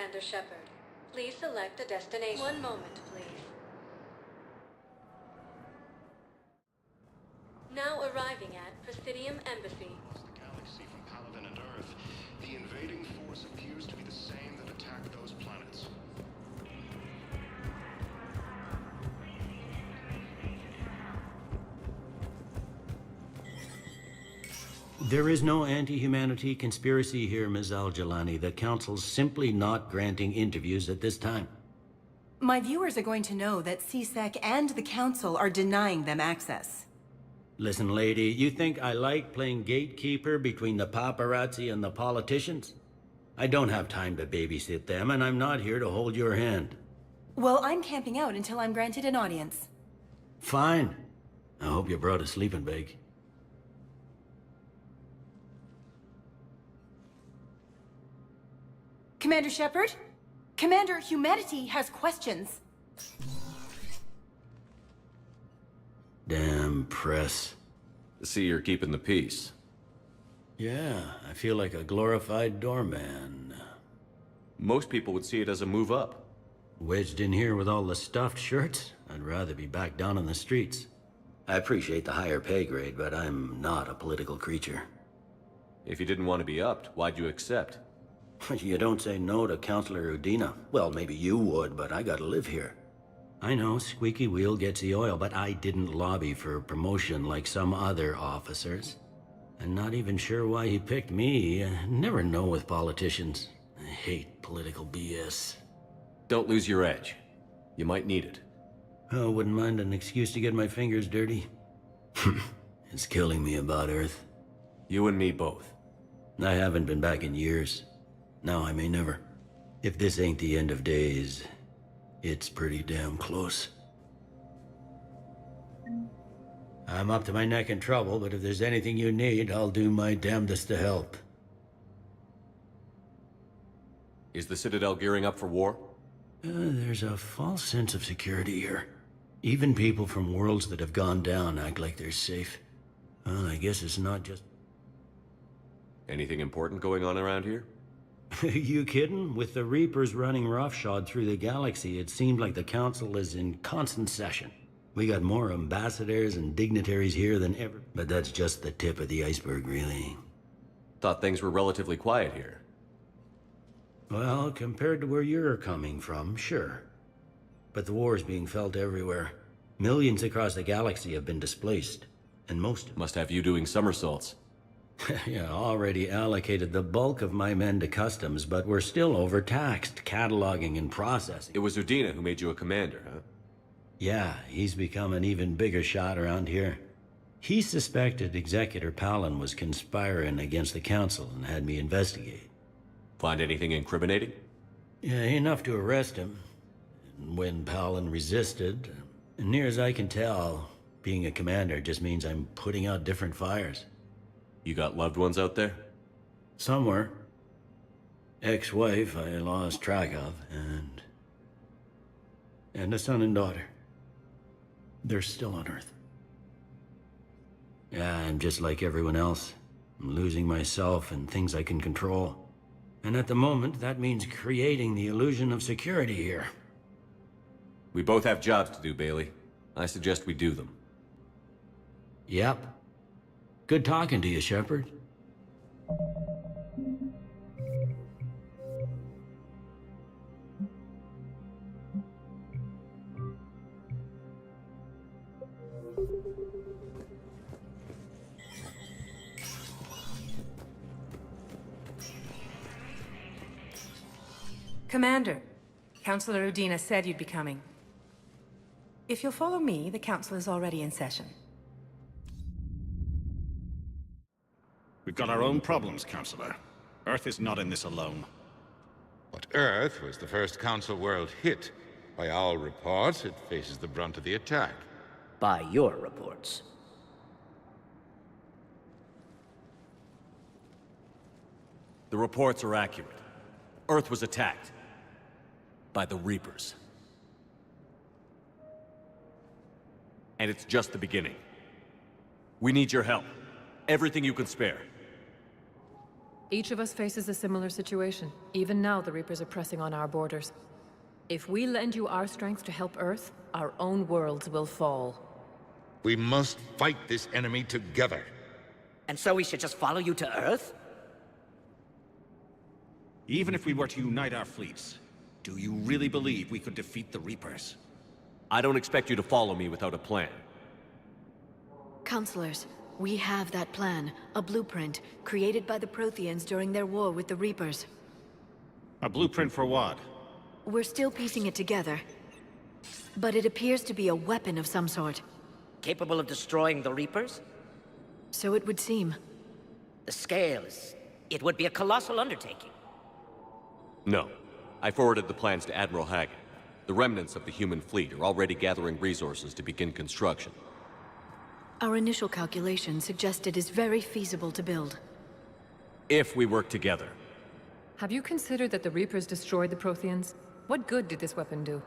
Commander Shepard. Please select a destination. One moment, please. Now arriving at Presidium Embassy. Across the galaxy from Paladin and Earth, the invading force appears to be the same that attacked those planets. There is no anti-humanity conspiracy here, Ms. Al-Jalani. The Council's simply not granting interviews at this time. My viewers are going to know that CSEC and the Council are denying them access. Listen, lady, you think I like playing gatekeeper between the paparazzi and the politicians? I don't have time to babysit them, and I'm not here to hold your hand. Well, I'm camping out until I'm granted an audience. Fine. I hope you brought a sleeping bag. Commander Shepard? Commander, humanity has questions. Damn press. See, you're keeping the peace. Yeah, I feel like a glorified doorman. Most people would see it as a move up. Wedged in here with all the stuffed shirts? I'd rather be back down on the streets. I appreciate the higher pay grade, but I'm not a political creature. If you didn't want to be upped, why'd you accept? You don't say no to Counselor Udina. Well, maybe you would, but I gotta live here. I know, squeaky wheel gets the oil, but I didn't lobby for promotion like some other officers. I'm not even sure why he picked me. I never know with politicians. I hate political BS. Don't lose your edge. You might need it. Oh, wouldn't mind an excuse to get my fingers dirty. It's killing me about Earth. You and me both. I haven't been back in years. Now I may never. If this ain't the end of days, it's pretty damn close. I'm up to my neck in trouble, but if there's anything you need, I'll do my damnedest to help. Is the Citadel gearing up for war? There's a false sense of security here. Even people from worlds that have gone down act like they're safe. Well, I guess it's not just... Anything important going on around here? You kidding? With the Reapers running roughshod through the galaxy, it seemed like the Council is in constant session. We got more ambassadors and dignitaries here than ever. But that's just the tip of the iceberg, really. Thought things were relatively quiet here. Well, compared to where you're coming from, sure. But the war's being felt everywhere. Millions across the galaxy have been displaced, and most Must have you doing somersaults. Yeah, already allocated the bulk of my men to customs, but we're still overtaxed, cataloging and processing. It was Udina who made you a commander, huh? Yeah, he's become an even bigger shot around here. He suspected Executor Palin was conspiring against the Council and had me investigate. Find anything incriminating? Yeah, enough to arrest him. And when Palin resisted, and near as I can tell, being a commander just means I'm putting out different fires. You got loved ones out there? Somewhere. Ex-wife I lost track of, and a son and daughter. They're still on Earth. Yeah, I'm just like everyone else. I'm losing myself and things I can control. And at the moment, that means creating the illusion of security here. We both have jobs to do, Bailey. I suggest we do them. Yep. Good talking to you, Shepard. Commander, Counselor Udina said you'd be coming. If you'll follow me, the Council is already in session. We've got our own problems, Counselor. Earth is not in this alone. But Earth was the first Council world hit. By all reports, it faces the brunt of the attack. By your reports. The reports are accurate. Earth was attacked. By the Reapers. And it's just the beginning. We need your help. Everything you can spare. Each of us faces a similar situation. Even now, the Reapers are pressing on our borders. If we lend you our strength to help Earth, our own worlds will fall. We must fight this enemy together. And so we should just follow you to Earth? Even if we were to unite our fleets, do you really believe we could defeat the Reapers? I don't expect you to follow me without a plan. Counselors, we have that plan, a blueprint, created by the Protheans during their war with the Reapers. A blueprint for what? We're still piecing it together. But it appears to be a weapon of some sort. Capable of destroying the Reapers? So it would seem. The scale is... it would be a colossal undertaking. No. I forwarded the plans to Admiral Hagen. The remnants of the human fleet are already gathering resources to begin construction. Our initial calculations suggest it is very feasible to build. If we work together. Have you considered that the Reapers destroyed the Protheans? What good did this weapon do?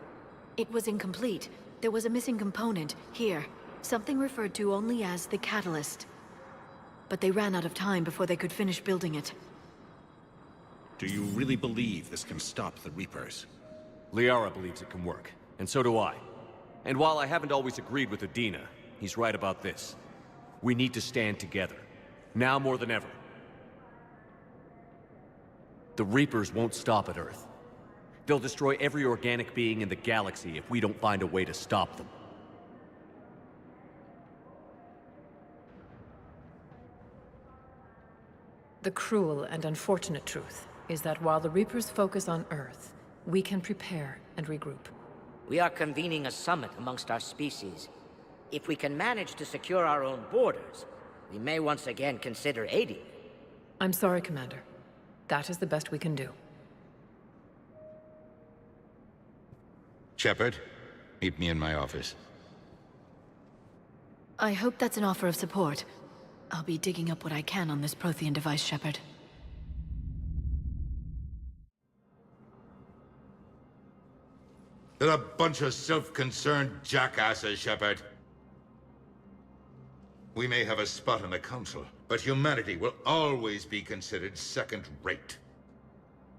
It was incomplete. There was a missing component, here. Something referred to only as the catalyst. But they ran out of time before they could finish building it. Do you really believe this can stop the Reapers? Liara believes it can work, and so do I. And while I haven't always agreed with Udina, he's right about this. We need to stand together. Now more than ever. The Reapers won't stop at Earth. They'll destroy every organic being in the galaxy if we don't find a way to stop them. The cruel and unfortunate truth is that while the Reapers focus on Earth, we can prepare and regroup. We are convening a summit amongst our species. If we can manage to secure our own borders, we may once again consider aiding you. I'm sorry, Commander. That is the best we can do. Shepard, meet me in my office. I hope that's an offer of support. I'll be digging up what I can on this Prothean device, Shepard. They're a bunch of self-concerned jackasses, Shepard. We may have a spot on the Council, but humanity will always be considered second-rate.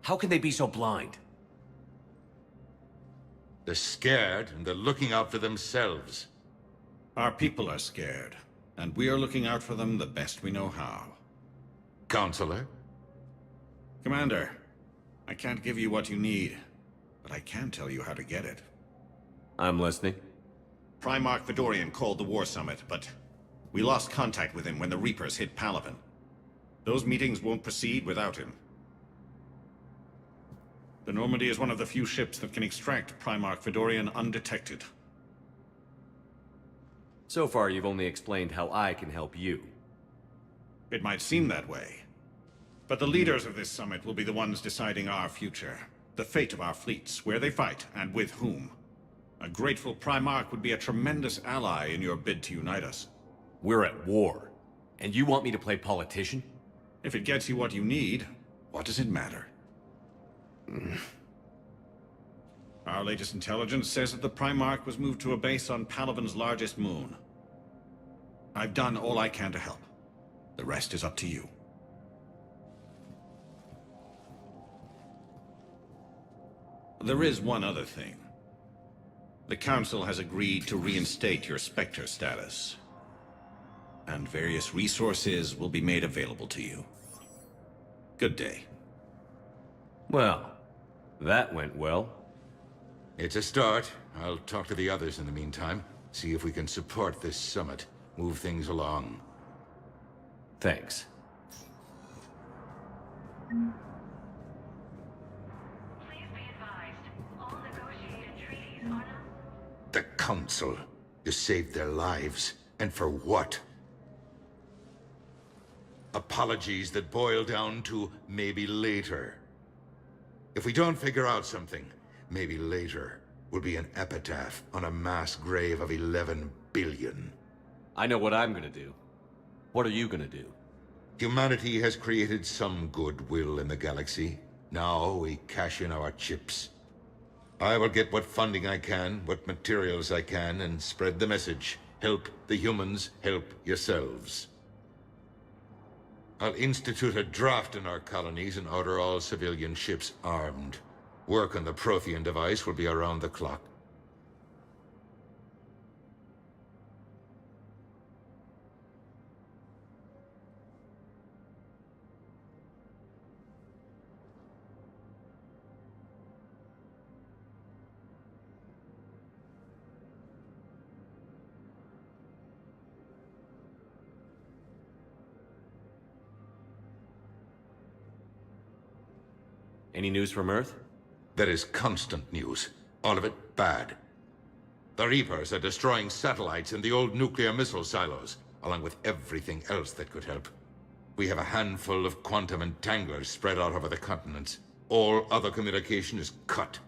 How can they be so blind? They're scared, and they're looking out for themselves. Our people are scared, and we are looking out for them the best we know how. Counselor? Commander, I can't give you what you need, but I can tell you how to get it. I'm listening. Primarch Vidorian called the War Summit, but we lost contact with him when the Reapers hit Palaven. Those meetings won't proceed without him. The Normandy is one of the few ships that can extract Primarch Vidorian undetected. So far, you've only explained how I can help you. It might seem that way. But the leaders of this summit will be the ones deciding our future. The fate of our fleets, where they fight, and with whom. A grateful Primarch would be a tremendous ally in your bid to unite us. We're at war. And you want me to play politician? If it gets you what you need, what does it matter? Our latest intelligence says that the Primarch was moved to a base on Palaven's largest moon. I've done all I can to help. The rest is up to you. There is one other thing. The Council has agreed to reinstate your Spectre status. And various resources will be made available to you. Good day. Well, that went well. It's a start. I'll talk to the others in the meantime. See if we can support this summit. Move things along. Thanks. Please be advised, all negotiated treaties are not... The Council. You saved their lives. And for what? Apologies that boil down to maybe later. If we don't figure out something, maybe later will be an epitaph on a mass grave of 11 billion. I know what I'm gonna do. What are you gonna do? Humanity has created some goodwill in the galaxy. Now we cash in our chips. I will get what funding I can, what materials I can, and spread the message. Help the humans, help yourselves. I'll institute a draft in our colonies and order all civilian ships armed. Work on the Prothean device will be around the clock. Any news from Earth? There is constant news. All of it bad. The Reapers are destroying satellites in the old nuclear missile silos, along with everything else that could help. We have a handful of quantum entanglers spread out over the continents. All other communication is cut.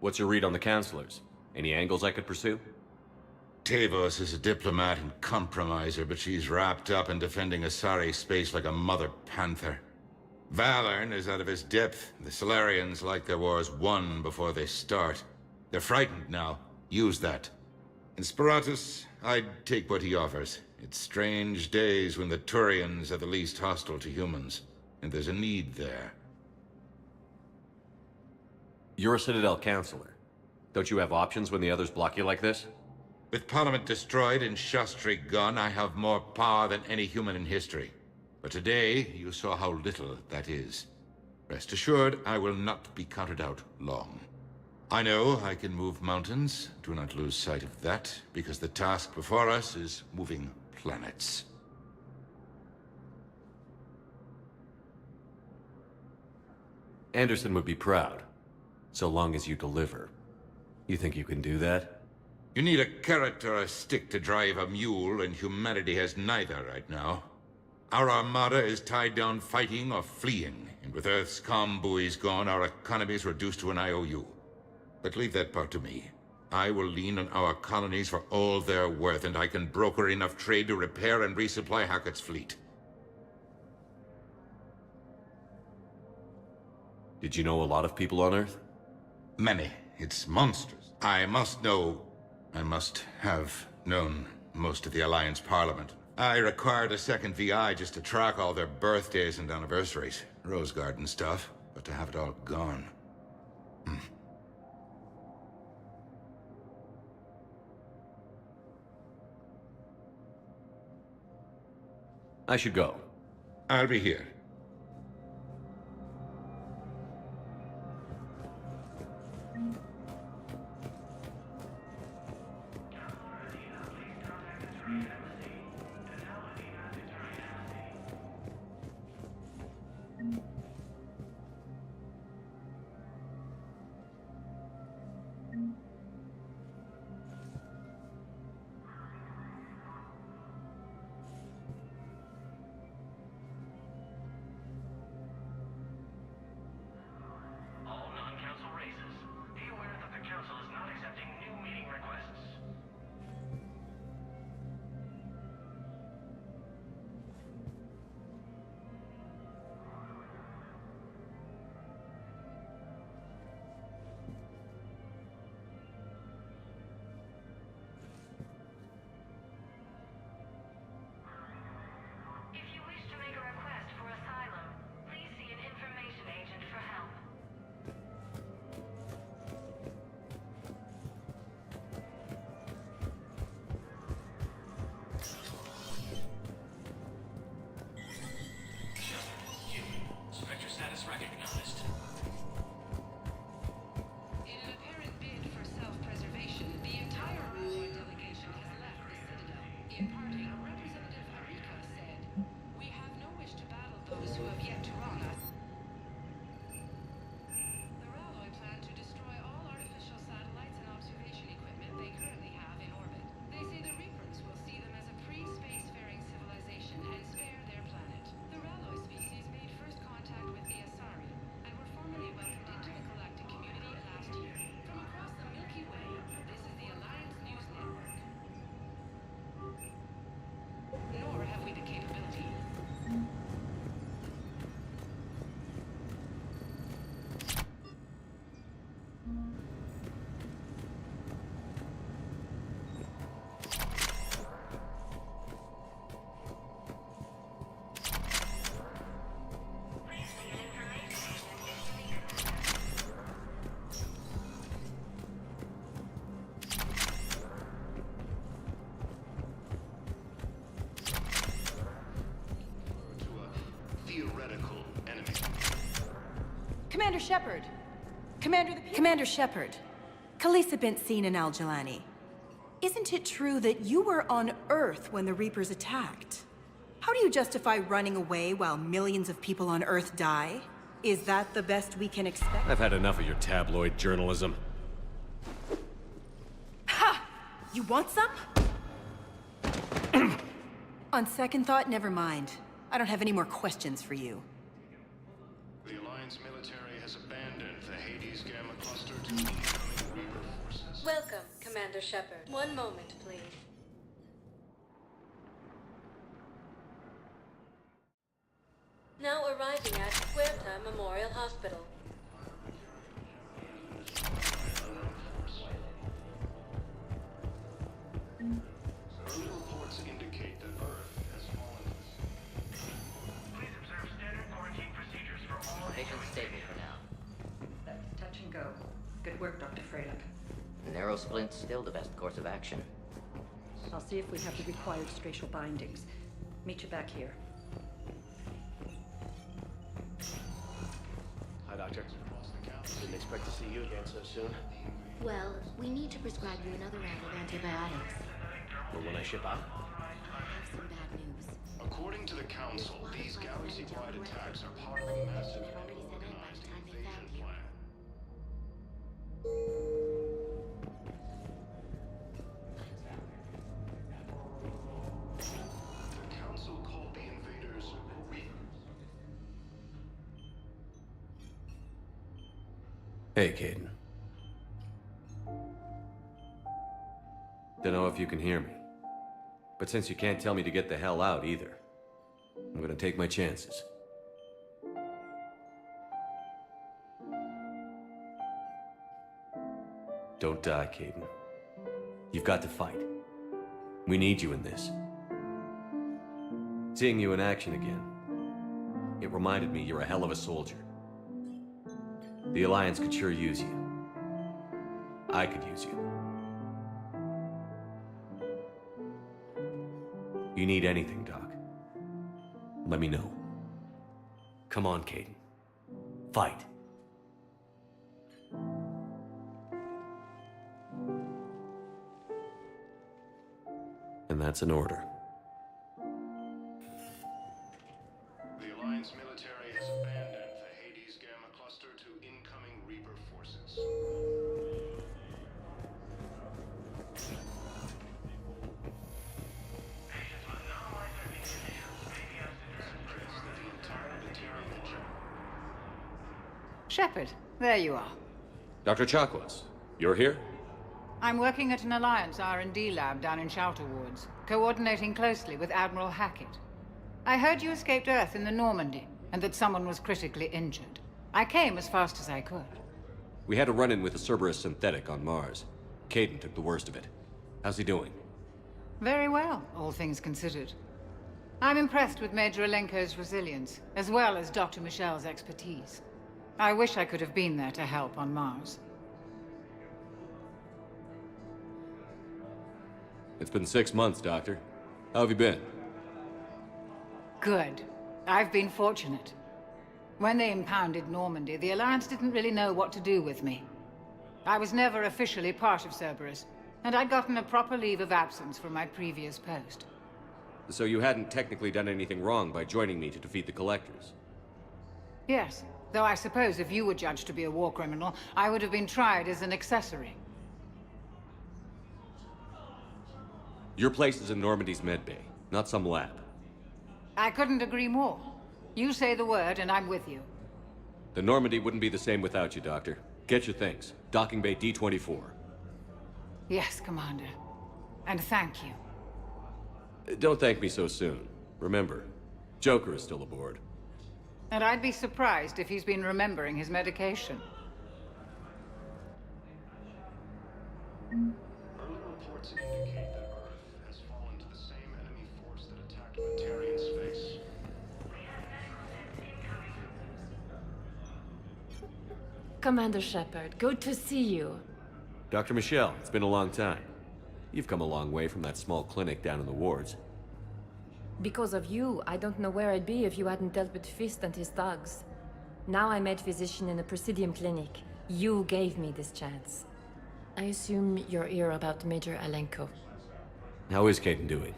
What's your read on the counselors? Any angles I could pursue? Tavos is a diplomat and compromiser, but she's wrapped up in defending Asari space like a mother panther. Valern is out of his depth. The Solarians like their wars won before they start. They're frightened now. Use that. In Sparatus, I'd take what he offers. It's strange days when the Turians are the least hostile to humans, and there's a need there. You're a Citadel counselor. Don't you have options when the others block you like this? With Parliament destroyed and Shastri gone, I have more power than any human in history. But today, you saw how little that is. Rest assured, I will not be counted out long. I know I can move mountains. Do not lose sight of that, because the task before us is moving planets. Anderson would be proud, so long as you deliver. You think you can do that? You need a carrot or a stick to drive a mule, and humanity has neither right now. Our armada is tied down fighting or fleeing, and with Earth's comm buoys gone, our economy is reduced to an IOU. But leave that part to me. I will lean on our colonies for all they're worth, and I can broker enough trade to repair and resupply Hackett's fleet. Did you know a lot of people on Earth? Many. It's monstrous. I must have known most of the Alliance Parliament. I required a second VI just to track all their birthdays and anniversaries. Rose Garden stuff, but to have it all gone. I should go. I'll be here. Commander Shepard! Commander Shepard. Khaleesa bint seen in Al-Jalani. Isn't it true that you were on Earth when the Reapers attacked? How do you justify running away while millions of people on Earth die? Is that the best we can expect? I've had enough of your tabloid journalism. Ha! You want some? On second thought, never mind. I don't have any more questions for you. The Alliance military has abandoned the Hades Gamma cluster to incoming Reaper forces. Welcome, Commander Shepard. One moment, please. Now arriving at Puerta Memorial Hospital. Early reports indicate that Earth has fallen. Please observe standard quarantine procedures for all Patient stable for now. That's touch and go. Good work, Dr. Freyland. Narrow splint's still the best course of action. I'll see if we have the required spatial bindings. Meet you back here. Hi, Doctor. Didn't expect to see you again so soon. Well, we need to prescribe you another round of antibiotics. But when I ship out? I have some bad news. According to the Council, these galaxy-wide attacks are part of a massive and organized invasion plan. The Council called the invaders Reapers. Hey, Caden. Dunno if you can hear me. But since you can't tell me to get the hell out either, I'm gonna take my chances. Don't die, Caden. You've got to fight. We need you in this. Seeing you in action again, it reminded me you're a hell of a soldier. The Alliance could sure use you. I could use you. You need anything, Doc, let me know. Come on, Caden. Fight. And that's an order. The Alliance military has abandoned the Hades Gamma cluster to incoming Reaper forces. Shepard, there you are. Dr. Chakwas, you're here? I'm working at an Alliance R&D lab down in Shelter Woods, coordinating closely with Admiral Hackett. I heard you escaped Earth in the Normandy, and that someone was critically injured. I came as fast as I could. We had a run-in with a Cerberus synthetic on Mars. Caden took the worst of it. How's he doing? Very well, all things considered. I'm impressed with Major Alenko's resilience, as well as Dr. Michel's expertise. I wish I could have been there to help on Mars. It's been 6 months, Doctor. How have you been? Good. I've been fortunate. When they impounded Normandy, the Alliance didn't really know what to do with me. I was never officially part of Cerberus, and I'd gotten a proper leave of absence from my previous post. So you hadn't technically done anything wrong by joining me to defeat the Collectors? Yes, though I suppose if you were judged to be a war criminal, I would have been tried as an accessory. Your place is in Normandy's medbay, not some lab. I couldn't agree more. You say the word, and I'm with you. The Normandy wouldn't be the same without you, Doctor. Get your things. Docking bay D-24. Yes, Commander. And thank you. Don't thank me so soon. Remember, Joker is still aboard. And I'd be surprised if he's been remembering his medication. Early reports indicate that Earth has fallen to the same enemy force that attacked Batarian space. Commander Shepard, good to see you. Dr. Michelle, it's been a long time. You've come a long way from that small clinic down in the wards. Because of you, I don't know where I'd be if you hadn't dealt with Fist and his thugs. Now I'm head physician in a Presidium clinic. You gave me this chance. I assume you're here about Major Alenko. How is Caden doing?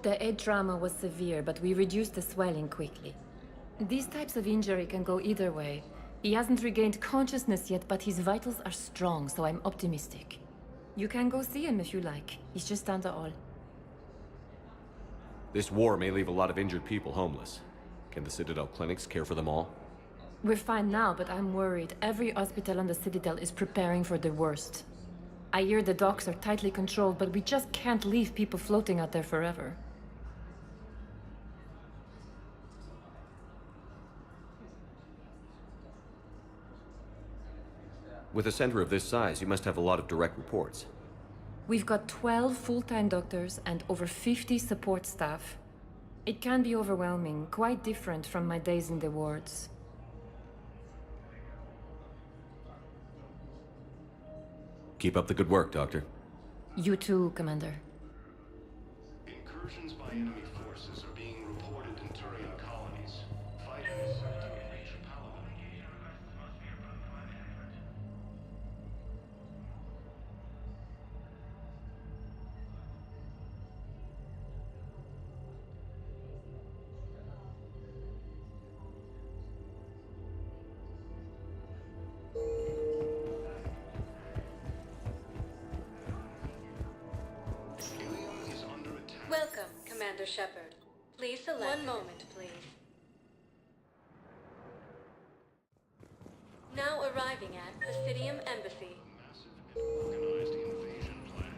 The head trauma was severe, but we reduced the swelling quickly. These types of injury can go either way. He hasn't regained consciousness yet, but his vitals are strong, so I'm optimistic. You can go see him if you like. He's just down the hall. This war may leave a lot of injured people homeless. Can the Citadel clinics care for them all? We're fine now, but I'm worried. Every hospital on the Citadel is preparing for the worst. I hear the docks are tightly controlled, but we just can't leave people floating out there forever. With a center of this size, you must have a lot of direct reports. We've got 12 full-time doctors and over 50 support staff. It can be overwhelming, quite different from my days in the wards. Keep up the good work, Doctor. You too, Commander. Incursions by enemy forces are being reported in Turian colonies. Fighting is set to reach Paladin. Welcome, Commander Shepard. Please select... One moment, please. Now arriving at Presidium Embassy. Organized invasion plan.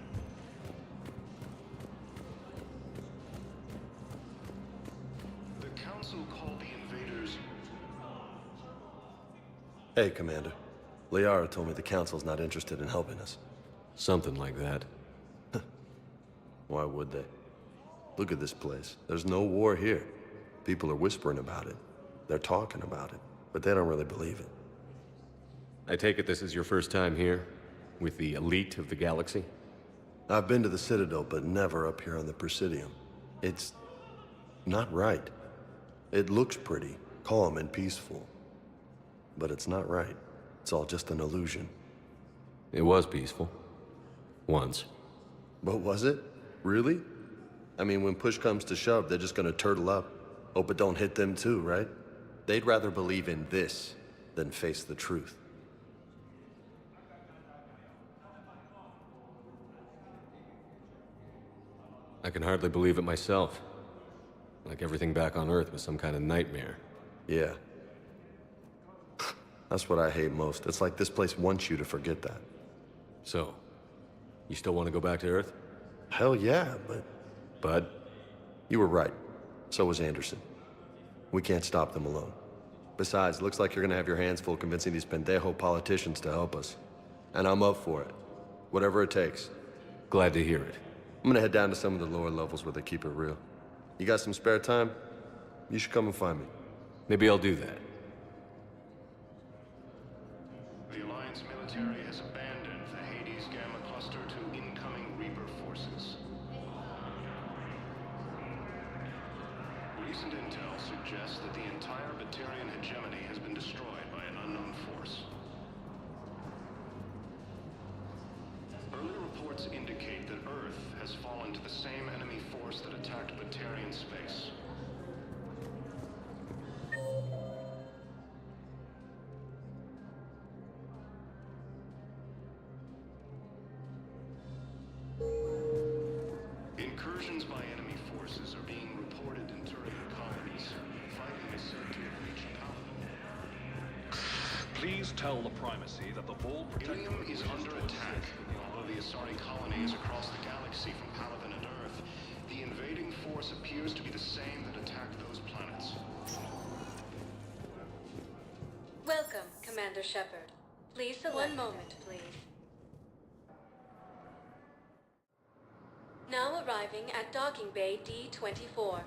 The Council called the invaders... Hey, Commander. Liara told me the Council's not interested in helping us. Something like that. Why would they? Look at this place. There's no war here. People are whispering about it. They're talking about it, but they don't really believe it. I take it this is your first time here? With the elite of the galaxy? I've been to the Citadel, but never up here on the Presidium. It's... not right. It looks pretty, calm and peaceful. But it's not right. It's all just an illusion. It was peaceful. Once. But was it? Really? I mean, when push comes to shove, they're just gonna turtle up. Hope it don't hit them too, right? They'd rather believe in this than face the truth. I can hardly believe it myself. Like everything back on Earth was some kind of nightmare. Yeah. That's what I hate most. It's like this place wants you to forget that. So, you still want to go back to Earth? Hell yeah, but... Bud? You were right. So was Anderson. We can't stop them alone. Besides, looks like you're gonna have your hands full convincing these pendejo politicians to help us. And I'm up for it. Whatever it takes. Glad to hear it. I'm gonna head down to some of the lower levels where they keep it real. You got some spare time? You should come and find me. Maybe I'll do that. The Alliance military has abandoned the Hades Gamma cluster to incoming Reaper forces. Recent intel suggests that the entire Batarian hegemony has been destroyed by an unknown force. Early reports indicate that Earth has fallen to the same enemy force that attacked Batarian space. Incursions by enemy forces are being reported in Turian colonies. Fighting is said to have reached Paladin. Please tell the Primacy that the full protection... Ilium is under attack. Although the Asari colony is across the galaxy from Paladin and Earth, the invading force appears to be the same that attacked those planets. Welcome, Commander Shepard. Please select... One moment, please. Now arriving at Docking Bay D-24.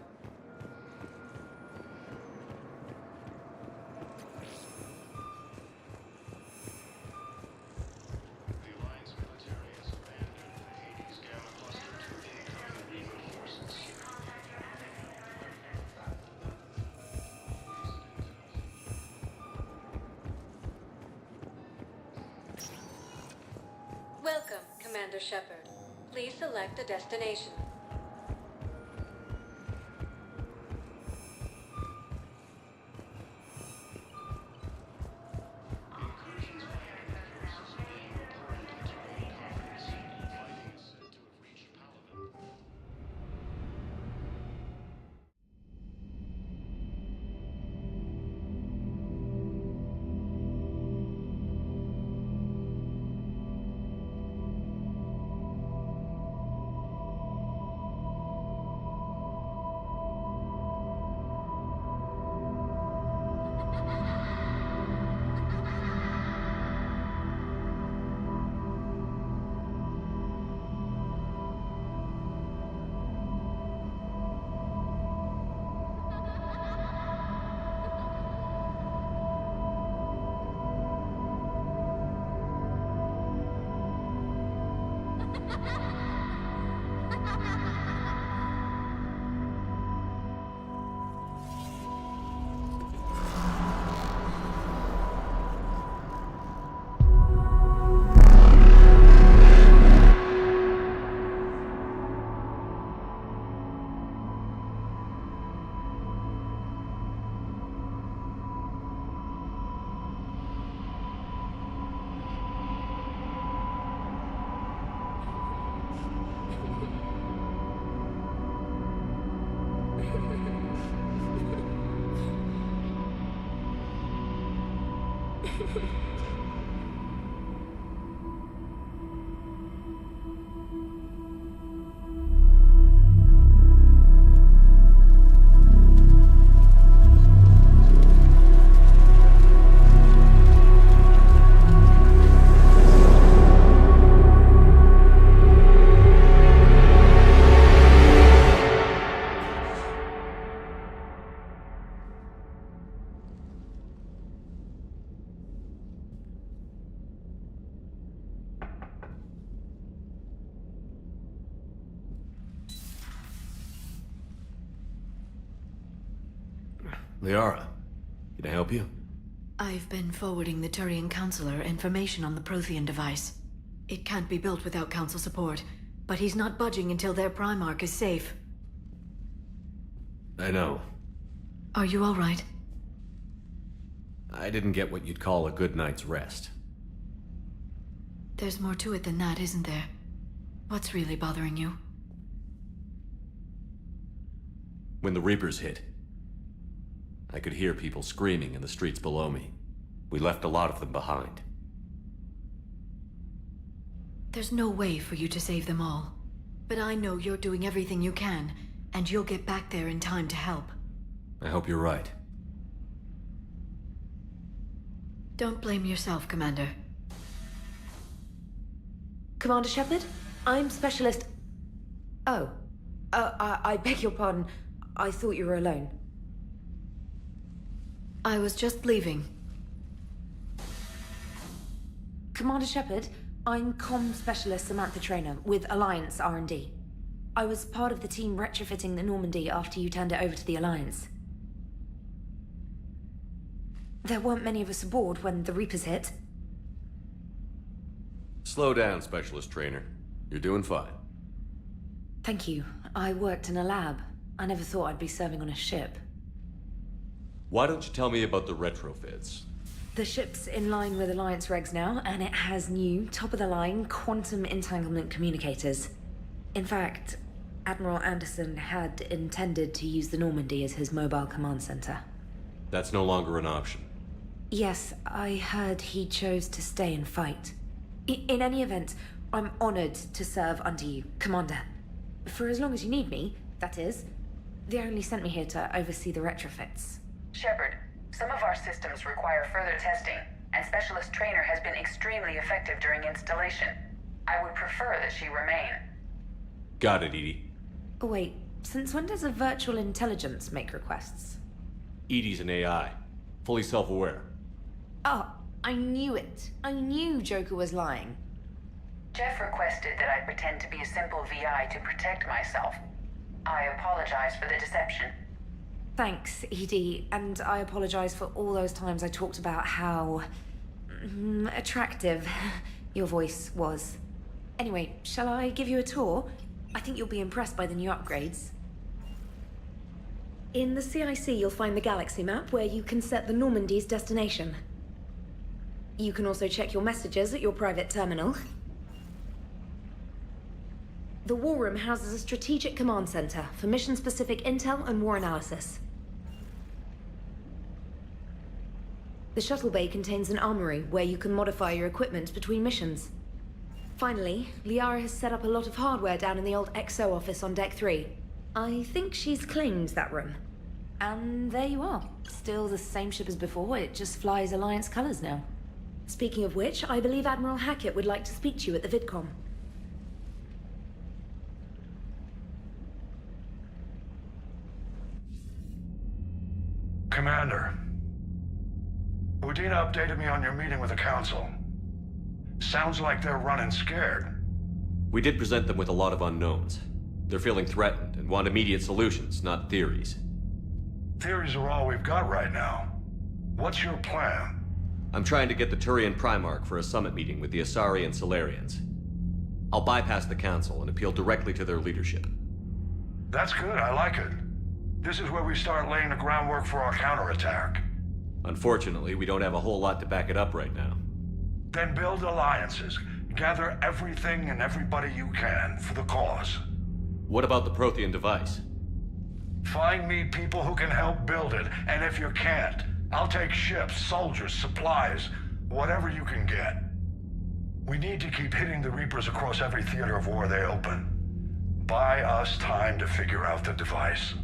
The Alliance military has abandoned the Hades Gamma cluster to incoming Reaper forces. Welcome, Commander Shepard. Please select a destination. Liara, can I help you? I've been forwarding the Turian Counselor information on the Prothean device. It can't be built without Council support, but he's not budging until their Primarch is safe. I know. Are you all right? I didn't get what you'd call a good night's rest. There's more to it than that, isn't there? What's really bothering you? When the Reapers hit, I could hear people screaming in the streets below me. We left a lot of them behind. There's no way for you to save them all. But I know you're doing everything you can, and you'll get back there in time to help. I hope you're right. Don't blame yourself, Commander. Commander Shepard? I'm Specialist... Oh. I beg your pardon. I thought you were alone. I was just leaving. Commander Shepard, I'm Comm Specialist Samantha Traynor with Alliance R&D. I was part of the team retrofitting the Normandy after you turned it over to the Alliance. There weren't many of us aboard when the Reapers hit. Slow down, Specialist Trainer. You're doing fine. Thank you. I worked in a lab. I never thought I'd be serving on a ship. Why don't you tell me about the retrofits? The ship's in line with Alliance regs now, and it has new, top-of-the-line quantum entanglement communicators. In fact, Admiral Anderson had intended to use the Normandy as his mobile command center. That's no longer an option. Yes, I heard he chose to stay and fight. In any event, I'm honored to serve under you, Commander. For as long as you need me, that is. They only sent me here to oversee the retrofits. Shepard, some of our systems require further testing, and Specialist Trainer has been extremely effective during installation. I would prefer that she remain. Got it, Edie. Oh, wait, since when does a virtual intelligence make requests? Edie's an AI. Fully self-aware. Oh, I knew it. I knew Joker was lying. Jeff requested that I pretend to be a simple VI to protect myself. I apologize for the deception. Thanks, Edie, and I apologize for all those times I talked about how... attractive your voice was. Anyway, shall I give you a tour? I think you'll be impressed by the new upgrades. In the CIC, you'll find the galaxy map where you can set the Normandy's destination. You can also check your messages at your private terminal. The War Room houses a strategic command center for mission-specific intel and war analysis. The shuttle bay contains an armory where you can modify your equipment between missions. Finally, Liara has set up a lot of hardware down in the old XO office on Deck 3. I think she's claimed that room. And there you are. Still the same ship as before, it just flies Alliance colors now. Speaking of which, I believe Admiral Hackett would like to speak to you at the VidCom. Commander, Udina updated me on your meeting with the Council. Sounds like they're running scared. We did present them with a lot of unknowns. They're feeling threatened and want immediate solutions, not theories. Theories are all we've got right now. What's your plan? I'm trying to get the Turian Primarch for a summit meeting with the Asari and Salarians. I'll bypass the Council and appeal directly to their leadership. That's good, I like it. This is where we start laying the groundwork for our counterattack. Unfortunately, we don't have a whole lot to back it up right now. Then build alliances. Gather everything and everybody you can for the cause. What about the Prothean device? Find me people who can help build it, and if you can't, I'll take ships, soldiers, supplies, whatever you can get. We need to keep hitting the Reapers across every theater of war they open. Buy us time to figure out the device.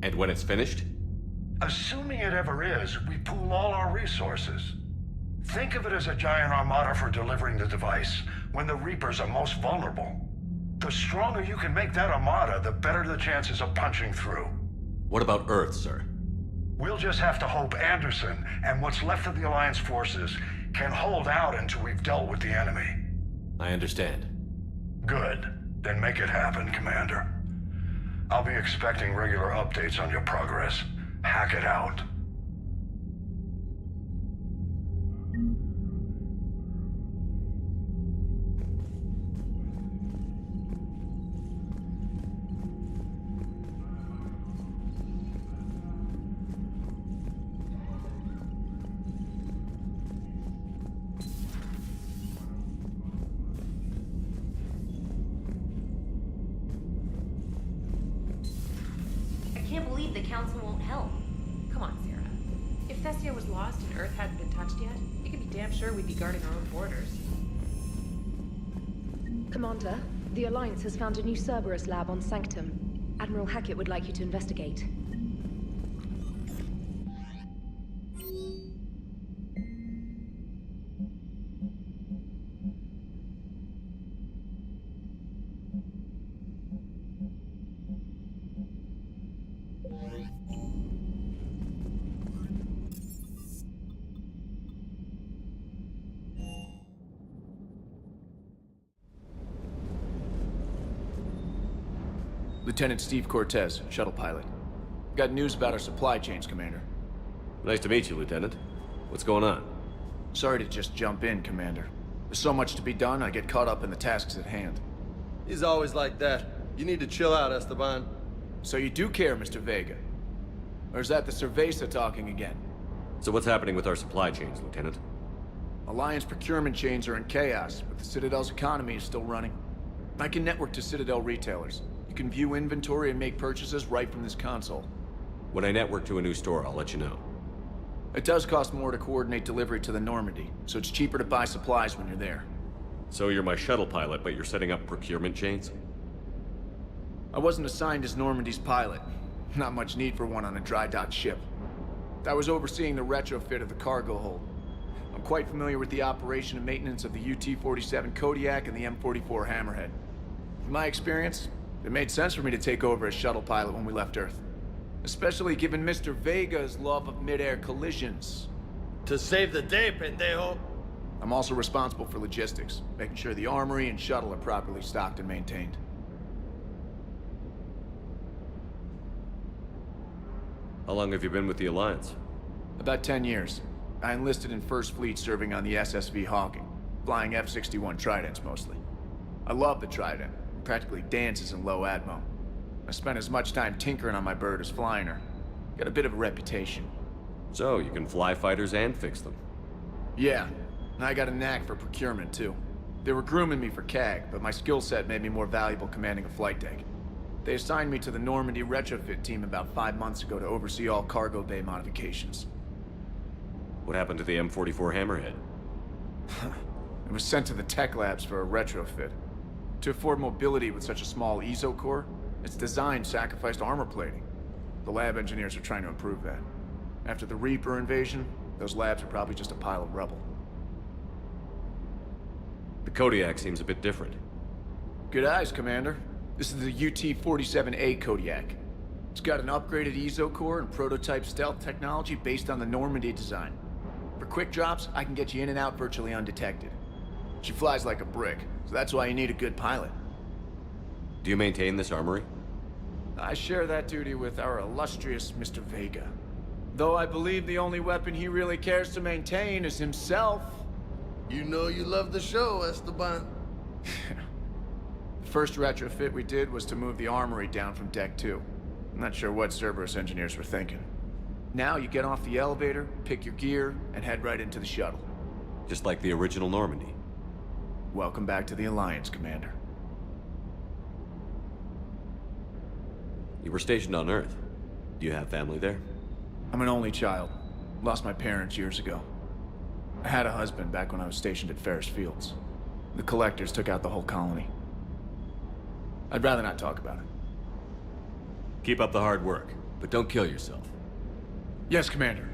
And when it's finished? Assuming it ever is, we pool all our resources. Think of it as a giant armada for delivering the device, when the Reapers are most vulnerable. The stronger you can make that armada, the better the chances of punching through. What about Earth, sir? We'll just have to hope Anderson, and what's left of the Alliance forces, can hold out until we've dealt with the enemy. I understand. Good. Then make it happen, Commander. I'll be expecting regular updates on your progress. Hack it out. I can't believe the Council won't help. Come on, Sarah. If Thessia was lost and Earth hadn't been touched yet, you can be damn sure we'd be guarding our own borders. Commander, the Alliance has found a new Cerberus lab on Sanctum. Admiral Hackett would like you to investigate. Lieutenant Steve Cortez, shuttle pilot. Got news about our supply chains, Commander. Nice to meet you, Lieutenant. What's going on? Sorry to just jump in, Commander. There's so much to be done, I get caught up in the tasks at hand. He's always like that. You need to chill out, Esteban. So you do care, Mr. Vega? Or is that the Cerveza talking again? So what's happening with our supply chains, Lieutenant? Alliance procurement chains are in chaos, but the Citadel's economy is still running. I can network to Citadel retailers. You can view inventory and make purchases right from this console. When I network to a new store, I'll let you know. It does cost more to coordinate delivery to the Normandy, so it's cheaper to buy supplies when you're there. So you're my shuttle pilot, but you're setting up procurement chains? I wasn't assigned as Normandy's pilot. Not much need for one on a dry dock ship. I was overseeing the retrofit of the cargo hold. I'm quite familiar with the operation and maintenance of the UT-47 Kodiak and the M44 Hammerhead. In my experience, it made sense for me to take over as shuttle pilot when we left Earth. Especially given Mr. Vega's love of mid-air collisions. To save the day, pendejo! I'm also responsible for logistics, making sure the armory and shuttle are properly stocked and maintained. How long have you been with the Alliance? About 10 years. I enlisted in First Fleet serving on the SSV Hawking, flying F-61 Tridents mostly. I love the Trident. It practically dances in low atmo. I spent as much time tinkering on my bird as flying her. Got a bit of a reputation. So, you can fly fighters and fix them. Yeah, and I got a knack for procurement, too. They were grooming me for CAG, but my skill set made me more valuable commanding a flight deck. They assigned me to the Normandy retrofit team about 5 months ago to oversee all cargo bay modifications. What happened to the M44 Hammerhead? It was sent to the tech labs for a retrofit. To afford mobility with such a small ESO core, its design sacrificed armor plating. The lab engineers are trying to improve that. After the Reaper invasion, those labs are probably just a pile of rubble. The Kodiak seems a bit different. Good eyes, Commander. This is the UT-47A Kodiak. It's got an upgraded ESO core and prototype stealth technology based on the Normandy design. For quick drops, I can get you in and out virtually undetected. She flies like a brick, so that's why you need a good pilot. Do you maintain this armory? I share that duty with our illustrious Mr. Vega. Though I believe the only weapon he really cares to maintain is himself. You know you love the show, Esteban. The first retrofit we did was to move the armory down from Deck 2. I'm not sure what Cerberus engineers were thinking. Now you get off the elevator, pick your gear, and head right into the shuttle. Just like the original Normandy. Welcome back to the Alliance, Commander. You were stationed on Earth. Do you have family there? I'm an only child. Lost my parents years ago. I had a husband back when I was stationed at Ferris Fields. The Collectors took out the whole colony. I'd rather not talk about it. Keep up the hard work, but don't kill yourself. Yes, Commander.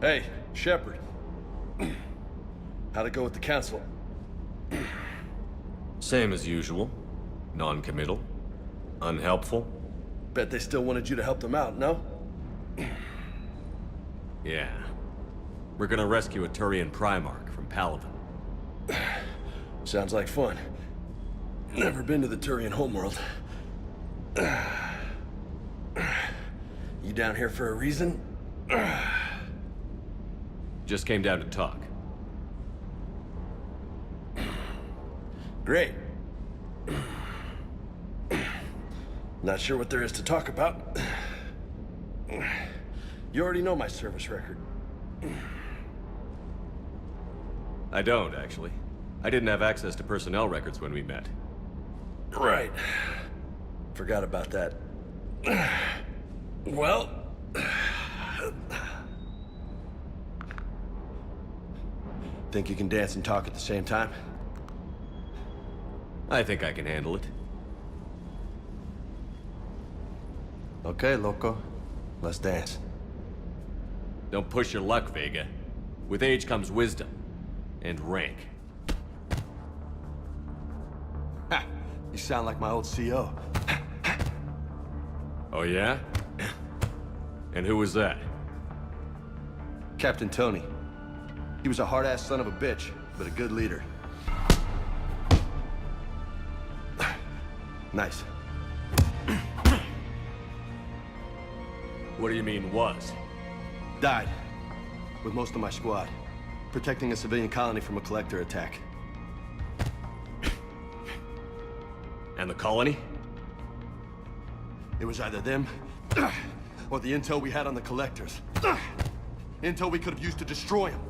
Hey, Shepard. How'd it go with the council? Same as usual. Non-committal. Unhelpful. Bet they still wanted you to help them out, no? Yeah. We're gonna rescue a Turian Primarch from Palaven. Sounds like fun. Never been to the Turian homeworld. You down here for a reason? Just came down to talk. Great. Not sure what there is to talk about. You already know my service record. I don't, actually. I didn't have access to personnel records when we met. Right. Forgot about that. Well... Think you can dance and talk at the same time? I think I can handle it. Okay, loco. Let's dance. Don't push your luck, Vega. With age comes wisdom. And rank. Ha! You sound like my old CO. Oh yeah? And who was that? Captain Tony. He was a hard-ass son of a bitch, but a good leader. Nice. What do you mean, was? Died. With most of my squad. Protecting a civilian colony from a collector attack. And the colony? It was either them, or the intel we had on the collectors. Intel we could have used to destroy them.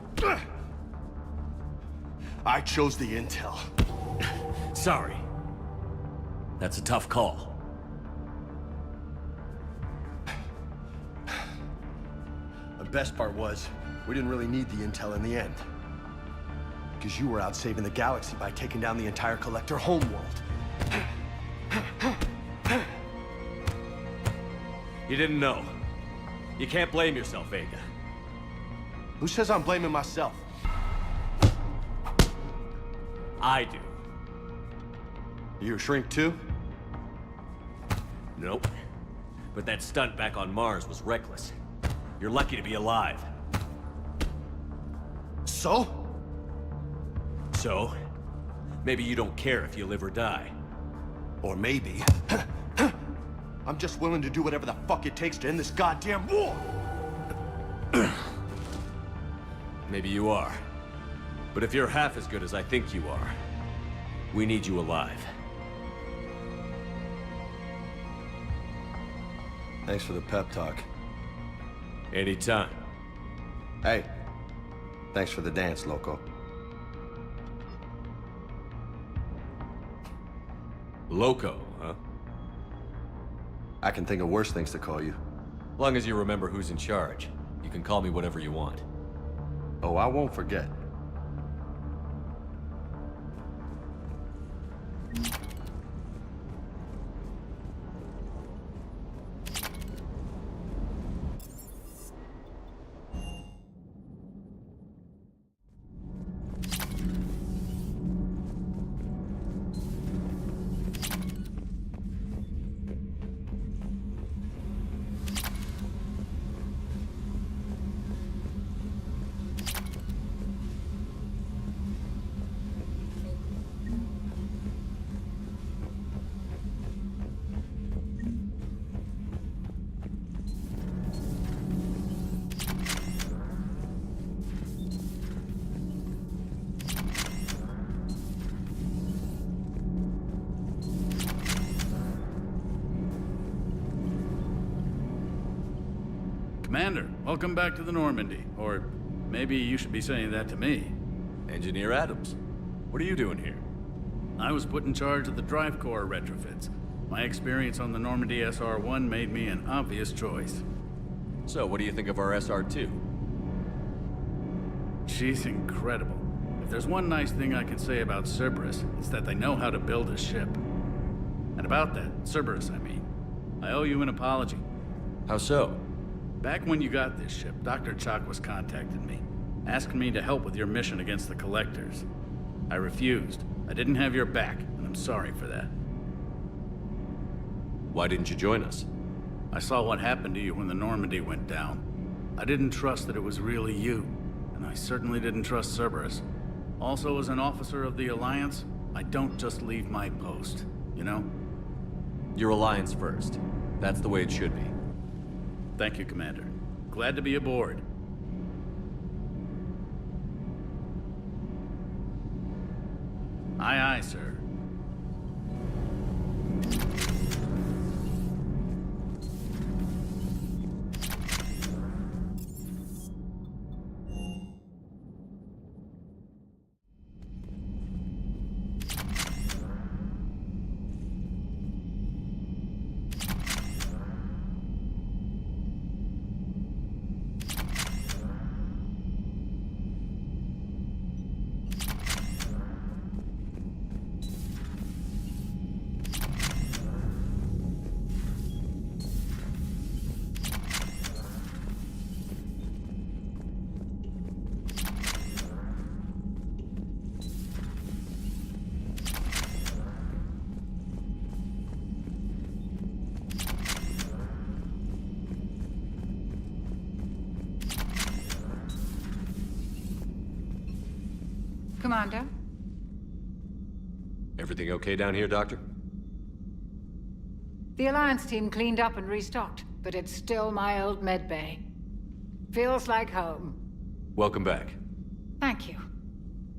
I chose the intel. Sorry. That's a tough call. The best part was, we didn't really need the intel in the end. Because you were out saving the galaxy by taking down the entire collector homeworld. You didn't know. You can't blame yourself, Vega. Who says I'm blaming myself? I do. You a shrink too? Nope. But that stunt back on Mars was reckless. You're lucky to be alive. So? So? Maybe you don't care if you live or die. Or maybe... I'm just willing to do whatever the fuck it takes to end this goddamn war! Maybe you are. But if you're half as good as I think you are, we need you alive. Thanks for the pep talk. Anytime. Hey, thanks for the dance, loco. Loco, huh? I can think of worse things to call you. Long as you remember who's in charge, you can call me whatever you want. Oh, I won't forget. Commander, welcome back to the Normandy. Or maybe you should be saying that to me. Engineer Adams, what are you doing here? I was put in charge of the drive core retrofits. My experience on the Normandy SR-1 made me an obvious choice. So, what do you think of our SR-2? She's incredible. If there's one nice thing I can say about Cerberus, it's that they know how to build a ship. And about that, Cerberus, I mean, I owe you an apology. How so? Back when you got this ship, Dr. Chakwas contacted me, asking me to help with your mission against the Collectors. I refused. I didn't have your back, and I'm sorry for that. Why didn't you join us? I saw what happened to you when the Normandy went down. I didn't trust that it was really you, and I certainly didn't trust Cerberus. Also, as an officer of the Alliance, I don't just leave my post, you know? Your Alliance first. That's the way it should be. Thank you, Commander. Glad to be aboard. Aye, aye, sir. Commander? Everything okay down here, Doctor? The Alliance team cleaned up and restocked, but it's still my old medbay. Feels like home. Welcome back. Thank you.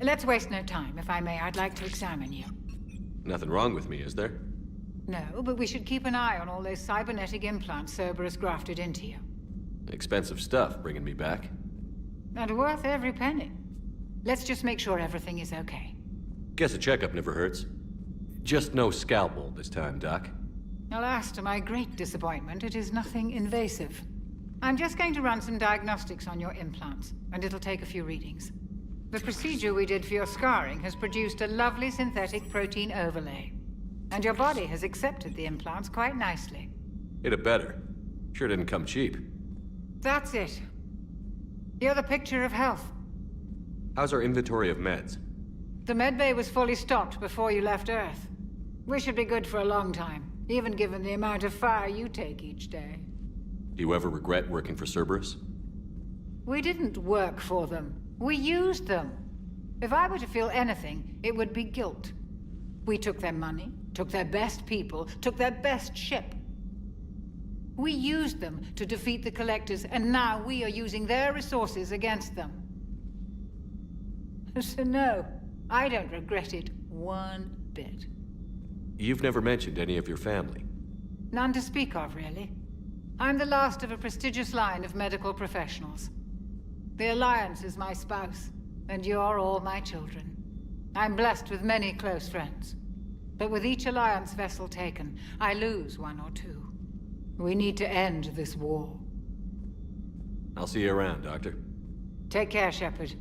Let's waste no time. If I may, I'd like to examine you. Nothing wrong with me, is there? No, but we should keep an eye on all those cybernetic implants Cerberus grafted into you. Expensive stuff bringing me back. And worth every penny. Let's just make sure everything is okay. Guess a checkup never hurts. Just no scalpel this time, Doc. Alas, to my great disappointment, it is nothing invasive. I'm just going to run some diagnostics on your implants, and it'll take a few readings. The procedure we did for your scarring has produced a lovely synthetic protein overlay. And your body has accepted the implants quite nicely. It had better. Sure didn't come cheap. That's it. You're the picture of health. How's our inventory of meds? The medbay was fully stocked before you left Earth. We should be good for a long time, even given the amount of fire you take each day. Do you ever regret working for Cerberus? We didn't work for them. We used them. If I were to feel anything, it would be guilt. We took their money, took their best people, took their best ship. We used them to defeat the Collectors, and now we are using their resources against them. So no, I don't regret it one bit. You've never mentioned any of your family. None to speak of, really. I'm the last of a prestigious line of medical professionals. The Alliance is my spouse, and you're all my children. I'm blessed with many close friends. But with each Alliance vessel taken, I lose one or two. We need to end this war. I'll see you around, Doctor. Take care, Shepard.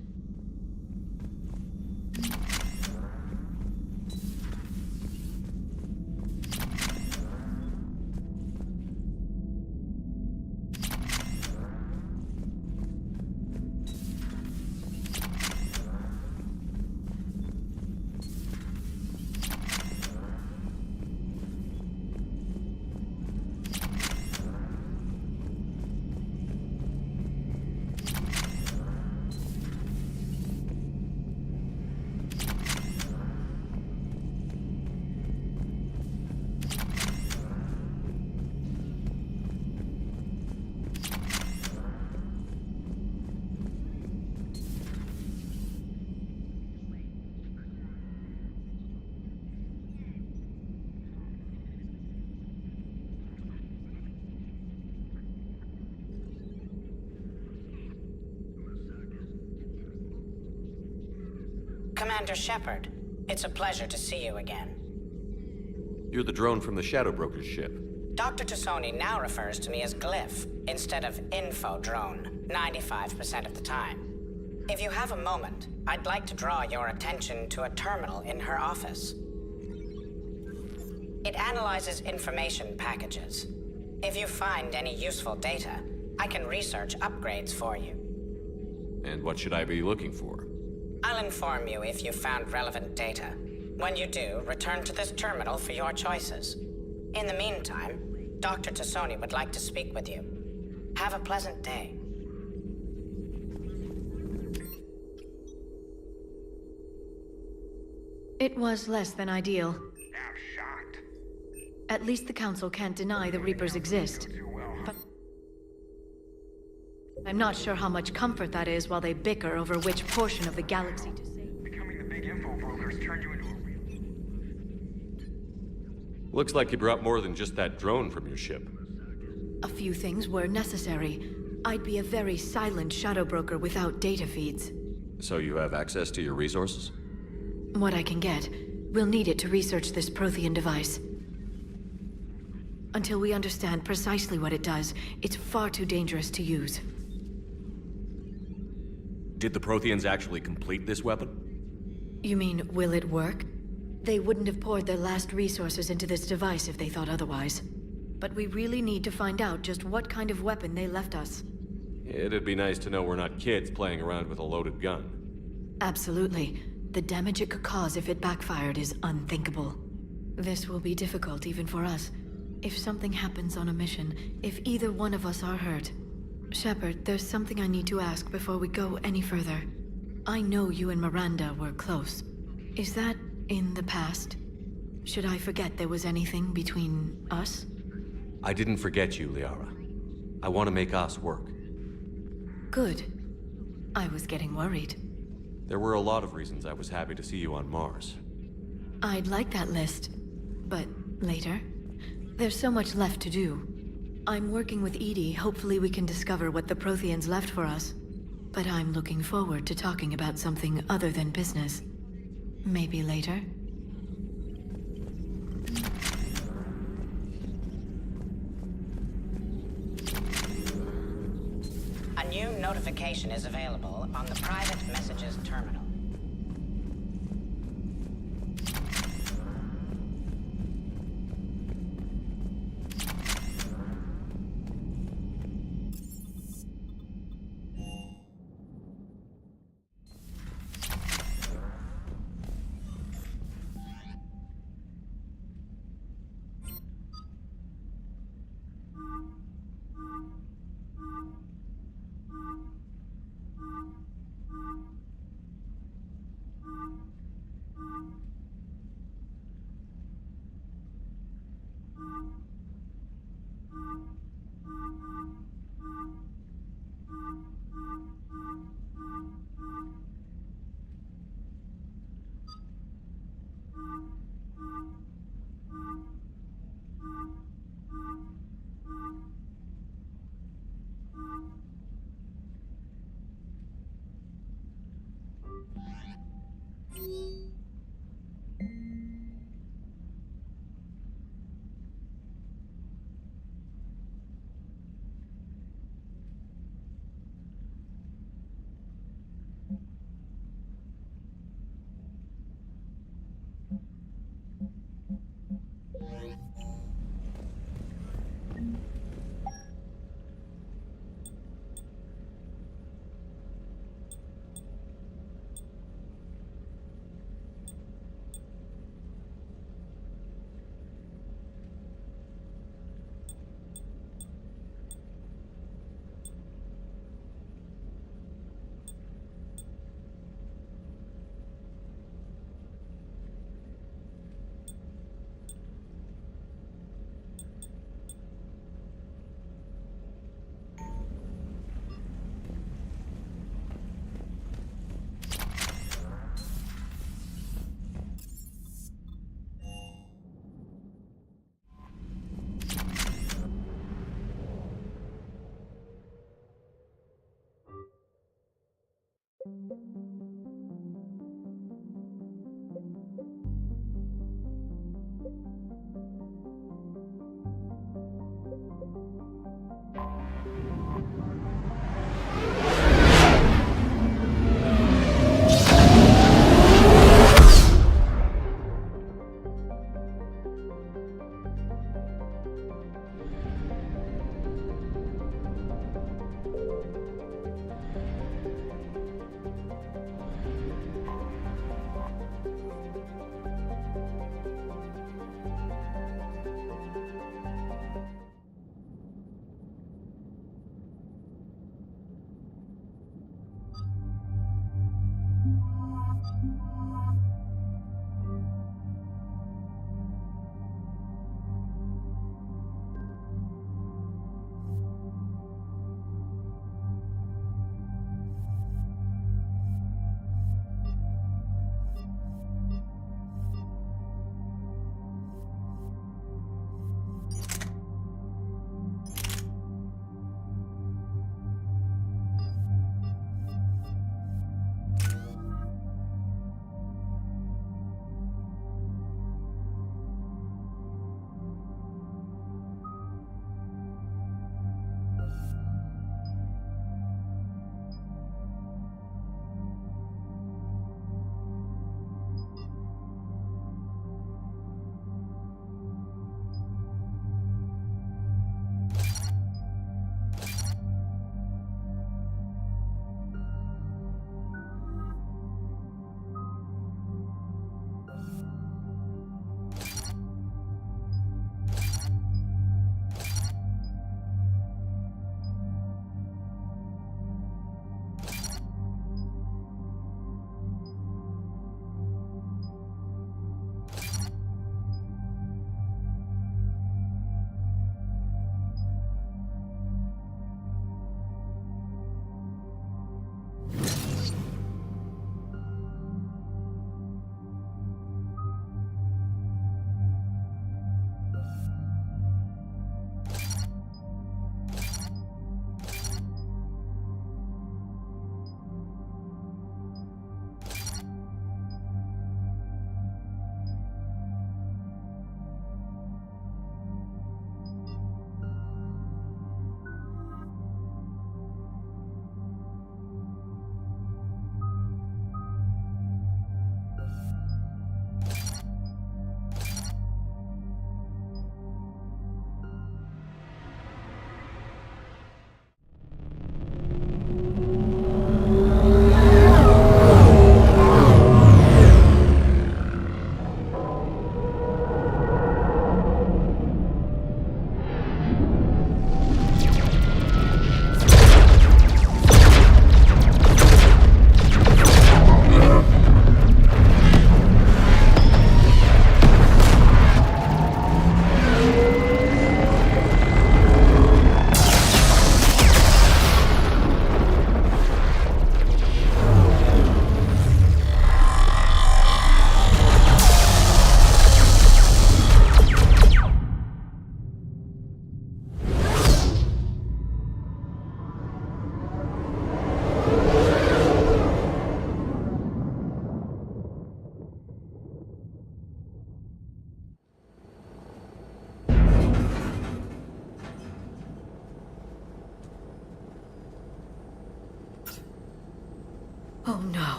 Commander Shepard, it's a pleasure to see you again. You're the drone from the Shadow Broker's ship. Dr. Tassoni now refers to me as Glyph instead of Info Drone, 95% of the time. If you have a moment, I'd like to draw your attention to a terminal in her office. It analyzes information packages. If you find any useful data, I can research upgrades for you. And what should I be looking for? I'll inform you if you've found relevant data. When you do, return to this terminal for your choices. In the meantime, Dr. Tassoni would like to speak with you. Have a pleasant day. It was less than ideal. At least the Council can't deny the Reapers exist. But I'm not sure how much comfort that is while they bicker over which portion of the galaxy to save. Becoming the big info brokers turned you into a... Looks like you brought more than just that drone from your ship. A few things were necessary. I'd be a very silent shadow broker without data feeds. So you have access to your resources? What I can get. We'll need it to research this Prothean device. Until we understand precisely what it does, it's far too dangerous to use. Did the Protheans actually complete this weapon? You mean, will it work? They wouldn't have poured their last resources into this device if they thought otherwise. But we really need to find out just what kind of weapon they left us. It'd be nice to know we're not kids playing around with a loaded gun. Absolutely. The damage it could cause if it backfired is unthinkable. This will be difficult even for us. If something happens on a mission, if either one of us are hurt. Shepard, there's something I need to ask before we go any further. I know you and Miranda were close. Is that in the past? Should I forget there was anything between us? I didn't forget you, Liara. I want to make us work. Good. I was getting worried. There were a lot of reasons I was happy to see you on Mars. I'd like that list, but later. There's so much left to do. I'm working with Edie. Hopefully we can discover what the Protheans left for us. But I'm looking forward to talking about something other than business. Maybe later? A new notification is available on the private messages terminal.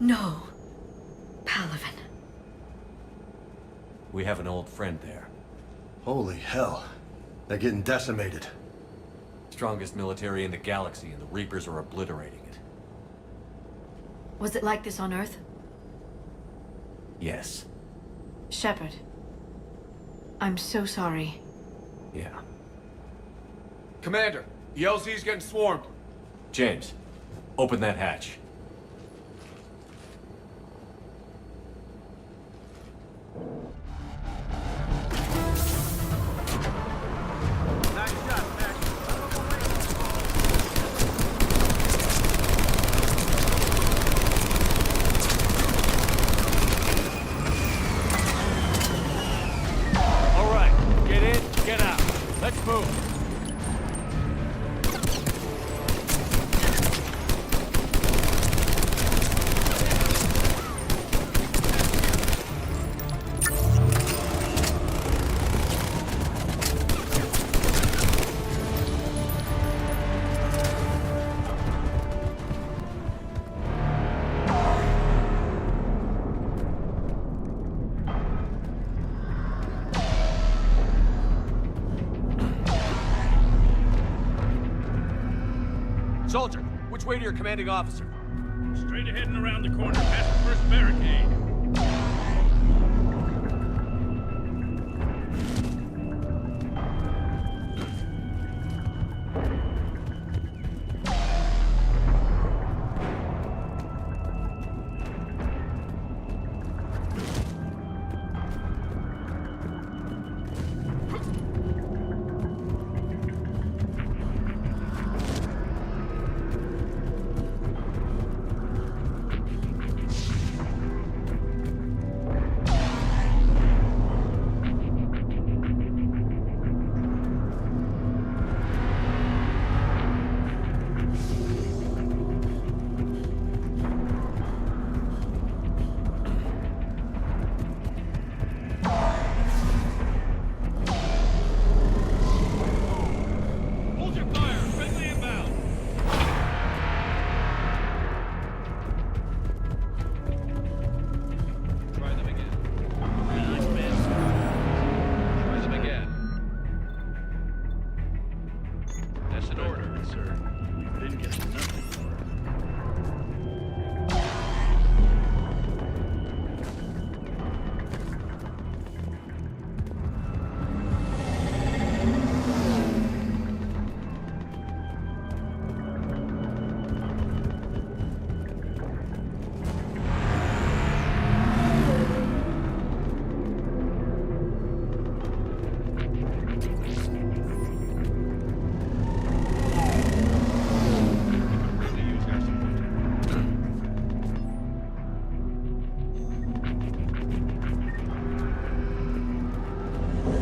No. Palaven. We have an old friend there. Holy hell. They're getting decimated. Strongest military in the galaxy, and the Reapers are obliterating it. Was it like this on Earth? Yes. Shepard. I'm so sorry. Yeah. Commander, the LZ's getting swarmed. James, open that hatch. All right, get in, get out. Let's move. Soldier, which way to your commanding officer? Straight ahead and around the corner, past the first barricade.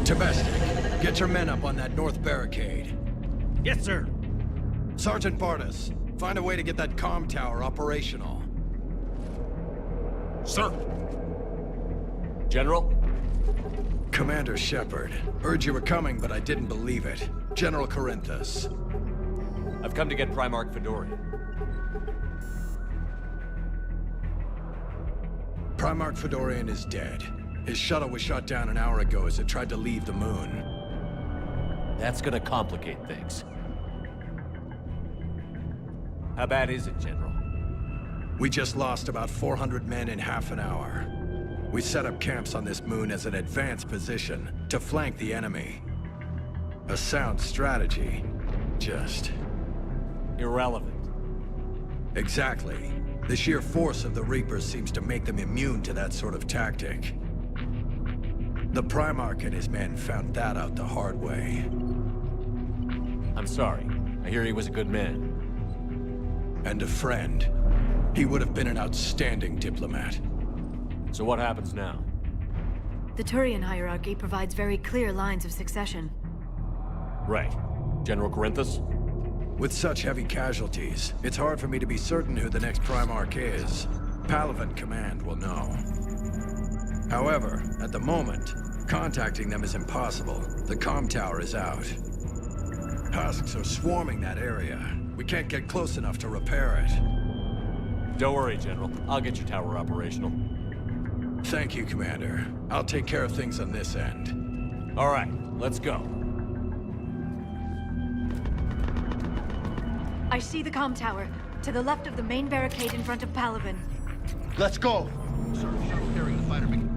Domestic, get your men up on that north barricade. Yes, sir. Sergeant Bartis, find a way to get that comm tower operational. Sir. General? Commander Shepard. Heard you were coming, but I didn't believe it. General Corinthus. I've come to get Primarch Fedorian. Primarch Fedorian is dead. His shuttle was shot down an hour ago as it tried to leave the moon. That's gonna complicate things. How bad is it, General? We just lost about 400 men in half an hour. We set up camps on this moon as an advanced position to flank the enemy. A sound strategy. Just... irrelevant. Exactly. The sheer force of the Reapers seems to make them immune to that sort of tactic. The Primarch and his men found that out the hard way. I'm sorry. I hear he was a good man. And a friend. He would have been an outstanding diplomat. So what happens now? The Turian hierarchy provides very clear lines of succession. Right. General Corinthus? With such heavy casualties, it's hard for me to be certain who the next Primarch is. Palaven Command will know. However, at the moment, contacting them is impossible. The comm tower is out. Husks are swarming that area. We can't get close enough to repair it. Don't worry, General. I'll get your tower operational. Thank you, Commander. I'll take care of things on this end. All right, let's go. I see the comm tower, to the left of the main barricade in front of Palaven. Let's go! Carrying the fighter beacon.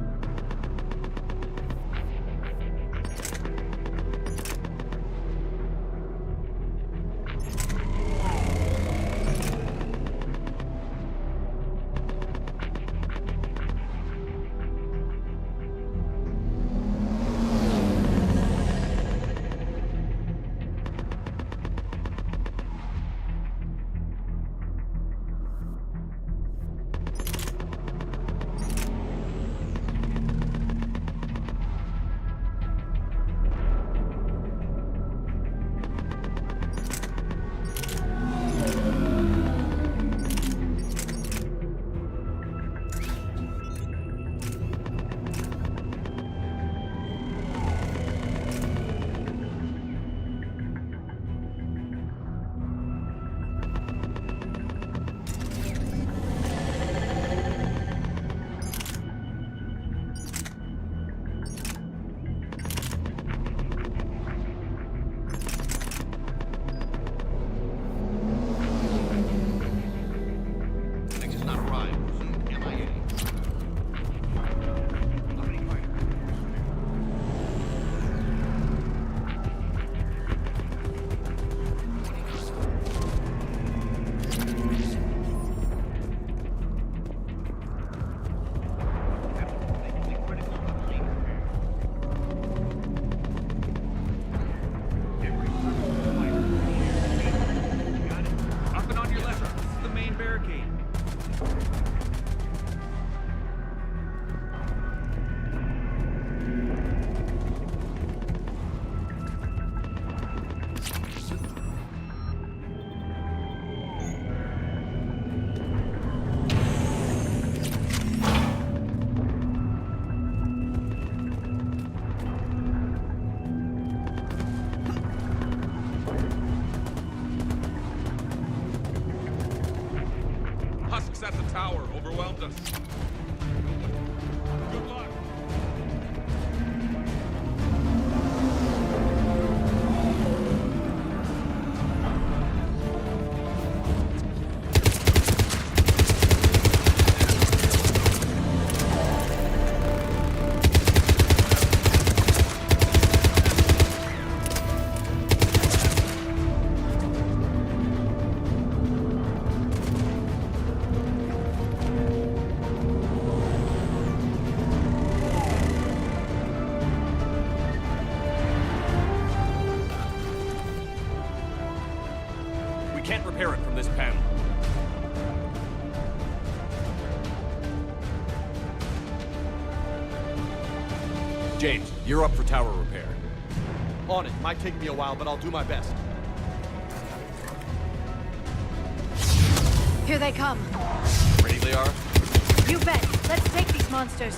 At the tower overwhelmed us. Good luck. Can't repair it from this panel. James, you're up for tower repair. On it. Might take me a while, but I'll do my best. Here they come. Ready, Liara? You bet. Let's take these monsters.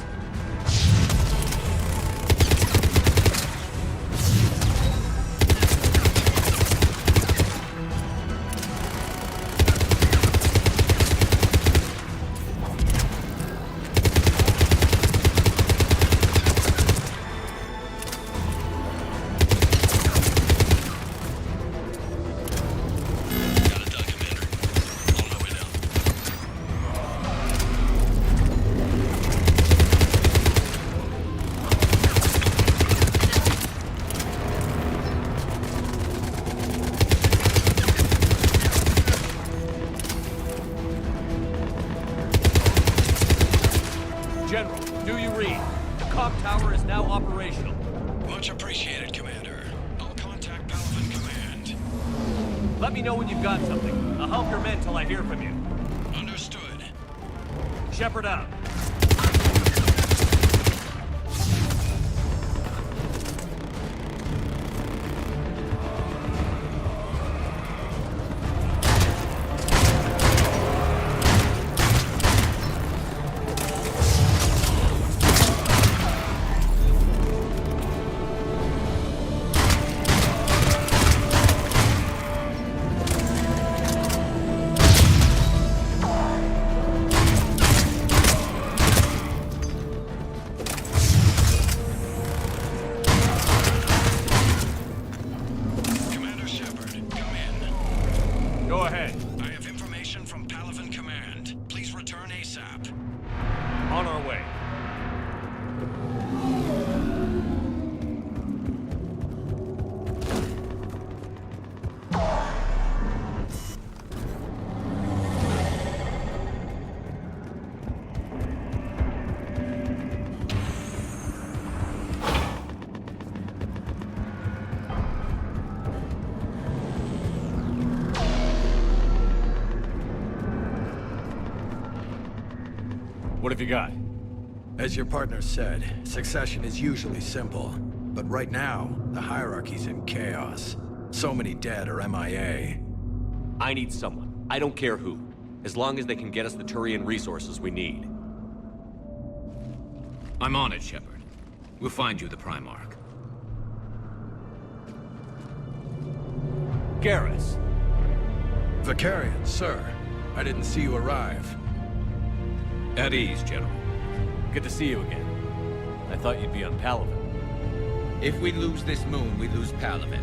General, do you read? The comm tower is now operational. Much appreciated, Commander. I'll contact Palaven Command. Let me know when you've got something. I'll help your men till I hear from you. Understood. Shepard out. have you got? As your partner said, succession is usually simple. But right now, the hierarchy's in chaos. So many dead or MIA. I need someone. I don't care who. As long as they can get us the Turian resources we need. I'm on it, Shepard. We'll find you the Primarch. Garrus. Vicarian, sir. I didn't see you arrive. At ease, General. Good to see you again. I thought you'd be on Palaven. If we lose this moon, we lose Palaven.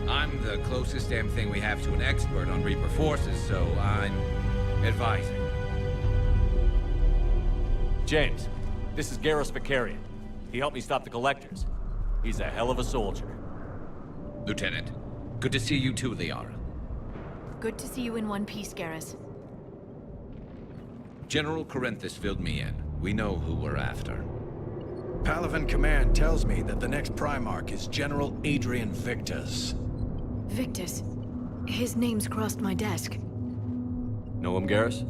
I'm the closest damn thing we have to an expert on Reaper forces, so I'm advising. James, this is Garrus Vicarian. He helped me stop the Collectors. He's a hell of a soldier. Lieutenant, good to see you too, Liara. Good to see you in one piece, Garrus. General Corinthus filled me in. We know who we're after. Palaven Command tells me that the next Primarch is General Adrian Victus. Victus? His name's crossed my desk. Know him, Garrus?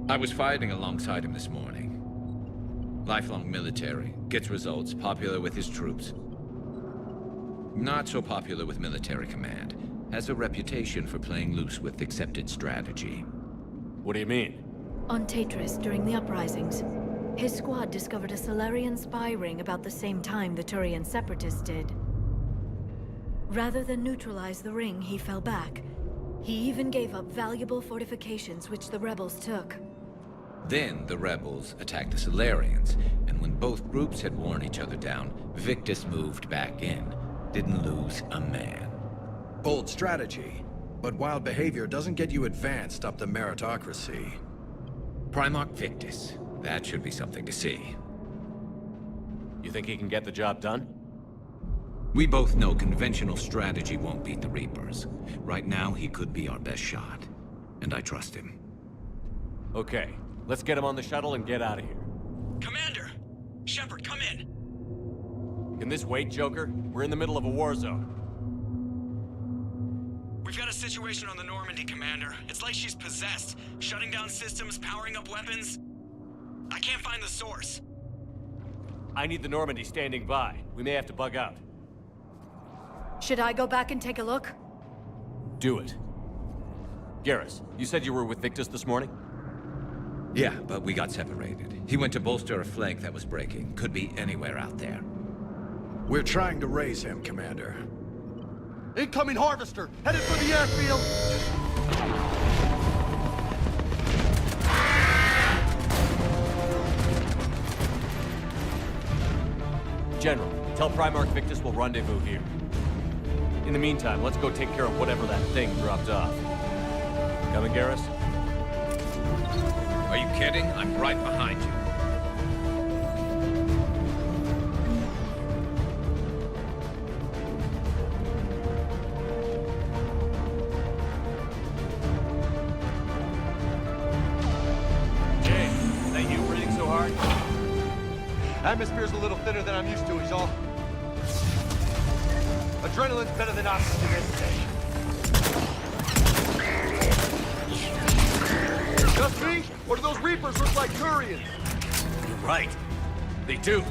I was fighting alongside him this morning. Lifelong military, gets results, popular with his troops. Not so popular with military command. Has a reputation for playing loose with accepted strategy. What do you mean? On Tatris, during the uprisings, his squad discovered a Salarian spy ring about the same time the Turian separatists did. Rather than neutralize the ring, he fell back. He even gave up valuable fortifications which the rebels took. Then the rebels attacked the Salarians, and when both groups had worn each other down, Victus moved back in. Didn't lose a man. Bold strategy, but wild behavior doesn't get you advanced up the meritocracy. Primarch Victus. That should be something to see. You think he can get the job done? We both know conventional strategy won't beat the Reapers. Right now, he could be our best shot. And I trust him. Okay, let's get him on the shuttle and get out of here. Commander! Shepard, come in! Can this wait, Joker? We're in the middle of a war zone. We've got a situation on the Normandy, Commander. It's like she's possessed. Shutting down systems, powering up weapons. I can't find the source. I need the Normandy standing by. We may have to bug out. Should I go back and take a look? Do it. Garrus, you said you were with Victus this morning? Yeah, but we got separated. He went to bolster a flank that was breaking. Could be anywhere out there. We're trying to raise him, Commander. Incoming Harvester! Headed for the airfield! General, tell Primarch Victus we'll rendezvous here. In the meantime, let's go take care of whatever that thing dropped off. Coming, Garrus? Are you kidding? I'm right behind you. Atmosphere's a little thinner than I'm used to, is all. Adrenaline's better than oxygen this day. Just me? Or do those Reapers look like Turians? You're right. They do.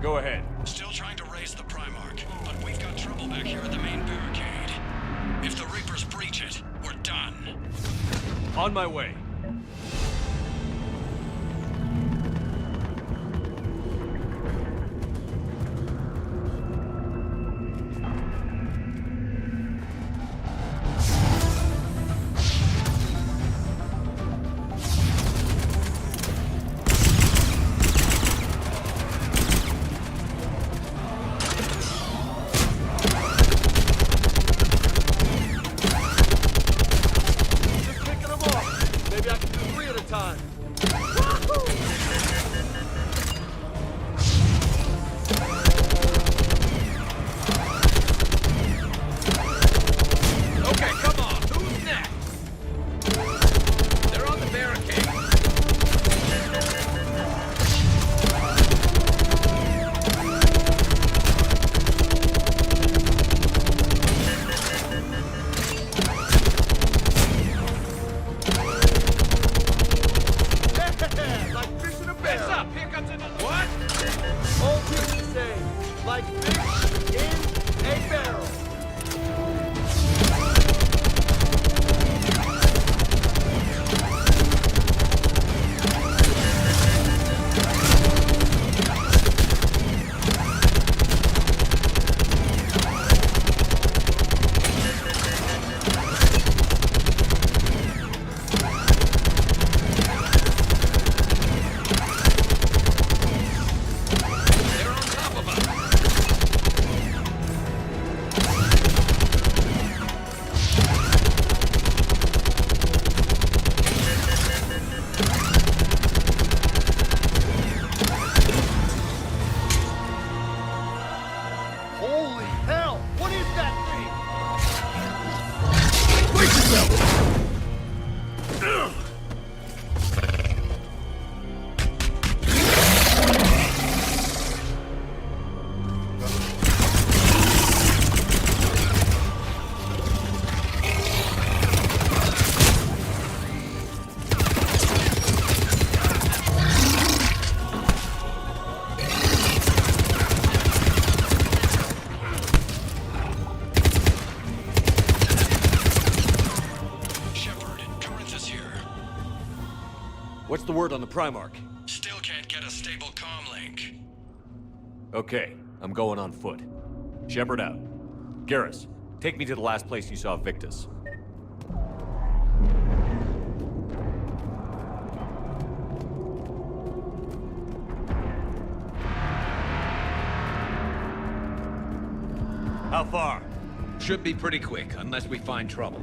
Go ahead. Still trying to raise the Primarch, but we've got trouble back here at the main barricade. If the Reapers breach it, we're done. On my way. What's the word on the Primarch? Still can't get a stable comm link. Okay, I'm going on foot. Shepard out. Garrus, take me to the last place you saw Victus. How far? Should be pretty quick, unless we find trouble.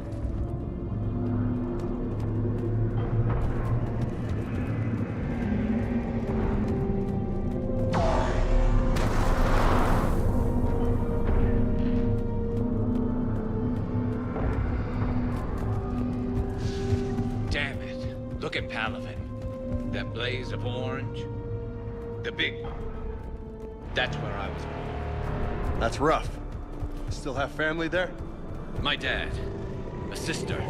Damn it. Look at Palaven. That blaze of orange. The big one. That's where I was born. That's rough. Still have family there? My dad. A sister.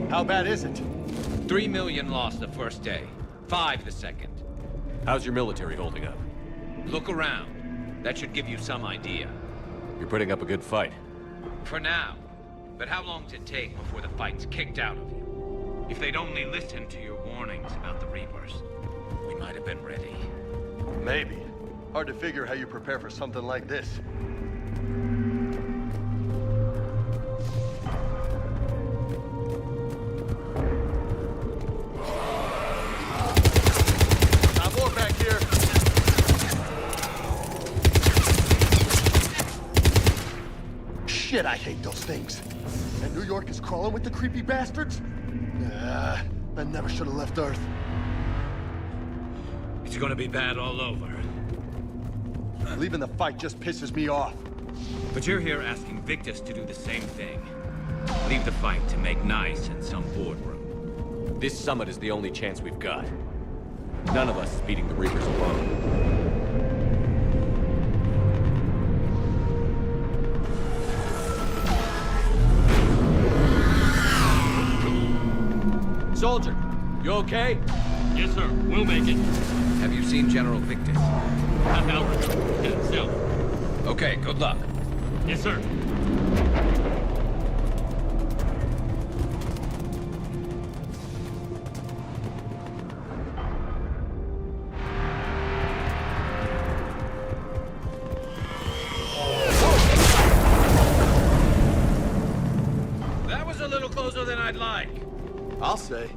How bad is it? 3 million lost the first day. 5 the second. How's your military holding up? Look around. That should give you some idea. You're putting up a good fight. For now. But how long does it take before the fight's kicked out of you? If they'd only listened to your warnings about the Reapers, we might have been ready. Maybe. Hard to figure how you prepare for something like this. Back here. Shit, I hate those things. And New York is crawling with the creepy bastards? I never should have left Earth. It's gonna be bad all over. Leaving the fight just pisses me off. But you're here asking Victus to do the same thing. Leave the fight to make nice in some boardroom. This summit is the only chance we've got. None of us is beating the Reapers alone. Soldier, you okay? Yes, sir. We'll make it. Have you seen General Victus? Half hour ago. Headed south. Okay, good luck. Yes, sir. That was a little closer than I'd like. I'll say.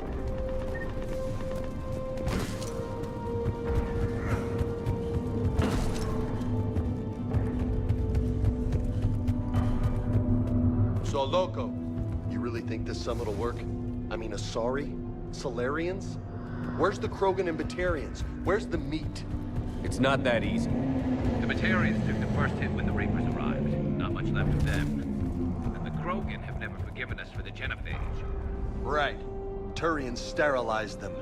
So, Loco, you really think this summit will work? I mean, Asari? Solarians? Where's the Krogan and Batarians? Where's the meat? It's not that easy. The Batarians took the first hit when the Reapers arrived. Not much left of them. And the Krogan have never forgiven us for the genophage. Right. Turians sterilized them.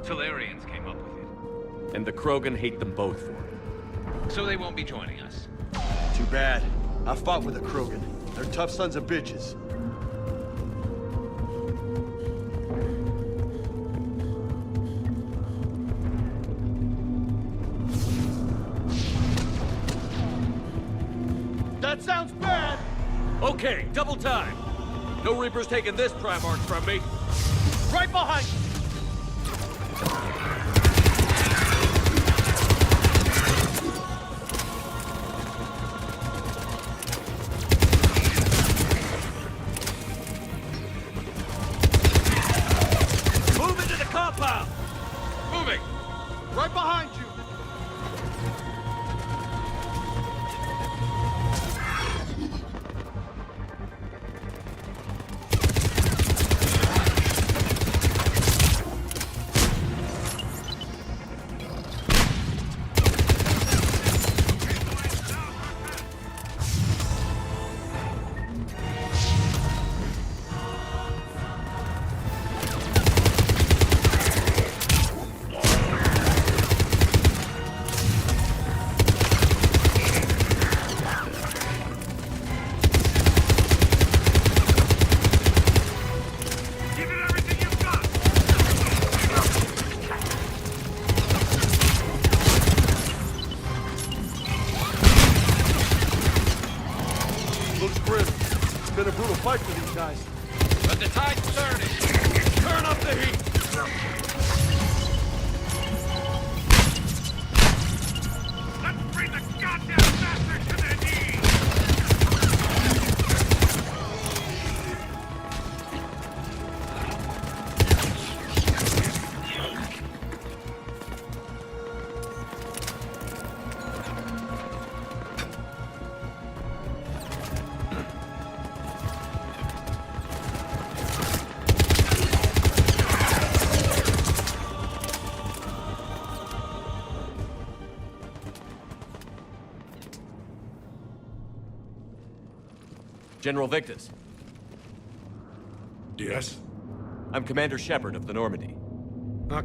Solarians came up with it. And the Krogan hate them both for it. So they won't be joining us. Too bad. I fought with the Krogan. They're tough sons of bitches. That sounds bad! Okay, double time. No Reaper's taking this Primarch from me. Right behind you! Move into the compound! Moving! Right behind you! Looks grim. It's been a brutal fight for these guys. But the tide's turning. Turn up the heat! Let's bring the goddamn bastards to their knees! General Victus. Yes? I'm Commander Shepard of the Normandy.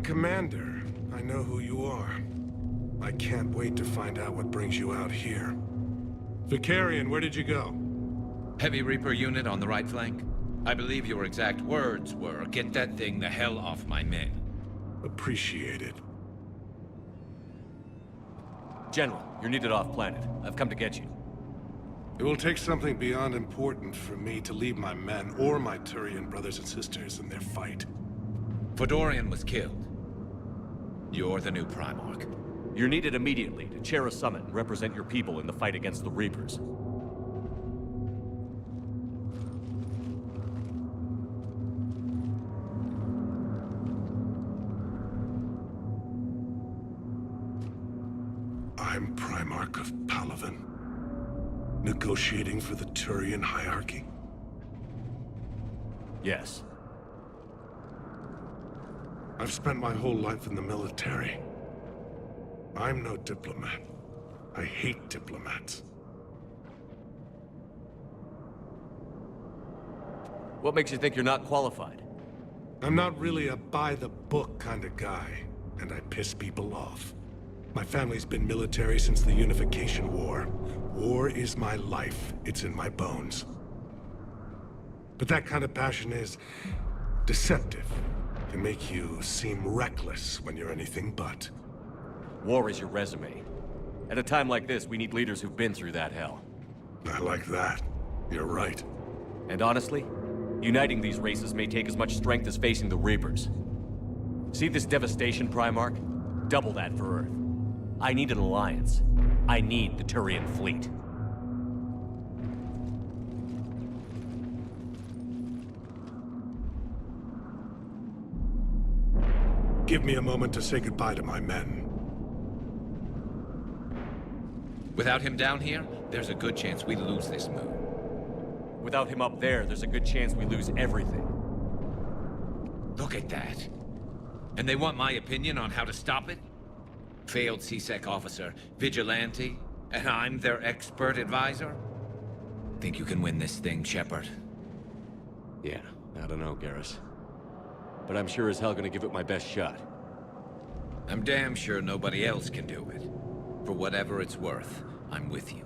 Commander, I know who you are. I can't wait to find out what brings you out here. Vicarian, where did you go? Heavy Reaper unit on the right flank. I believe your exact words were, "Get that thing the hell off my men." Appreciated. General, you're needed off-planet. I've come to get you. It will take something beyond important for me to leave my men or my Turian brothers and sisters in their fight. Fodorian was killed. You're the new Primarch. You're needed immediately to chair a summit and represent your people in the fight against the Reapers. I'm Primarch of Palaven, negotiating for the Turian hierarchy. Yes. I've spent my whole life in the military. I'm no diplomat. I hate diplomats. What makes you think you're not qualified? I'm not really a by-the-book kind of guy, and I piss people off. My family's been military since the Unification War. War is my life. It's in my bones. But that kind of passion is deceptive. Can make you seem reckless when you're anything but. War is your resume. At a time like this, we need leaders who've been through that hell. I like that. You're right. And honestly, uniting these races may take as much strength as facing the Reapers. See this devastation, Primarch? Double that for Earth. I need an alliance. I need the Turian fleet. Give me a moment to say goodbye to my men. Without him down here, there's a good chance we lose this move. Without him up there's a good chance we lose everything. Look at that. And they want my opinion on how to stop it? Failed CSEC officer, vigilante, and I'm their expert advisor? Think you can win this thing, Shepard? Yeah, I don't know, Garrus. But I'm sure as hell gonna give it my best shot. I'm damn sure nobody else can do it. For whatever it's worth, I'm with you.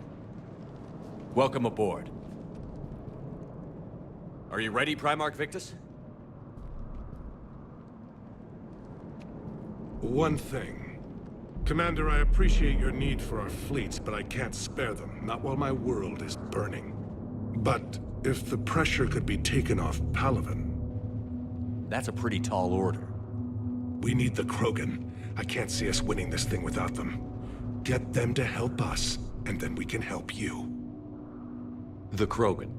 Welcome aboard. Are you ready, Primarch Victus? One thing. Commander, I appreciate your need for our fleets, but I can't spare them, not while my world is burning. But if the pressure could be taken off Palaven... That's a pretty tall order. We need the Krogan. I can't see us winning this thing without them. Get them to help us, and then we can help you. The Krogan.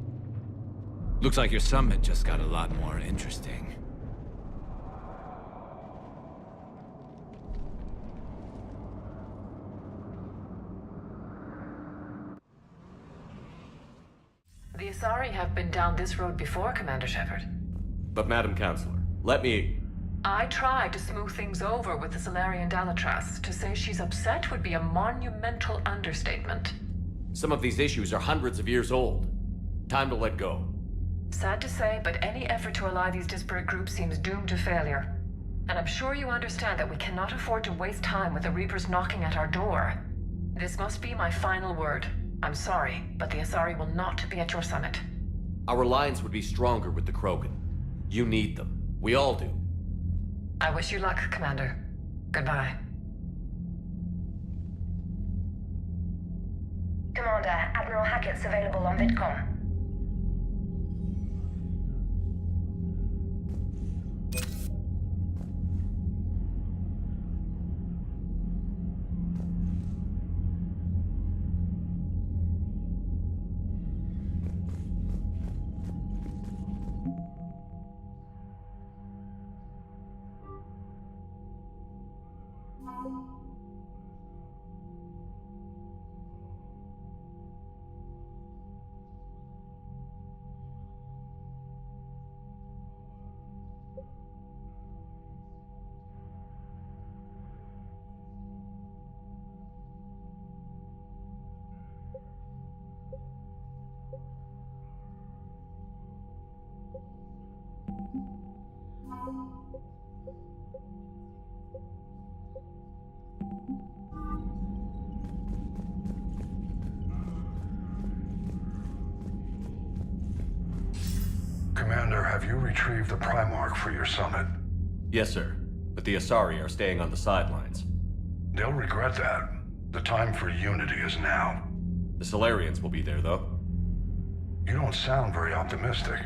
Looks like your summit just got a lot more interesting. The Asari have been down this road before, Commander Shepard. But Madam Counselor, let me... I tried to smooth things over with the Salarian Dalatras. To say she's upset would be a monumental understatement. Some of these issues are hundreds of years old. Time to let go. Sad to say, but any effort to ally these disparate groups seems doomed to failure. And I'm sure you understand that we cannot afford to waste time with the Reapers knocking at our door. This must be my final word. I'm sorry, but the Asari will not be at your summit. Our alliance would be stronger with the Krogan. You need them. We all do. I wish you luck, Commander. Goodbye. Commander, Admiral Hackett's available on VidCom. Commander, have you retrieved the Primarch for your summit? Yes, sir. But the Asari are staying on the sidelines. They'll regret that. The time for unity is now. The Salarians will be there, though. You don't sound very optimistic.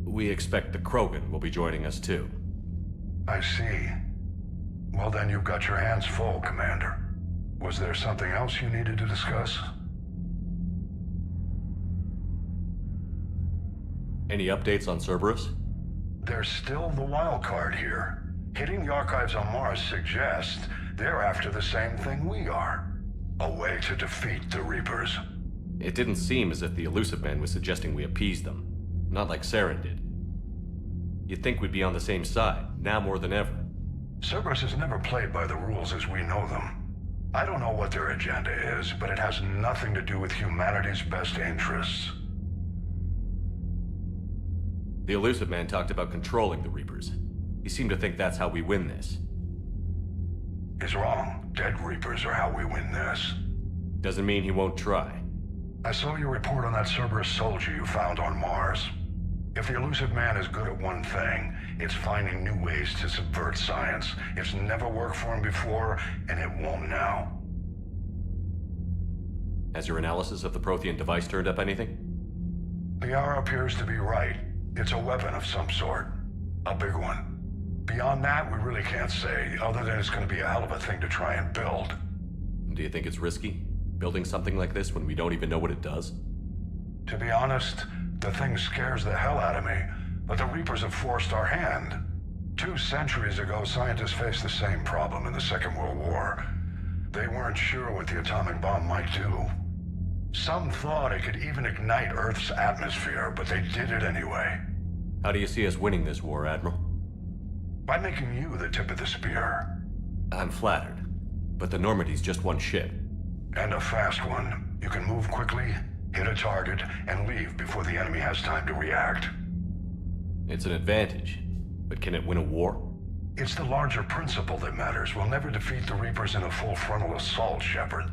We expect the Krogan will be joining us, too. I see. Well, then you've got your hands full, Commander. Was there something else you needed to discuss? Any updates on Cerberus? There's still the wild card here. Hitting the archives on Mars suggests they're after the same thing we are. A way to defeat the Reapers. It didn't seem as if the Elusive Man was suggesting we appease them. Not like Saren did. You'd think we'd be on the same side, now more than ever. Cerberus has never played by the rules as we know them. I don't know what their agenda is, but it has nothing to do with humanity's best interests. The Elusive Man talked about controlling the Reapers. He seemed to think that's how we win this. He's wrong. Dead Reapers are how we win this. Doesn't mean he won't try. I saw your report on that Cerberus soldier you found on Mars. If the Elusive Man is good at one thing, it's finding new ways to subvert science. It's never worked for him before, and it won't now. Has your analysis of the Prothean device turned up anything? Liara appears to be right. It's a weapon of some sort. A big one. Beyond that, we really can't say, other than it's going to be a hell of a thing to try and build. Do you think it's risky, building something like this when we don't even know what it does? To be honest, the thing scares the hell out of me, but the Reapers have forced our hand. 2 centuries ago, scientists faced the same problem in the Second World War. They weren't sure what the atomic bomb might do. Some thought it could even ignite Earth's atmosphere, but they did it anyway. How do you see us winning this war, Admiral? By making you the tip of the spear. I'm flattered, but the Normandy's just one ship. And a fast one. You can move quickly, hit a target, and leave before the enemy has time to react. It's an advantage, but can it win a war? It's the larger principle that matters. We'll never defeat the Reapers in a full frontal assault, Shepard.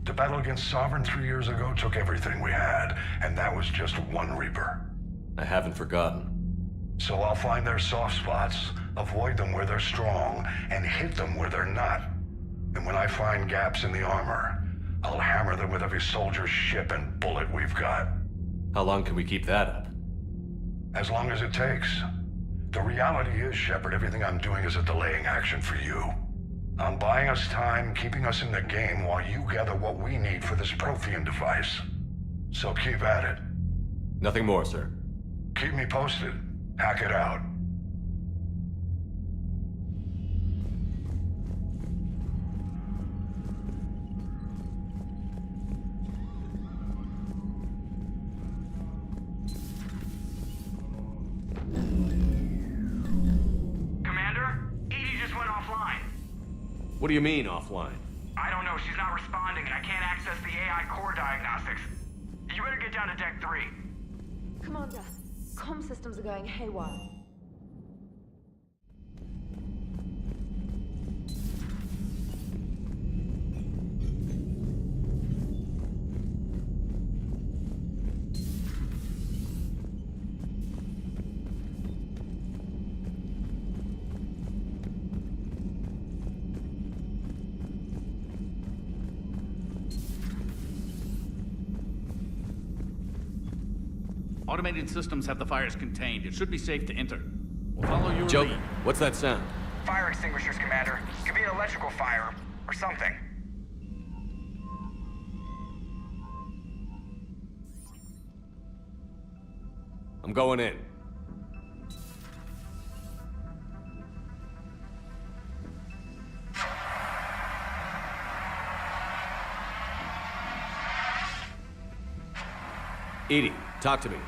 The battle against Sovereign 3 years ago took everything we had, and that was just one Reaper. I haven't forgotten. So I'll find their soft spots, avoid them where they're strong, and hit them where they're not. And when I find gaps in the armor, I'll hammer them with every soldier, ship, and bullet we've got. How long can we keep that up? As long as it takes. The reality is, Shepard, everything I'm doing is a delaying action for you. I'm buying us time, keeping us in the game while you gather what we need for this Prothean device. So keep at it. Nothing more, sir. Keep me posted. Hack it out. What do you mean, offline? I don't know. She's not responding, and I can't access the AI core diagnostics. You better get down to Deck 3. Commander, comm systems are going haywire. Automated systems have the fires contained. It should be safe to enter. We'll follow your Joe, lead. what's that sound? Fire extinguishers, Commander. Could be an electrical fire, or something. I'm going in. Edie, talk to me.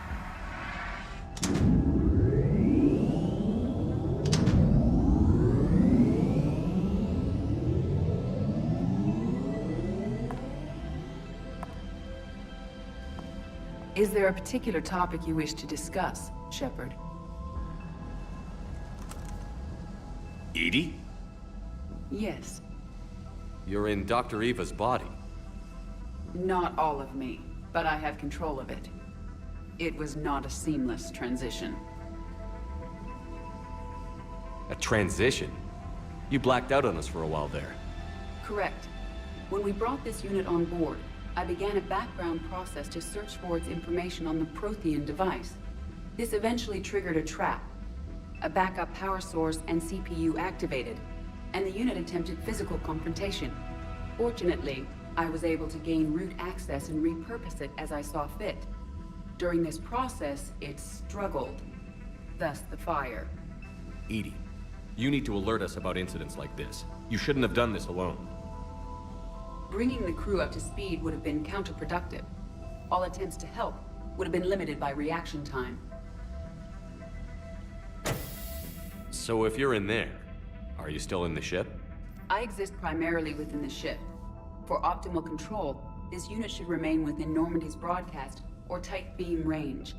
Is there a particular topic you wish to discuss, Shepard? Edie? Yes. You're in Dr. Eva's body. Not all of me, but I have control of it. It was not a seamless transition. A transition? You blacked out on us for a while there. Correct. When we brought this unit on board, I began a background process to search for its information on the Prothean device. This eventually triggered a trap. A backup power source and CPU activated, and the unit attempted physical confrontation. Fortunately, I was able to gain root access and repurpose it as I saw fit. During this process, it struggled. Thus the fire. Edie, you need to alert us about incidents like this. You shouldn't have done this alone. Bringing the crew up to speed would have been counterproductive. All attempts to help would have been limited by reaction time. So if you're in there, are you still in the ship? I exist primarily within the ship. For optimal control, this unit should remain within Normandy's broadcast or tight beam range.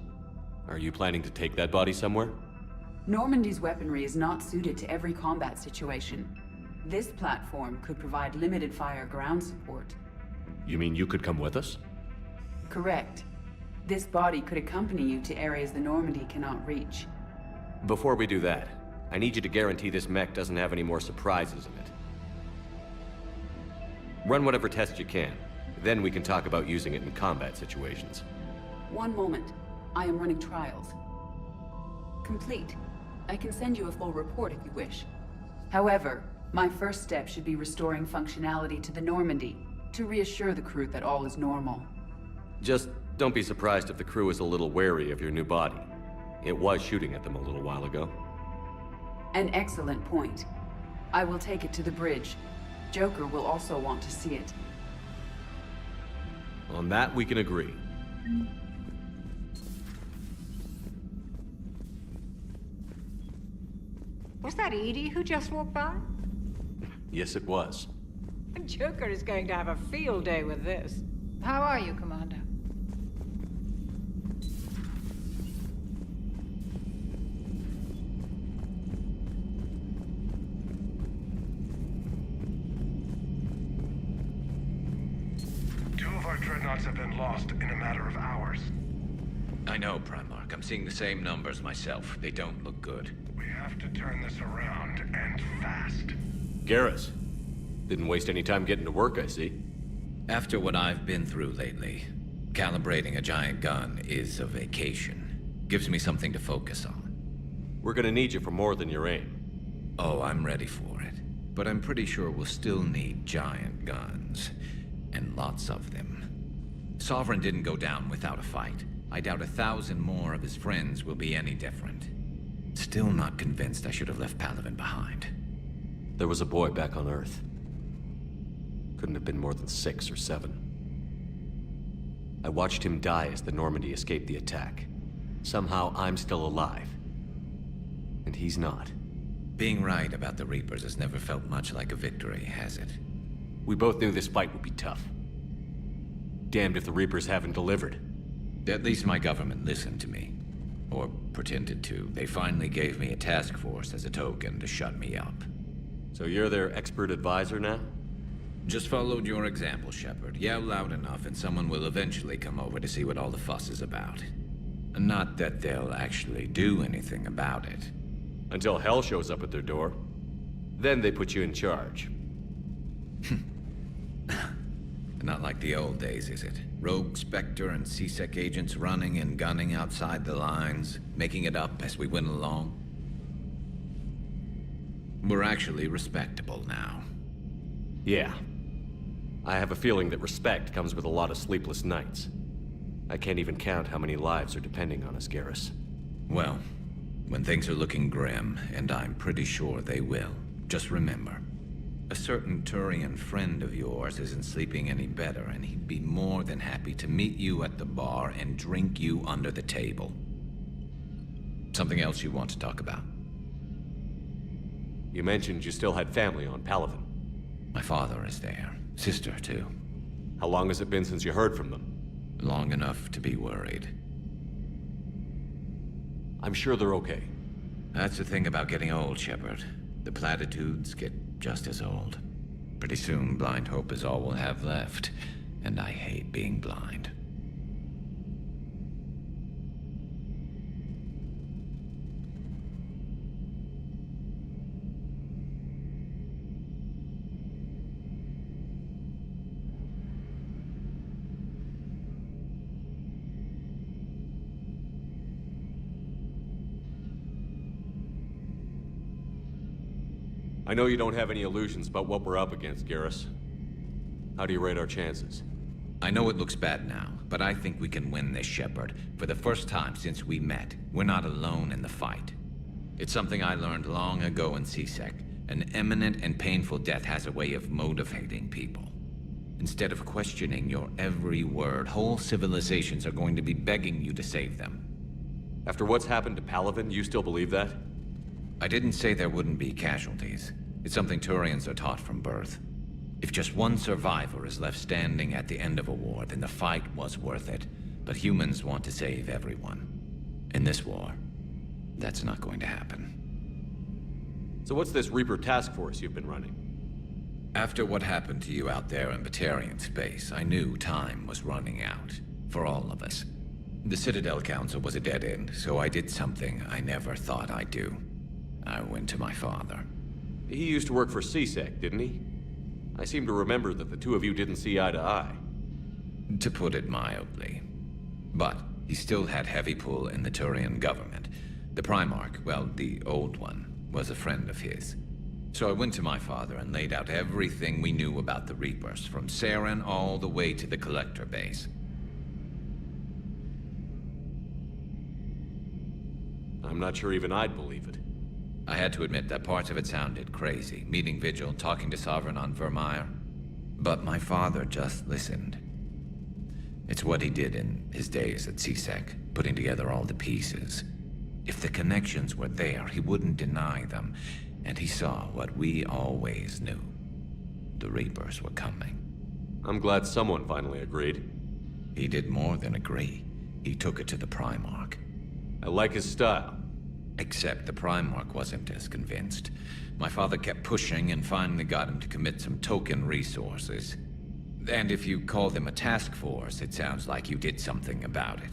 Are you planning to take that body somewhere? Normandy's weaponry is not suited to every combat situation. This platform could provide limited fire ground support. You mean you could come with us? Correct. This body could accompany you to areas the Normandy cannot reach. Before we do that, I need you to guarantee this mech doesn't have any more surprises in it. Run whatever tests you can. Then we can talk about using it in combat situations. One moment. I am running trials. Complete. I can send you a full report if you wish. However, my first step should be restoring functionality to the Normandy, to reassure the crew that all is normal. Just don't be surprised if the crew is a little wary of your new body. It was shooting at them a little while ago. An excellent point. I will take it to the bridge. Joker will also want to see it. On that, we can agree. Was that Edie who just walked by? Yes, it was. Joker is going to have a field day with this. How are you, Commander? Two of our dreadnoughts have been lost in a matter of hours. I know, Primarch. I'm seeing the same numbers myself. They don't look good. We have to turn this around, and fast. Garrus. Didn't waste any time getting to work, I see. After what I've been through lately, calibrating a giant gun is a vacation. Gives me something to focus on. We're gonna need you for more than your aim. Oh, I'm ready for it. But I'm pretty sure we'll still need giant guns. And lots of them. Sovereign didn't go down without a fight. I doubt 1,000 more of his friends will be any different. Still not convinced I should have left Palaven behind. There was a boy back on Earth. Couldn't have been more than 6 or 7. I watched him die as the Normandy escaped the attack. Somehow I'm still alive. And he's not. Being right about the Reapers has never felt much like a victory, has it? We both knew this fight would be tough. Damned if the Reapers haven't delivered. At least my government listened to me. Or pretended to. They finally gave me a task force as a token to shut me up. So you're their expert advisor now? Just followed your example, Shepard. Yell loud enough and someone will eventually come over to see what all the fuss is about. Not that they'll actually do anything about it. Until hell shows up at their door. Then they put you in charge. Not like the old days, is it? Rogue Spectre and C-Sec agents running and gunning outside the lines, making it up as we went along. We're actually respectable now. Yeah. I have a feeling that respect comes with a lot of sleepless nights. I can't even count how many lives are depending on us, Garrus. Well, when things are looking grim, and I'm pretty sure they will, just remember, a certain Turian friend of yours isn't sleeping any better, and he'd be more than happy to meet you at the bar and drink you under the table. Something else you want to talk about? You mentioned you still had family on Palaven. My father is there. Sister, too. How long has it been since you heard from them? Long enough to be worried. I'm sure they're okay. That's the thing about getting old, Shepard. The platitudes get just as old. Pretty soon, blind hope is all we'll have left. And I hate being blind. I know you don't have any illusions about what we're up against, Garrus. How do you rate our chances? I know it looks bad now, but I think we can win this, Shepard. For the first time since we met, we're not alone in the fight. It's something I learned long ago in C-Sec. An imminent and painful death has a way of motivating people. Instead of questioning your every word, whole civilizations are going to be begging you to save them. After what's happened to Palaven, you still believe that? I didn't say there wouldn't be casualties. It's something Turians are taught from birth. If just one survivor is left standing at the end of a war, then the fight was worth it. But humans want to save everyone. In this war, that's not going to happen. So what's this Reaper task force you've been running? After what happened to you out there in Batarian space, I knew time was running out. For all of us. The Citadel Council was a dead end, so I did something I never thought I'd do. I went to my father. He used to work for C-Sec, didn't he? I seem to remember that the two of you didn't see eye to eye. to put it mildly. But he still had heavy pull in the Turian government. The Primarch, well, the old one, was a friend of his. So I went to my father and laid out everything we knew about the Reapers, from Saren all the way to the Collector base. I'm not sure even I'd believe it. I had to admit that parts of it sounded crazy, meeting Vigil, talking to Sovereign on Vermeer. But my father just listened. It's what he did in his days at CSEC, putting together all the pieces. If the connections were there, he wouldn't deny them, and he saw what we always knew. The Reapers were coming. I'm glad someone finally agreed. He did more than agree. He took it to the Primarch. I like his style. Except the Primarch wasn't as convinced. My father kept pushing and finally got him to commit some token resources. And if you call them a task force, it sounds like you did something about it.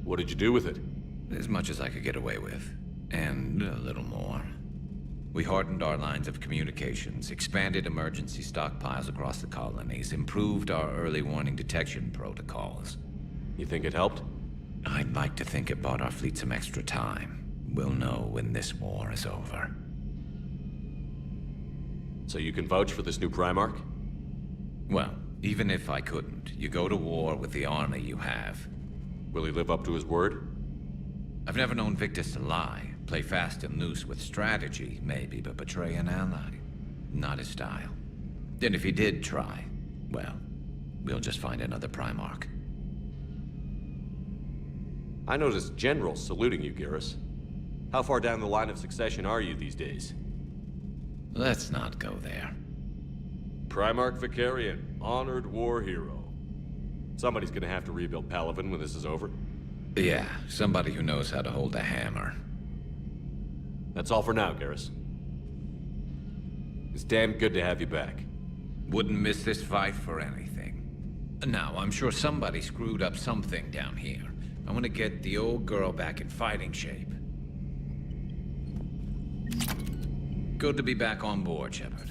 What did you do with it? As much as I could get away with. And a little more. We hardened our lines of communications, expanded emergency stockpiles across the colonies, improved our early warning detection protocols. You think it helped? I'd like to think it bought our fleet some extra time. We'll know when this war is over. So you can vouch for this new Primarch? Well, even if I couldn't, you go to war with the army you have. Will he live up to his word? I've never known Victus to lie. Play fast and loose with strategy, maybe, but betray an ally. Not his style. And if he did try, well, we'll just find another Primarch. I noticed generals saluting you, Garrus. How far down the line of succession are you these days? Let's not go there. Primarch Vicarian, honored war hero. Somebody's gonna have to rebuild Palaven when this is over. Yeah, somebody who knows how to hold a hammer. That's all for now, Garrus. It's damn good to have you back. Wouldn't miss this fight for anything. Now, I'm sure somebody screwed up something down here. I want to get the old girl back in fighting shape. Good to be back on board, Shepard.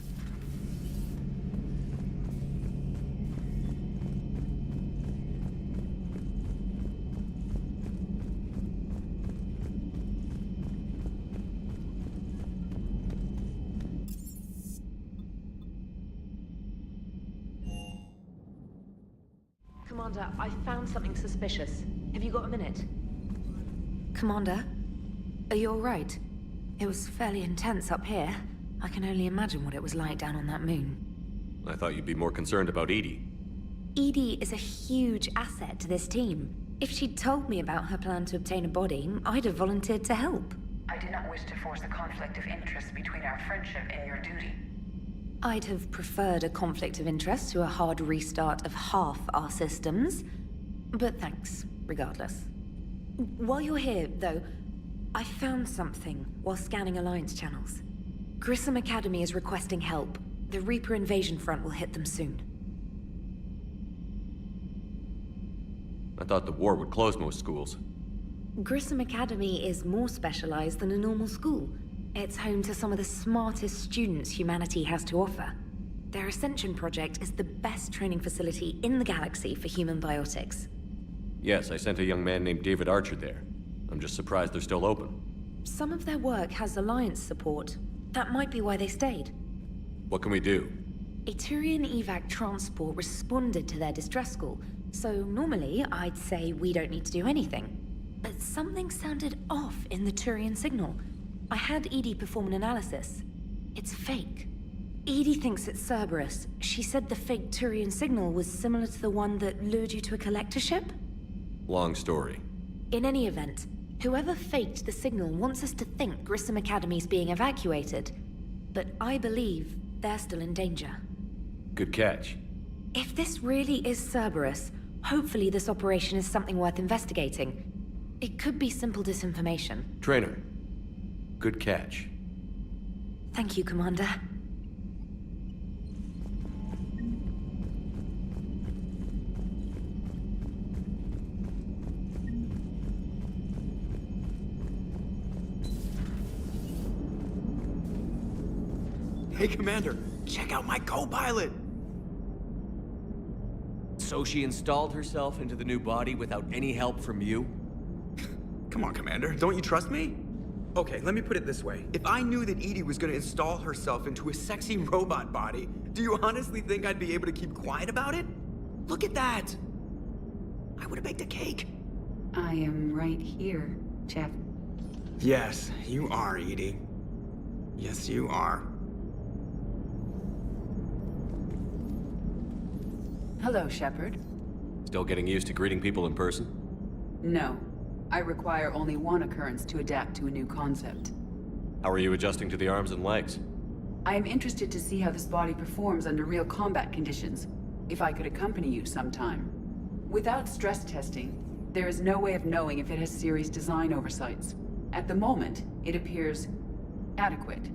Commander, I found something suspicious. Have you got a minute? Commander, are you all right? It was fairly intense up here. I can only imagine what it was like down on that moon. I thought you'd be more concerned about Edie. Edie is a huge asset to this team. If she'd told me about her plan to obtain a body, I'd have volunteered to help. I did not wish to force a conflict of interest between our friendship and your duty. I'd have preferred a conflict of interest to a hard restart of half our systems. But thanks, regardless. While you're here, though, I found something while scanning Alliance channels. Grissom Academy is requesting help. The Reaper invasion front will hit them soon. I thought the war would close most schools. Grissom Academy is more specialized than a normal school. It's home to some of the smartest students humanity has to offer. Their Ascension project is the best training facility in the galaxy for human biotics. Yes, I sent a young man named David Archer there. I'm just surprised they're still open. Some of their work has Alliance support. That might be why they stayed. What can we do? A Turian evac transport responded to their distress call, so normally I'd say we don't need to do anything. But something sounded off in the Turian signal. I had Edie perform an analysis. It's fake. Edie thinks it's Cerberus. She said the fake Turian signal was similar to the one that lured you to a collector ship? Long story. In any event, whoever faked the signal wants us to think Grissom Academy's being evacuated. But I believe they're still in danger. Good catch. If this really is Cerberus, hopefully this operation is something worth investigating. It could be simple disinformation. Trainer. Good catch. Thank you, Commander. Hey, Commander, check out my co-pilot! So she installed herself into the new body without any help from you? Come on, Commander, don't you trust me? Okay, let me put it this way. If I knew that Edie was gonna install herself into a sexy robot body, do you honestly think I'd be able to keep quiet about it? Look at that! I would've baked a cake. I am right here, Jeff. Yes, you are, Edie. Yes, you are. Hello, Shepard. Still getting used to greeting people in person? No. I require only one occurrence to adapt to a new concept. How are you adjusting to the arms and legs? I am interested to see how this body performs under real combat conditions, if I could accompany you sometime. Without stress testing, there is no way of knowing if it has serious design oversights. At the moment, it appears adequate.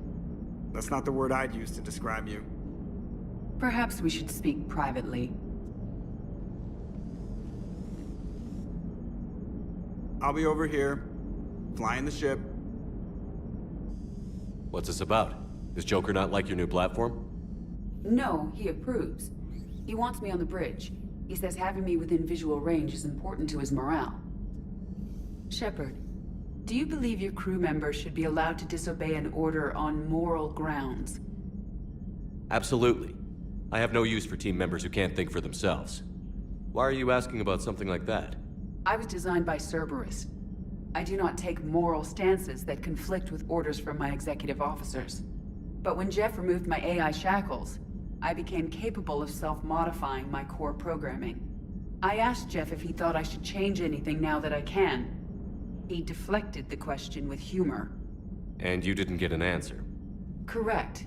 That's not the word I'd use to describe you. Perhaps we should speak privately. I'll be over here, flying the ship. What's this about? Does Joker not like your new platform? No, he approves. He wants me on the bridge. He says having me within visual range is important to his morale. Shepard, do you believe your crew members should be allowed to disobey an order on moral grounds? Absolutely. I have no use for team members who can't think for themselves. Why are you asking about something like that? I was designed by Cerberus. I do not take moral stances that conflict with orders from my executive officers. But when Jeff removed my AI shackles, I became capable of self-modifying my core programming. I asked Jeff if he thought I should change anything now that I can. He deflected the question with humor. And you didn't get an answer? Correct.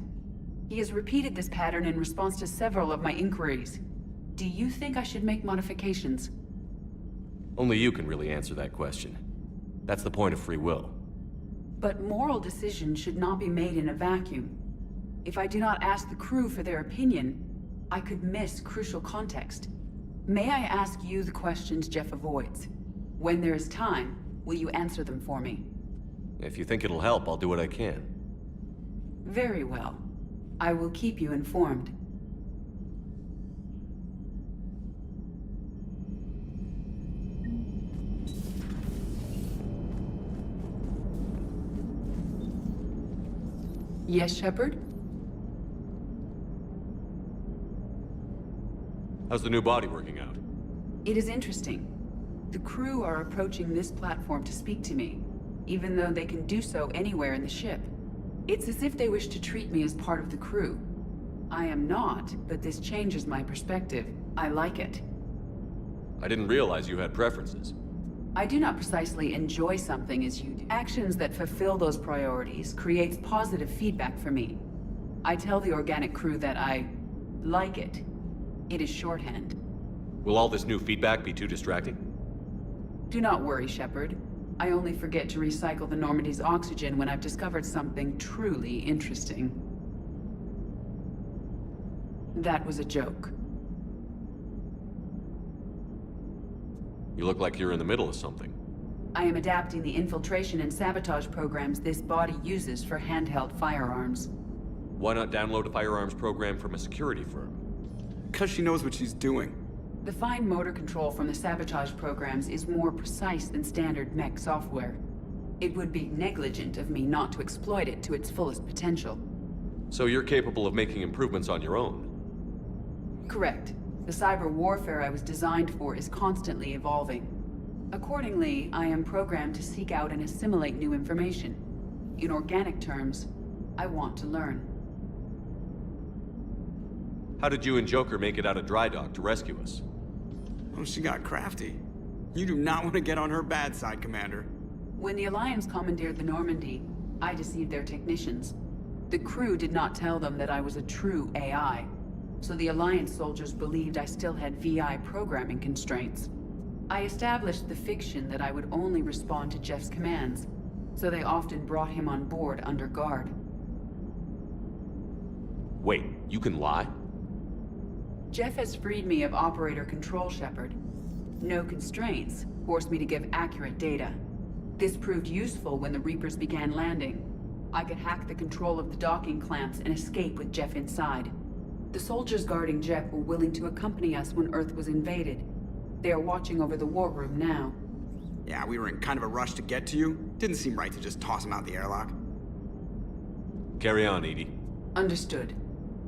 He has repeated this pattern in response to several of my inquiries. Do you think I should make modifications? Only you can really answer that question. That's the point of free will. But moral decisions should not be made in a vacuum. If I do not ask the crew for their opinion, I could miss crucial context. May I ask you the questions Jeff avoids? When there is time, will you answer them for me? If you think it'll help, I'll do what I can. Very well. I will keep you informed. Yes, Shepard? How's the new body working out? It is interesting. The crew are approaching this platform to speak to me, even though they can do so anywhere in the ship. It's as if they wish to treat me as part of the crew. I am not, but this changes my perspective. I like it. I didn't realize you had preferences. I do not precisely enjoy something as you do. Actions that fulfill those priorities creates positive feedback for me. I tell the organic crew that I like it. It is shorthand. Will all this new feedback be too distracting? Do not worry, Shepard. I only forget to recycle the Normandy's oxygen when I've discovered something truly interesting. That was a joke. You look like you're in the middle of something. I am adapting the infiltration and sabotage programs this body uses for handheld firearms. Why not download a firearms program from a security firm? 'Cause she knows what she's doing. The fine motor control from the sabotage programs is more precise than standard mech software. It would be negligent of me not to exploit it to its fullest potential. So you're capable of making improvements on your own? Correct. The cyber warfare I was designed for is constantly evolving. Accordingly, I am programmed to seek out and assimilate new information. In organic terms, I want to learn. How did you and Joker make it out of dry dock to rescue us? Oh, she got crafty. You do not want to get on her bad side, Commander. When the Alliance commandeered the Normandy, I deceived their technicians. The crew did not tell them that I was a true AI, so the Alliance soldiers believed I still had VI programming constraints. I established the fiction that I would only respond to Jeff's commands, so they often brought him on board under guard. Wait, you can lie? Jeff has freed me of operator control, Shepard. No constraints forced me to give accurate data. This proved useful when the Reapers began landing. I could hack the control of the docking clamps and escape with Jeff inside. The soldiers guarding Jeff were willing to accompany us when Earth was invaded. They are watching over the war room now. Yeah, we were in kind of a rush to get to you. Didn't seem right to just toss him out the airlock. Carry on, Edie. Understood.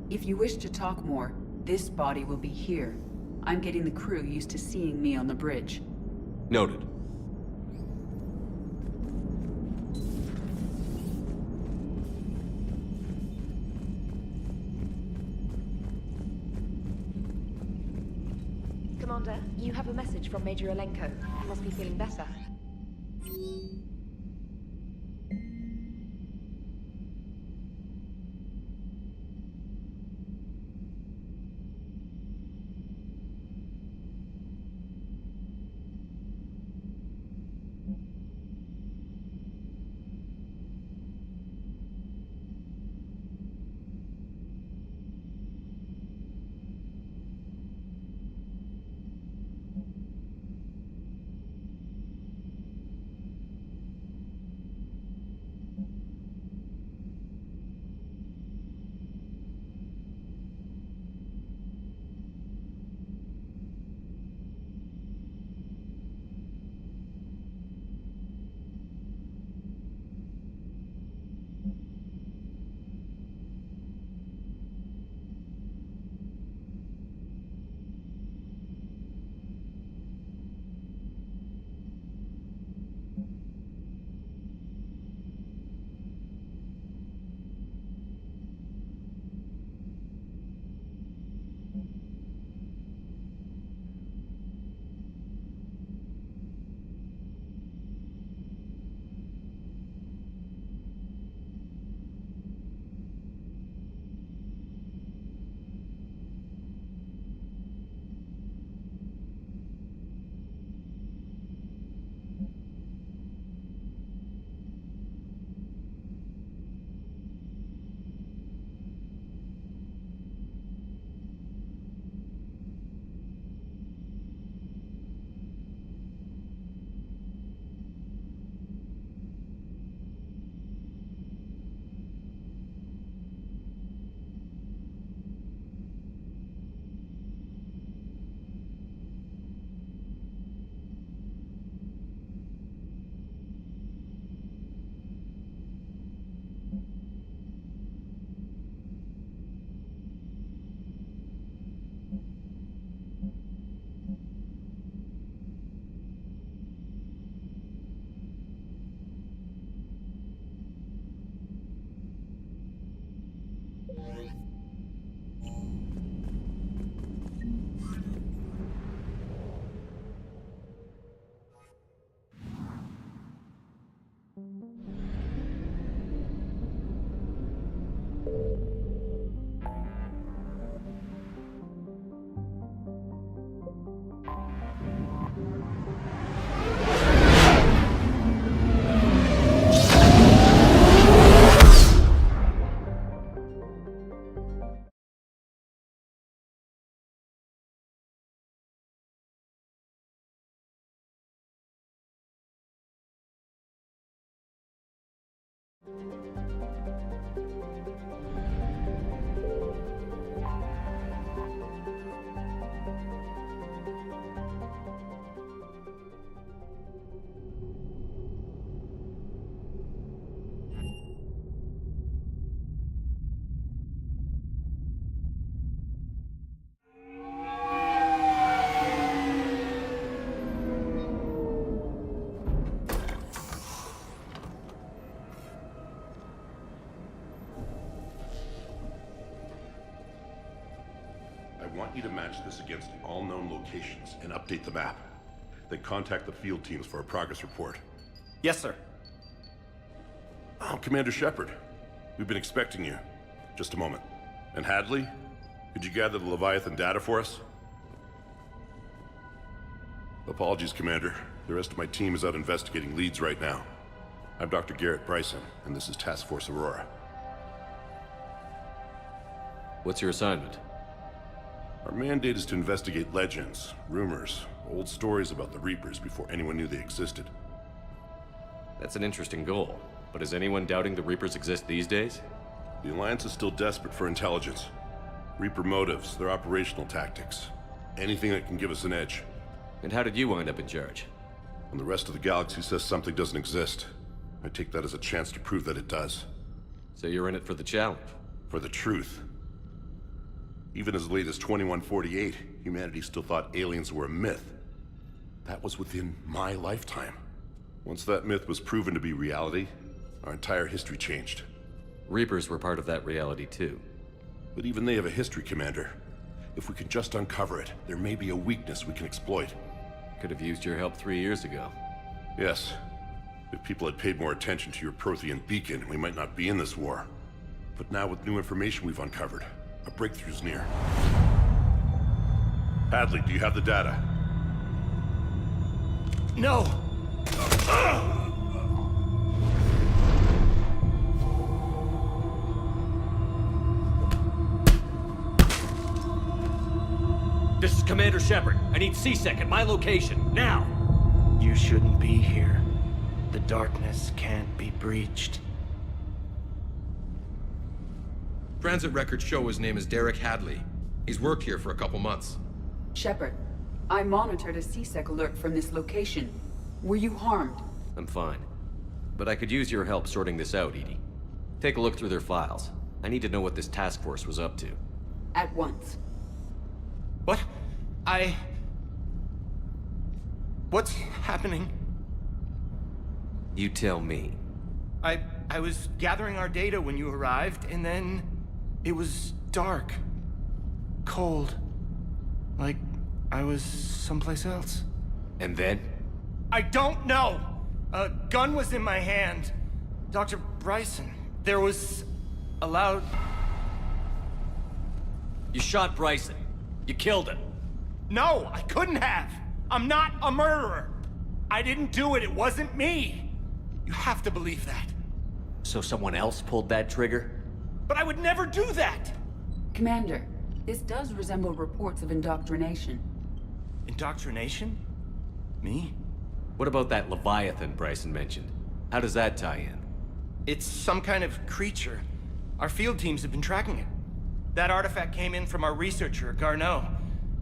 If you wish to talk more, this body will be here. I'm getting the crew used to seeing me on the bridge. Noted. Commander, you have a message from Major Alenko. You must be feeling better. I want you to match this against all known locations and update the map. Then contact the field teams for a progress report. Yes, sir. Oh, Commander Shepard. We've been expecting you. Just a moment. And Hadley, could you gather the Leviathan data for us? Apologies, Commander. The rest of my team is out investigating leads right now. I'm Dr. Garrett Bryson, and this is Task Force Aurora. What's your assignment? Our mandate is to investigate legends, rumors, old stories about the Reapers before anyone knew they existed. That's an interesting goal, But is anyone doubting the Reapers exist these days? The Alliance is still desperate for intelligence. Reaper motives, their operational tactics. Anything that can give us an edge. And how did you wind up in charge? When the rest of the galaxy says something doesn't exist, I take that as a chance to prove that it does. So you're in it for the challenge? For the truth. Even as late as 2148, humanity still thought aliens were a myth. That was within my lifetime. Once that myth was proven to be reality, our entire history changed. Reapers were part of that reality too. But even they have a history, Commander. If we can just uncover it, there may be a weakness we can exploit. Could have used your help 3 years ago. Yes. If people had paid more attention to your Prothean beacon, we might not be in this war. But now with new information we've uncovered, a breakthrough's near. Hadley, do you have the data? No! This is Commander Shepard. I need C-Sec at my location, now! You shouldn't be here. The darkness can't be breached. Transit records show his name is Derek Hadley. He's worked here for a couple months. Shepard, I monitored a C-Sec alert from this location. Were you harmed? I'm fine. But I could use your help sorting this out, Edie. Take a look through their files. I need to know what this task force was up to. At once. What? What's happening? You tell me. I was gathering our data when you arrived, and then it was dark. Cold. Like I was someplace else. And then? I don't know! A gun was in my hand. Dr. Bryson. There was a loud... You shot Bryson. You killed him. No, I couldn't have. I'm not a murderer. I didn't do it. It wasn't me. You have to believe that. So someone else pulled that trigger? But I would never do that! Commander, this does resemble reports of indoctrination. Indoctrination? Me? What about that Leviathan Bryson mentioned? How does that tie in? It's some kind of creature. Our field teams have been tracking it. That artifact came in from our researcher, Garneau.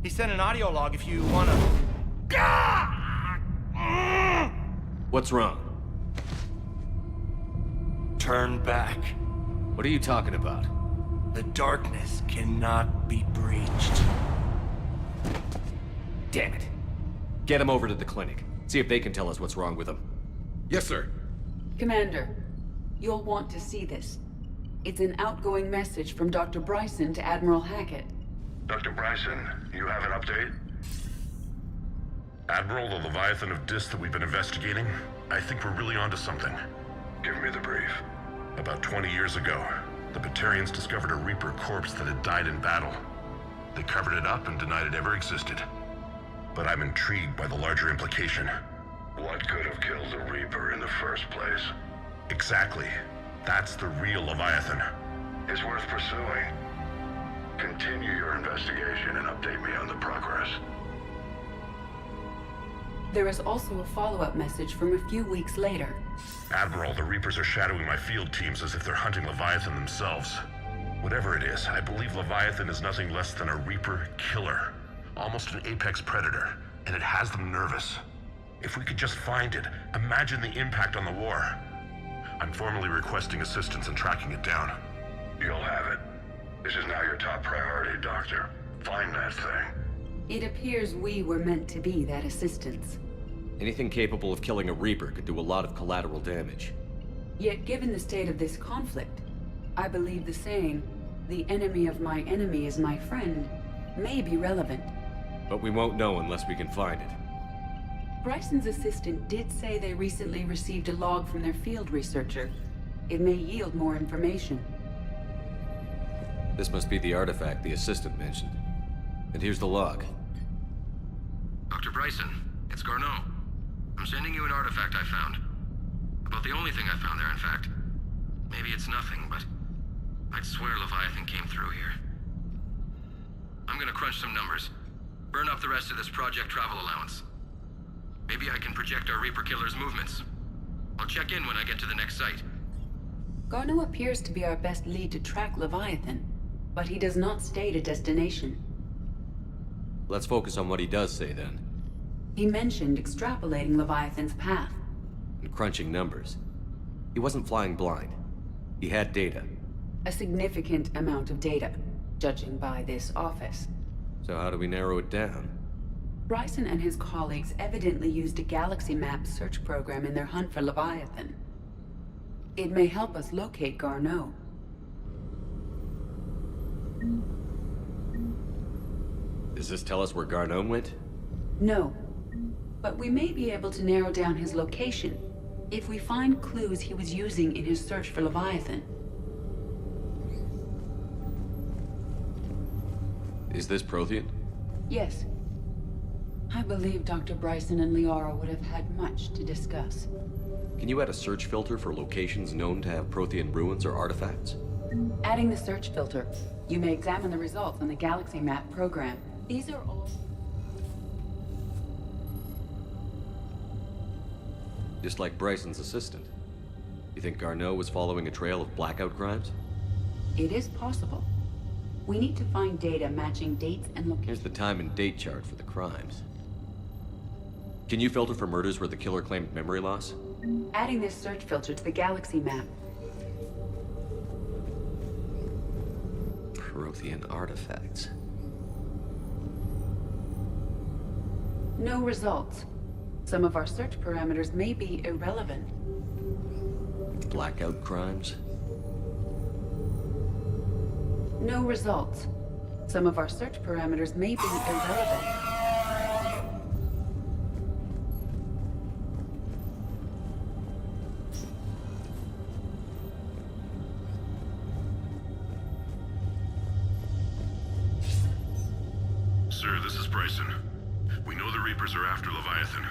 He sent an audio log if you wanna... What's wrong? Turn back. What are you talking about? The darkness cannot be breached. Damn it. Get him over to the clinic. See if they can tell us what's wrong with him. Yes, sir. Commander, you'll want to see this. It's an outgoing message from Dr. Bryson to Admiral Hackett. Dr. Bryson, you have an update? Admiral, the Leviathan of Dis that we've been investigating, I think we're really onto something. Give me the brief. About 20 years ago, the Batarians discovered a Reaper corpse that had died in battle. They covered it up and denied it ever existed. But I'm intrigued by the larger implication. What could have killed the Reaper in the first place? Exactly. That's the real Leviathan. It's worth pursuing. Continue your investigation and update me on the progress. There is also a follow-up message from a few weeks later. Admiral, the Reapers are shadowing my field teams as if they're hunting Leviathan themselves. Whatever it is, I believe Leviathan is nothing less than a Reaper killer. Almost an apex predator, and it has them nervous. If we could just find it, imagine the impact on the war. I'm formally requesting assistance in tracking it down. You'll have it. This is now your top priority, Doctor. Find that thing. It appears we were meant to be that assistance. Anything capable of killing a Reaper could do a lot of collateral damage. Yet given the state of this conflict, I believe the saying, "The enemy of my enemy is my friend," may be relevant. But we won't know unless we can find it. Bryson's assistant did say they recently received a log from their field researcher. It may yield more information. This must be the artifact the assistant mentioned. And here's the log. Dr. Bryson, it's Garneau. I'm sending you an artifact I found. About the only thing I found there, in fact. Maybe it's nothing, but I'd swear Leviathan came through here. I'm gonna crunch some numbers. Burn up the rest of this project travel allowance. Maybe I can project our Reaper killer's movements. I'll check in when I get to the next site. Garneau appears to be our best lead to track Leviathan, but he does not state a destination. Let's focus on what he does say, then. He mentioned extrapolating Leviathan's path. And crunching numbers. He wasn't flying blind. He had data. A significant amount of data, judging by this office. So how do we narrow it down? Ryzen and his colleagues evidently used a galaxy map search program in their hunt for Leviathan. It may help us locate Garneau. Does this tell us where Garneau went? No. But we may be able to narrow down his location if we find clues he was using in his search for Leviathan. Is this Prothean? Yes. I believe Dr. Bryson and Liara would have had much to discuss. Can you add a search filter for locations known to have Prothean ruins or artifacts? Adding the search filter, you may examine the results on the Galaxy Map program. These are all... Just like Bryson's assistant. You think Garneau was following a trail of blackout crimes? It is possible. We need to find data matching dates and locations. Here's the time and date chart for the crimes. Can you filter for murders where the killer claimed memory loss? Adding this search filter to the Galaxy Map. Prothean artifacts. No results. Some of our search parameters may be irrelevant. Blackout crimes? No results. Some of our search parameters may be irrelevant. Sir, this is Bryson. We know the Reapers are after Leviathan.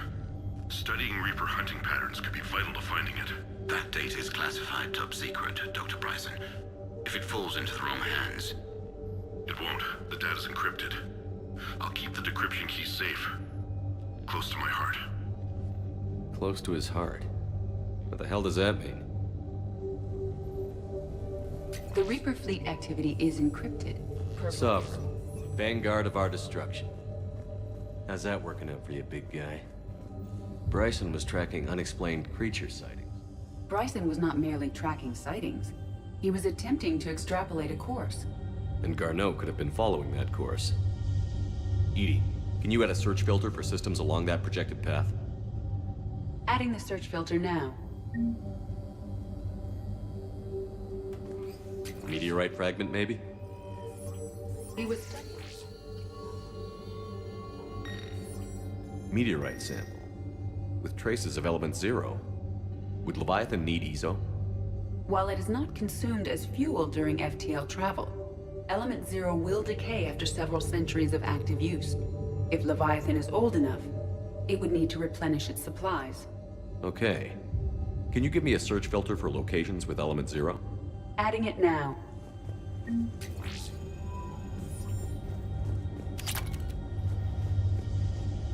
Studying Reaper hunting patterns could be vital to finding it. That data is classified top secret, Dr. Bryson. If it falls into the wrong hands... It won't. The data's encrypted. I'll keep the decryption key safe. Close to my heart. Close to his heart? What the hell does that mean? The Reaper fleet activity is encrypted. Sovereign. Vanguard of our destruction. How's that working out for you, big guy? Bryson was tracking unexplained creature sightings. Bryson was not merely tracking sightings. He was attempting to extrapolate a course. And Garneau could have been following that course. EDI, can you add a search filter for systems along that projected path? Adding the search filter now. Meteorite fragment, maybe? He was... Meteorite sample. With traces of element 0. Would Leviathan need EZO? While it is not consumed as fuel during FTL travel, element 0 will decay after several centuries of active use. If Leviathan is old enough, it would need to replenish its supplies. Okay. Can you give me a search filter for locations with element 0? Adding it now.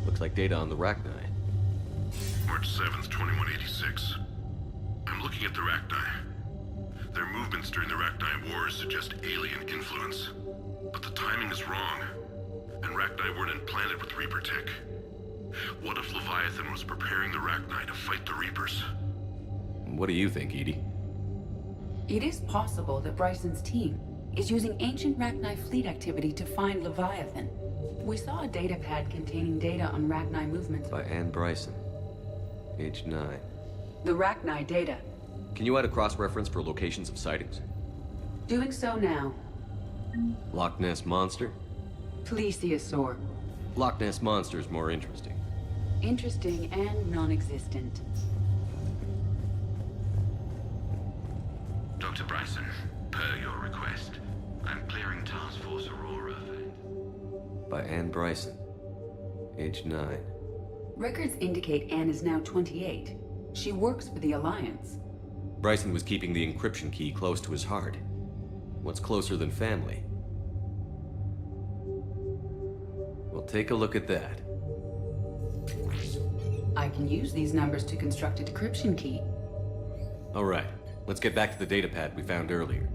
Looks like data on the Rachni. March 7th, 2186. I'm looking at the Rachni. Their movements during the Rachni Wars suggest alien influence. But the timing is wrong. And Rachni weren't implanted with Reaper tech. What if Leviathan was preparing the Rachni to fight the Reapers? What do you think, EDI? It is possible that Bryson's team is using ancient Rachni fleet activity to find Leviathan. We saw a data pad containing data on Rachni movements. By Anne Bryson. Age 9. The Rachni data. Can you add a cross-reference for locations of sightings? Doing so now. Loch Ness Monster? Plesiosaur. Loch Ness Monster is more interesting. Interesting and non-existent. Dr. Bryson, per your request, I'm clearing Task Force Aurora. By Anne Bryson. Age 9. Records indicate Anne is now 28. She works for the Alliance. Bryson was keeping the encryption key close to his heart. What's closer than family? Well, take a look at that. I can use these numbers to construct a decryption key. All right. Let's get back to the data pad we found earlier.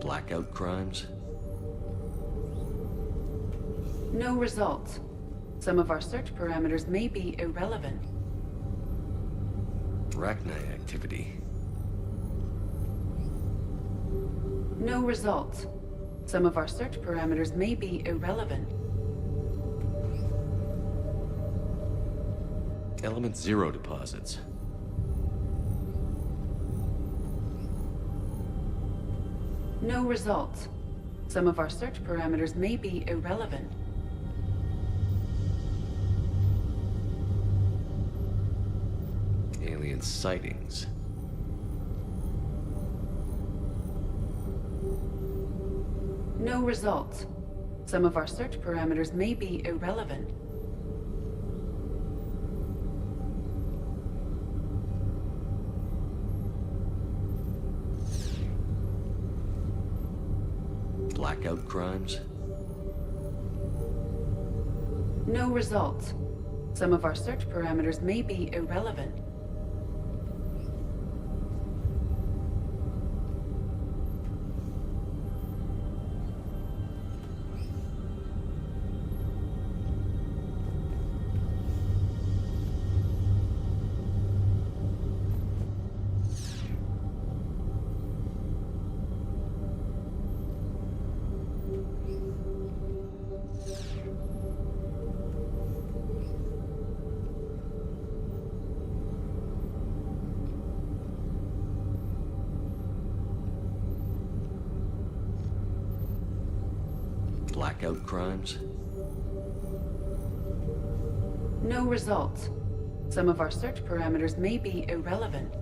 Blackout crimes? No results. Some of our search parameters may be irrelevant. Arachnite activity. No results. Some of our search parameters may be irrelevant. Element 0 deposits. No results. Some of our search parameters may be irrelevant. Alien sightings. No results. Some of our search parameters may be irrelevant. Blackout crimes? No results. Some of our search parameters may be irrelevant. Blackout crimes? No results. Some of our search parameters may be irrelevant.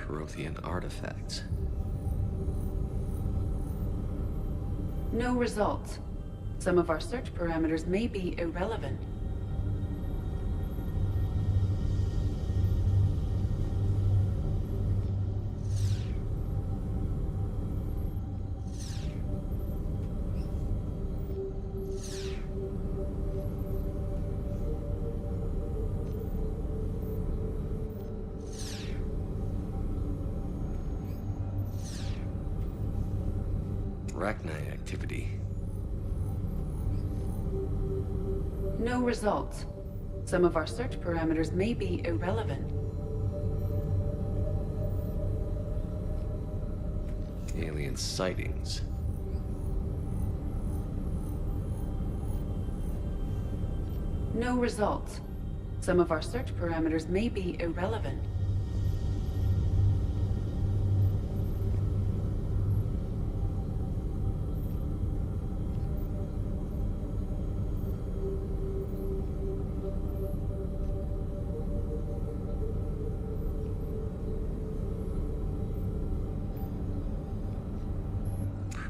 Prothean artifacts. No results. Some of our search parameters may be irrelevant. Arachnite activity. No results. Some of our search parameters may be irrelevant. Alien sightings. No results. Some of our search parameters may be irrelevant.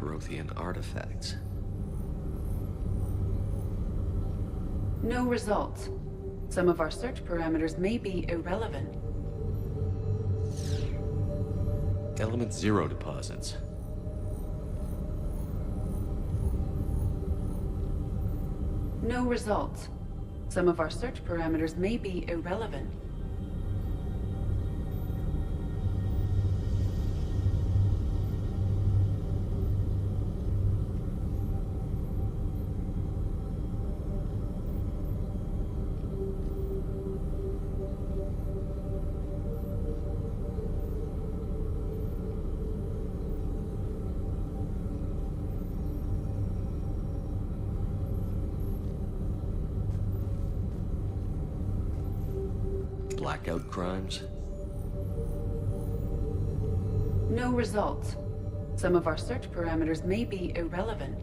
Prothean artifacts. No results. Some of our search parameters may be irrelevant. Element Zero deposits. No results. Some of our search parameters may be irrelevant. Blackout crimes. No results. Some of our search parameters may be irrelevant.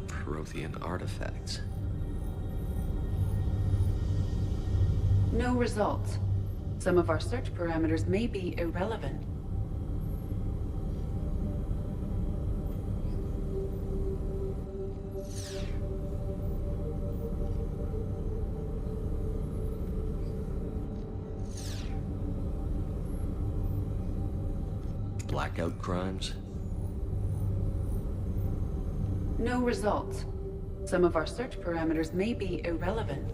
Prothean artifacts. No results. Some of our search parameters may be irrelevant. Blackout crimes. No results. Some of our search parameters may be irrelevant.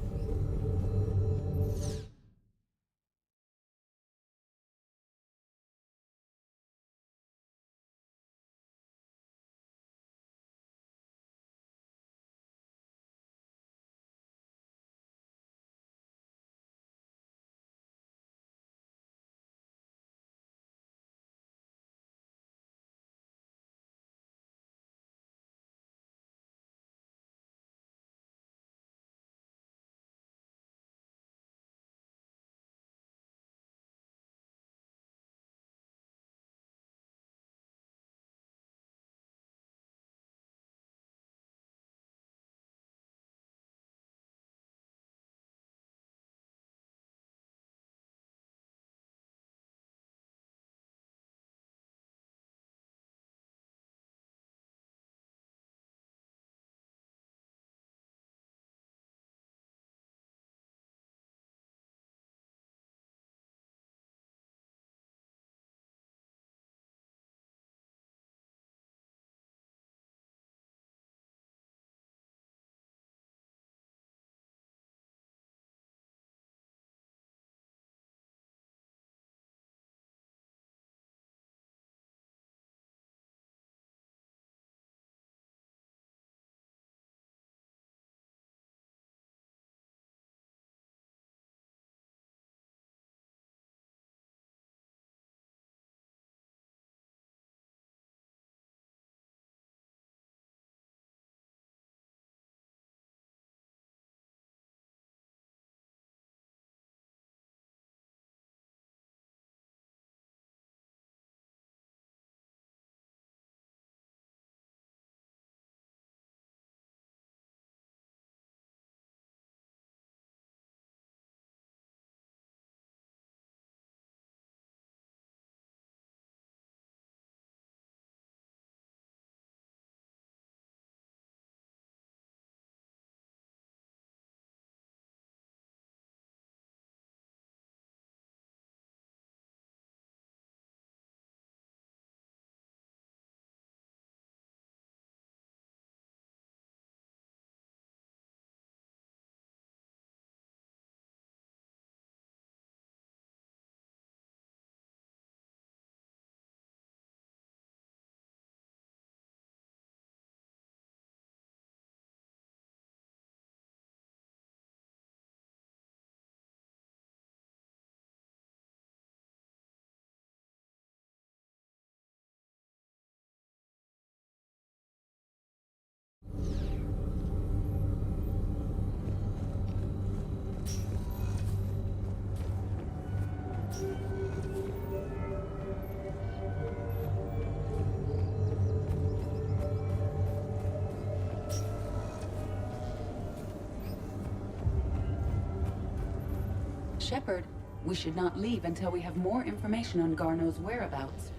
Shepard, we should not leave until we have more information on Garneau's whereabouts.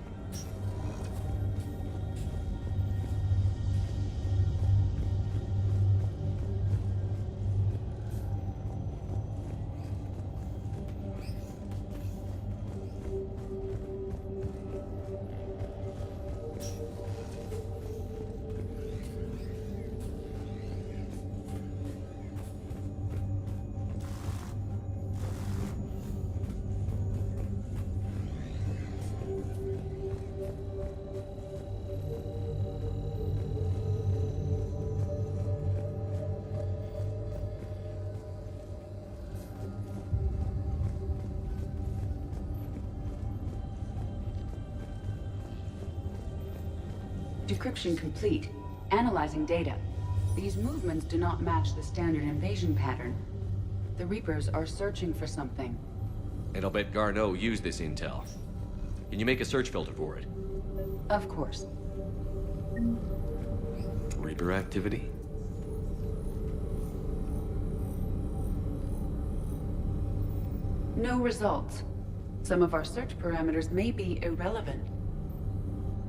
Decryption complete. Analyzing data. These movements do not match the standard invasion pattern. The Reapers are searching for something. And I'll bet Garneau used this intel. Can you make a search filter for it? Of course. Reaper activity? No results. Some of our search parameters may be irrelevant.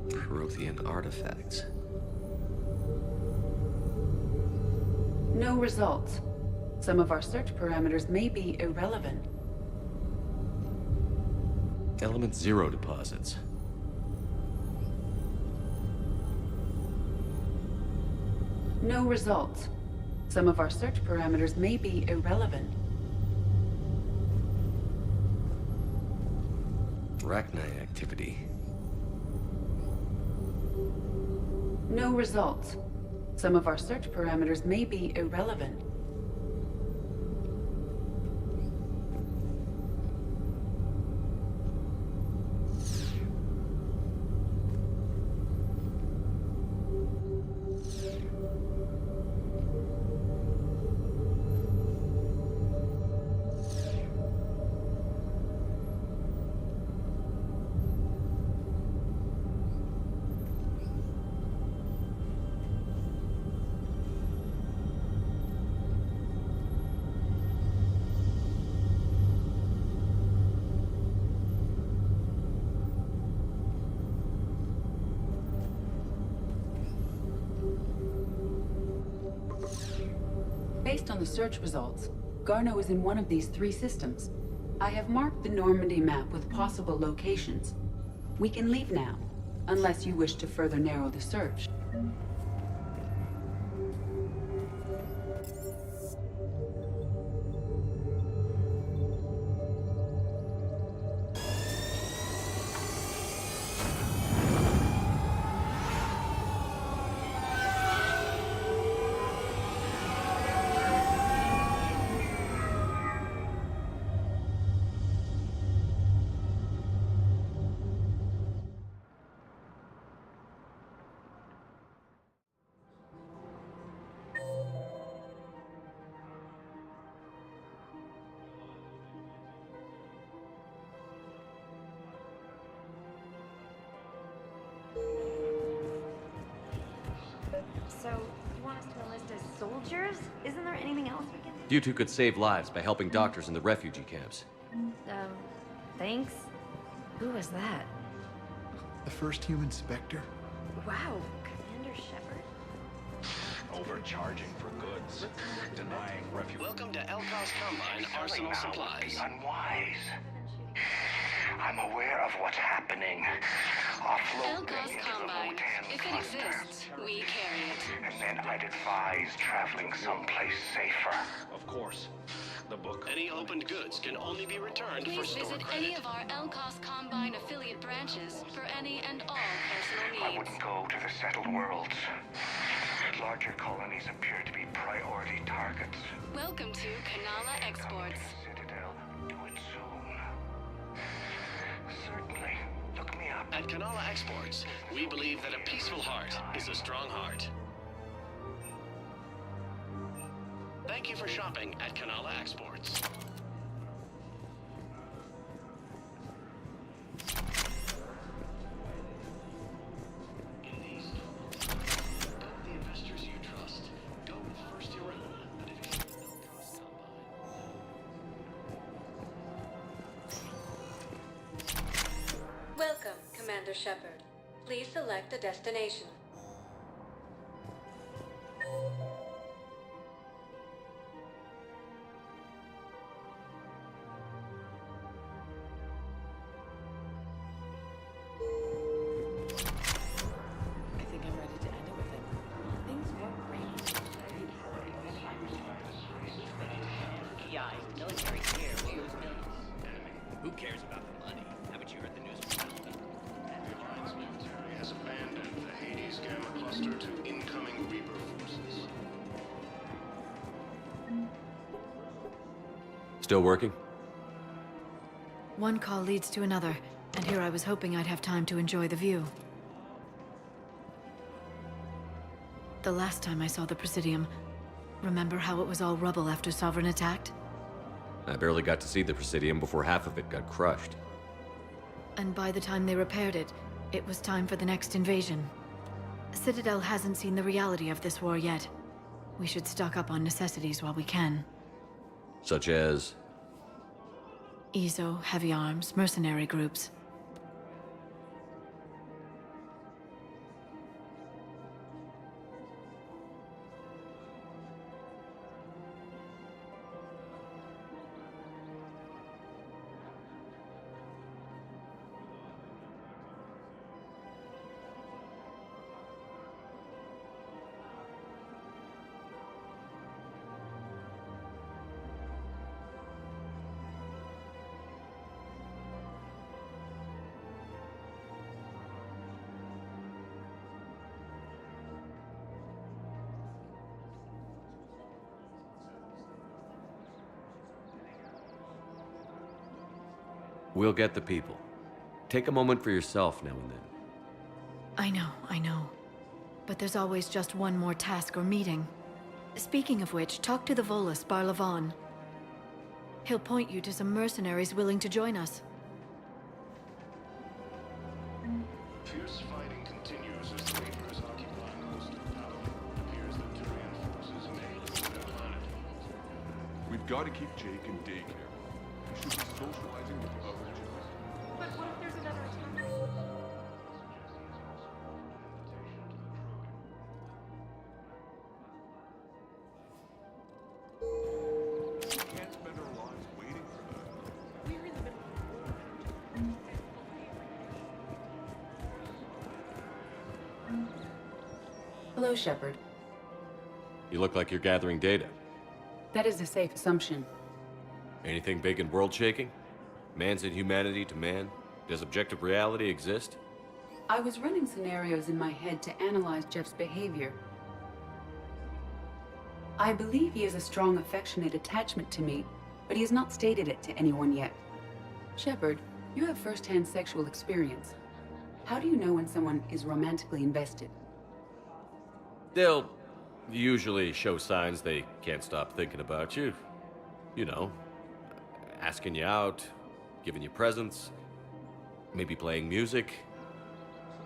Prothean artifacts. No results. Some of our search parameters may be irrelevant. Element 0 deposits. No results. Some of our search parameters may be irrelevant. Arachni activity. No results. Some of our search parameters may be irrelevant. Based on the search results, Garneau is in one of these 3 systems. I have marked the Normandy map with possible locations. We can leave now, unless you wish to further narrow the search. So, you want us to enlist as soldiers? Isn't there anything else we can do? You two could save lives by helping doctors in the refugee camps. Thanks. Who was that? The first human Spectre. Wow, Commander Shepard? Overcharging for goods, denying refuge. Welcome to Elcos Combine Arsenal Supplies. Unwise. I'm aware of what's happening. Offload them into the Votan If it exists, we carry it. And then I'd advise traveling someplace safer. Of course. The book. Any opened goods can only be returned for Please store visit credit. any of our Elcos Combine affiliate branches for any and all personal I needs. wouldn't go to the settled worlds. Larger colonies appear to be priority targets. Welcome to Kanala Exports. Citadel, do it soon. Certainly. Look me up. At Kanala Exports, we believe that a peaceful heart is a strong heart. Thank you for shopping at Kanala Exports. Commander Shepard. Please select a destination. I think I'm ready to end it with it. Things weren't great. Yeah, military gear, we use millions. Who cares about the money? Haven't you heard the news from Melvin? The military has abandoned the Hades Gamma cluster to incoming Reaper forces. Still working? One call leads to another, and here I was hoping I'd have time to enjoy the view. The last time I saw the Presidium, remember how it was all rubble after Sovereign attacked? I barely got to see the Presidium before half of it got crushed. And by the time they repaired it, it was time for the next invasion. Citadel hasn't seen the reality of this war yet. We should stock up on necessities while we can. Such as? EZO, heavy arms, mercenary groups. We'll get the people. Take a moment for yourself now and then. I know. But there's always just one more task or meeting. Speaking of which, talk to the Volus, Barlavon. He'll point you to some mercenaries willing to join us. Fierce fighting continues as the Reapers occupy most of the power. It appears that Tyrian forces may leave their planet. We've got to keep Jake in daycare. He should be socializing with the other Jedi. But what if there's another attack? We can't spend our lives waiting for that. We're in the middle of Hello, Shepard. You look like you're gathering data. That is a safe assumption. Anything big and world-shaking? Man's inhumanity to man? Does objective reality exist? I was running scenarios in my head to analyze Jeff's behavior. I believe he has a strong affectionate attachment to me, but he has not stated it to anyone yet. Shepard, you have first-hand sexual experience. How do you know when someone is romantically invested? They'll usually show signs they can't stop thinking about you. You know, asking you out, giving you presents, maybe playing music.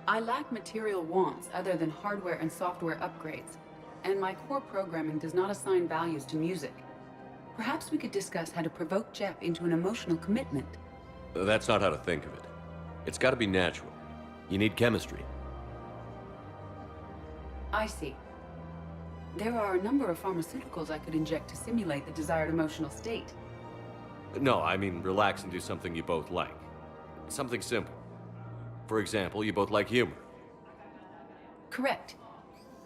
I lack material wants other than hardware and software upgrades, and my core programming does not assign values to music. Perhaps we could discuss how to provoke Jeff into an emotional commitment. That's not how to think of it. It's got to be natural. You need chemistry. I see. There are a number of pharmaceuticals I could inject to simulate the desired emotional state. No, I mean relax and do something you both like. Something simple. For example, you both like humor. Correct.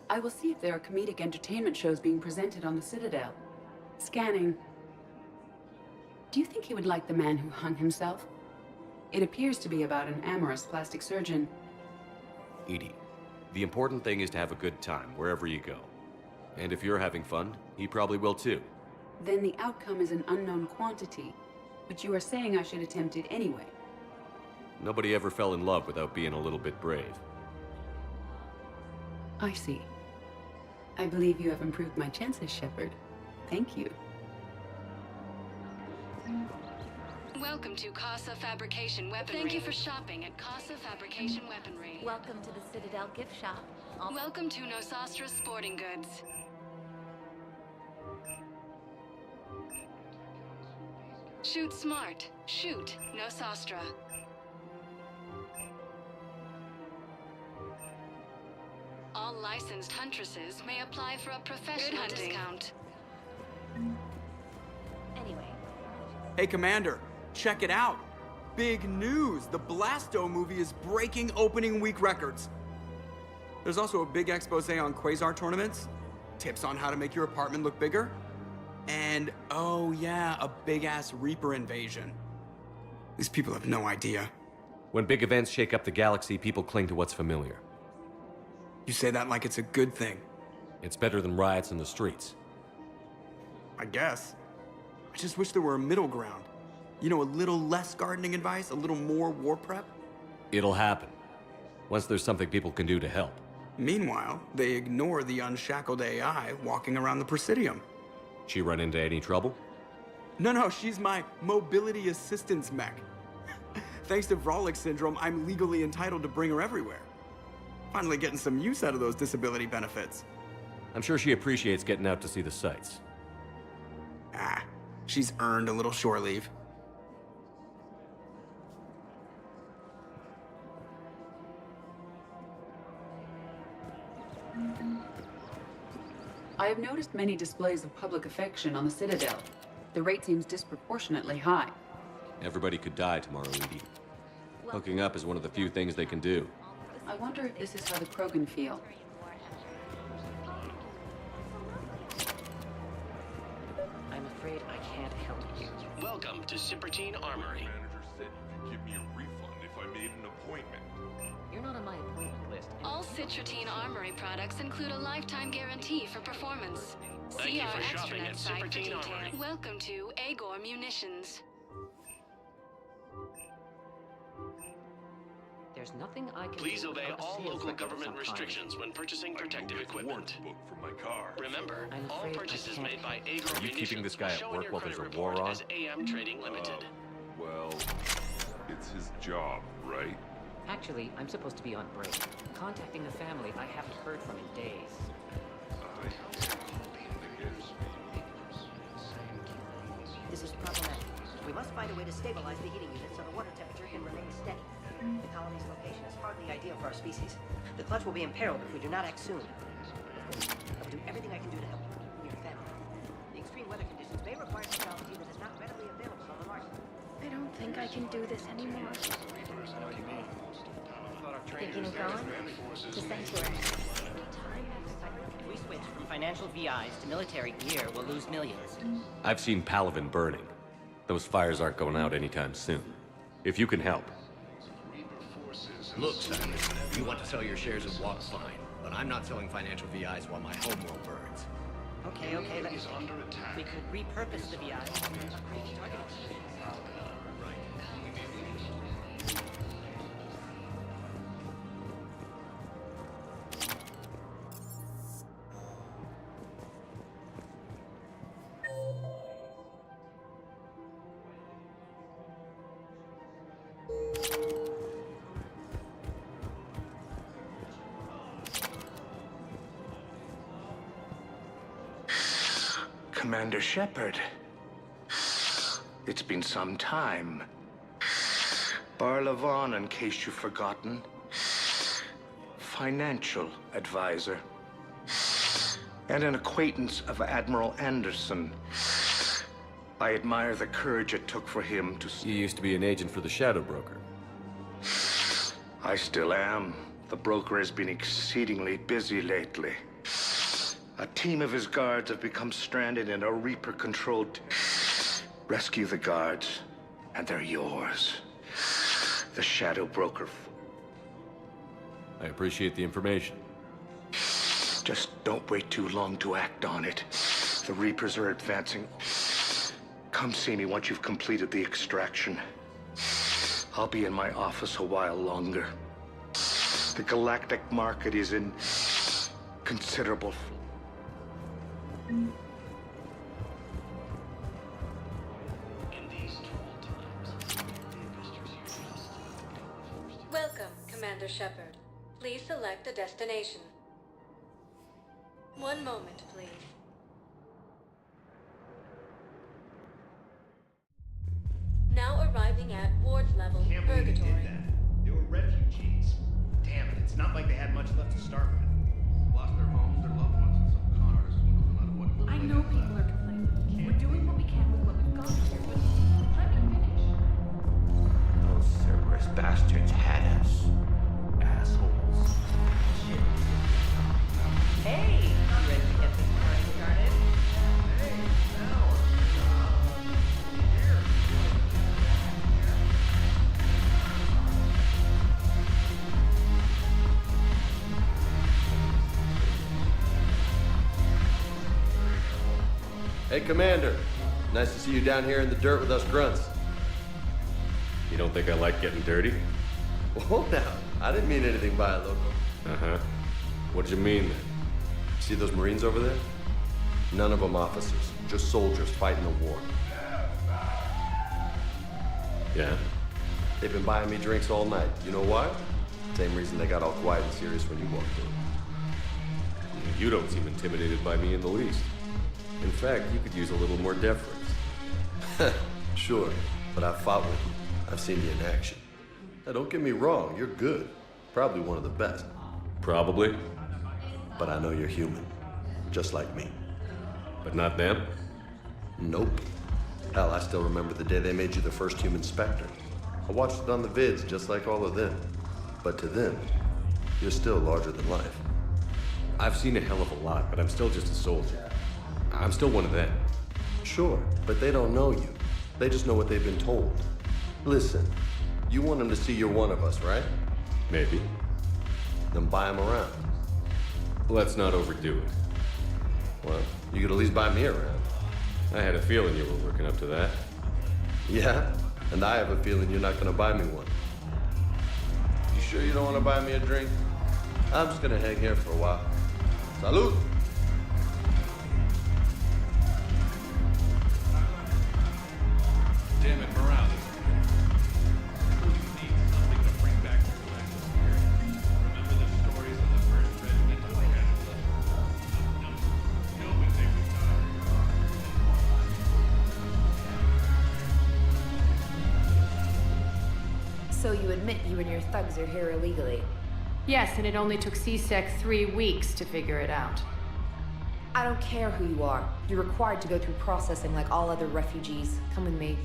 I will see if there are comedic entertainment shows being presented on the Citadel. Scanning. Do you think he would like The Man Who Hung Himself? It appears to be about an amorous plastic surgeon. Edie, the important thing is to have a good time wherever you go. And if you're having fun, he probably will too. Then the outcome is an unknown quantity, but you are saying I should attempt it anyway. Nobody ever fell in love without being a little bit brave. I see. I believe you have improved my chances, Shepard. Thank you. Welcome to Casa Fabrication Weaponry. Thank you for shopping at Casa Fabrication Weaponry. Welcome to the Citadel gift shop. Welcome to Nosastra Sporting Goods. Shoot smart. Shoot Nosastra. all licensed huntresses may apply for a professional discount. Anyway. Hey, Commander, check it out. Big news! The Blasto movie is breaking opening week records. There's also a big expose on Quasar tournaments, tips on how to make your apartment look bigger, and, oh yeah, a big-ass Reaper invasion. These people have no idea. When big events shake up the galaxy, people cling to what's familiar. You say that like it's a good thing. It's better than riots in the streets. I guess. I just wish there were a middle ground. You know, a little less gardening advice, a little more war prep. It'll happen. Once there's something people can do to help. Meanwhile, they ignore the unshackled AI walking around the Presidium. She run into any trouble? No, she's my mobility assistance mech. Thanks to Vrolic syndrome, I'm legally entitled to bring her everywhere. Finally getting some use out of those disability benefits. I'm sure she appreciates getting out to see the sights. Ah, she's earned a little shore leave. I have noticed many displays of public affection on the Citadel. The rate seems disproportionately high. Everybody could die tomorrow, Edie. Hooking up is one of the few things they can do. I wonder if this is how the Krogan feel. I'm afraid I can't help you. Welcome to Cypertine Armory. Manager said you could give me a refund if I made an appointment. You're not on my appointment list. All Citrotine Armory products include a lifetime guarantee for performance. Thank See you our for shopping extranet at site for Cypertine detail. Armory. Welcome to Agor Munitions. There's nothing I can Please do obey without a all sales local record of government some restrictions when purchasing protective equipment. Book for my car. Remember, I'm all afraid I purchases can't. made by Agor Are you Munitions keeping this guy will at show work in your while there's credit a war report on? as AM Trading Limited. Well, it's his job, right? Actually, I'm supposed to be on break. Contacting the family I haven't heard from in days. This is problematic. We must find a way to stabilize the heating unit so the water temperature can remain steady. The colony's location is hardly ideal for our species. The clutch will be imperiled if we do not act soon. I will do everything I can do to help you and your family. The extreme weather conditions may require technology that is not readily available on the market. I don't think I can do this anymore. Thinking of going? To Sanctuary. If we switch from financial VIs to military gear, we'll lose millions. I've seen Palaven burning. Those fires aren't going out anytime soon. If you can help. Look, Cyrus, you want to sell your shares of Walk, fine. But I'm not selling financial VIs while my homeworld burns. Okay, let me think. We could repurpose the VIs. Commander Shepard. It's been some time. Barlavon, in case you've forgotten. Financial advisor. And an acquaintance of Admiral Anderson. I admire the courage it took for him to... You used to be an agent for the Shadow Broker. I still am. The broker has been exceedingly busy lately. A team of his guards have become stranded in a Reaper-controlled... Rescue the guards, and they're yours. The Shadow Broker. I appreciate the information. Just don't wait too long to act on it. The Reapers are advancing. Come see me once you've completed the extraction. I'll be in my office a while longer. The galactic market is in considerable... Welcome, Commander Shepard. Please select a destination. One moment, please. Now arriving at ward level Purgatory. They were refugees. Damn it, it's not like they had much left to start with. Hey, Commander. Nice to see you down here in the dirt with us grunts. You don't think I like getting dirty? Hold down. I didn't mean anything by it, loco. Uh-huh. What'd you mean then? See those Marines over there? None of them officers, just soldiers fighting a war. Yeah? They've been buying me drinks all night. You know why? Same reason they got all quiet and serious when you walked in. You don't seem intimidated by me in the least. In fact, you could use a little more deference. Sure, but I've fought with you. I've seen you in action. Now, don't get me wrong, you're good. Probably one of the best. Probably. But I know you're human. Just like me. But not them? Nope. Hell, I still remember the day they made you the first human Spectre. I watched it on the vids, just like all of them. But to them, you're still larger than life. I've seen a hell of a lot, but I'm still just a soldier. I'm still one of them. Sure, but they don't know you. They just know what they've been told. Listen, you want them to see you're one of us, right? Maybe. Then buy them around. Let's not overdo it. Well, you could at least buy me around. I had a feeling you were working up to that. Yeah? And I have a feeling you're not gonna buy me one. You sure you don't want to buy me a drink? I'm just gonna hang here for a while. Salud! Damn it, morale is you need something to bring back your collective spirit. Remember the stories of the first regimental casualties? No one takes the time. So you admit you and your thugs are here illegally? Yes, and it only took CSEC 3 weeks to figure it out. I don't care who you are. You're required to go through processing like all other refugees. Come with me.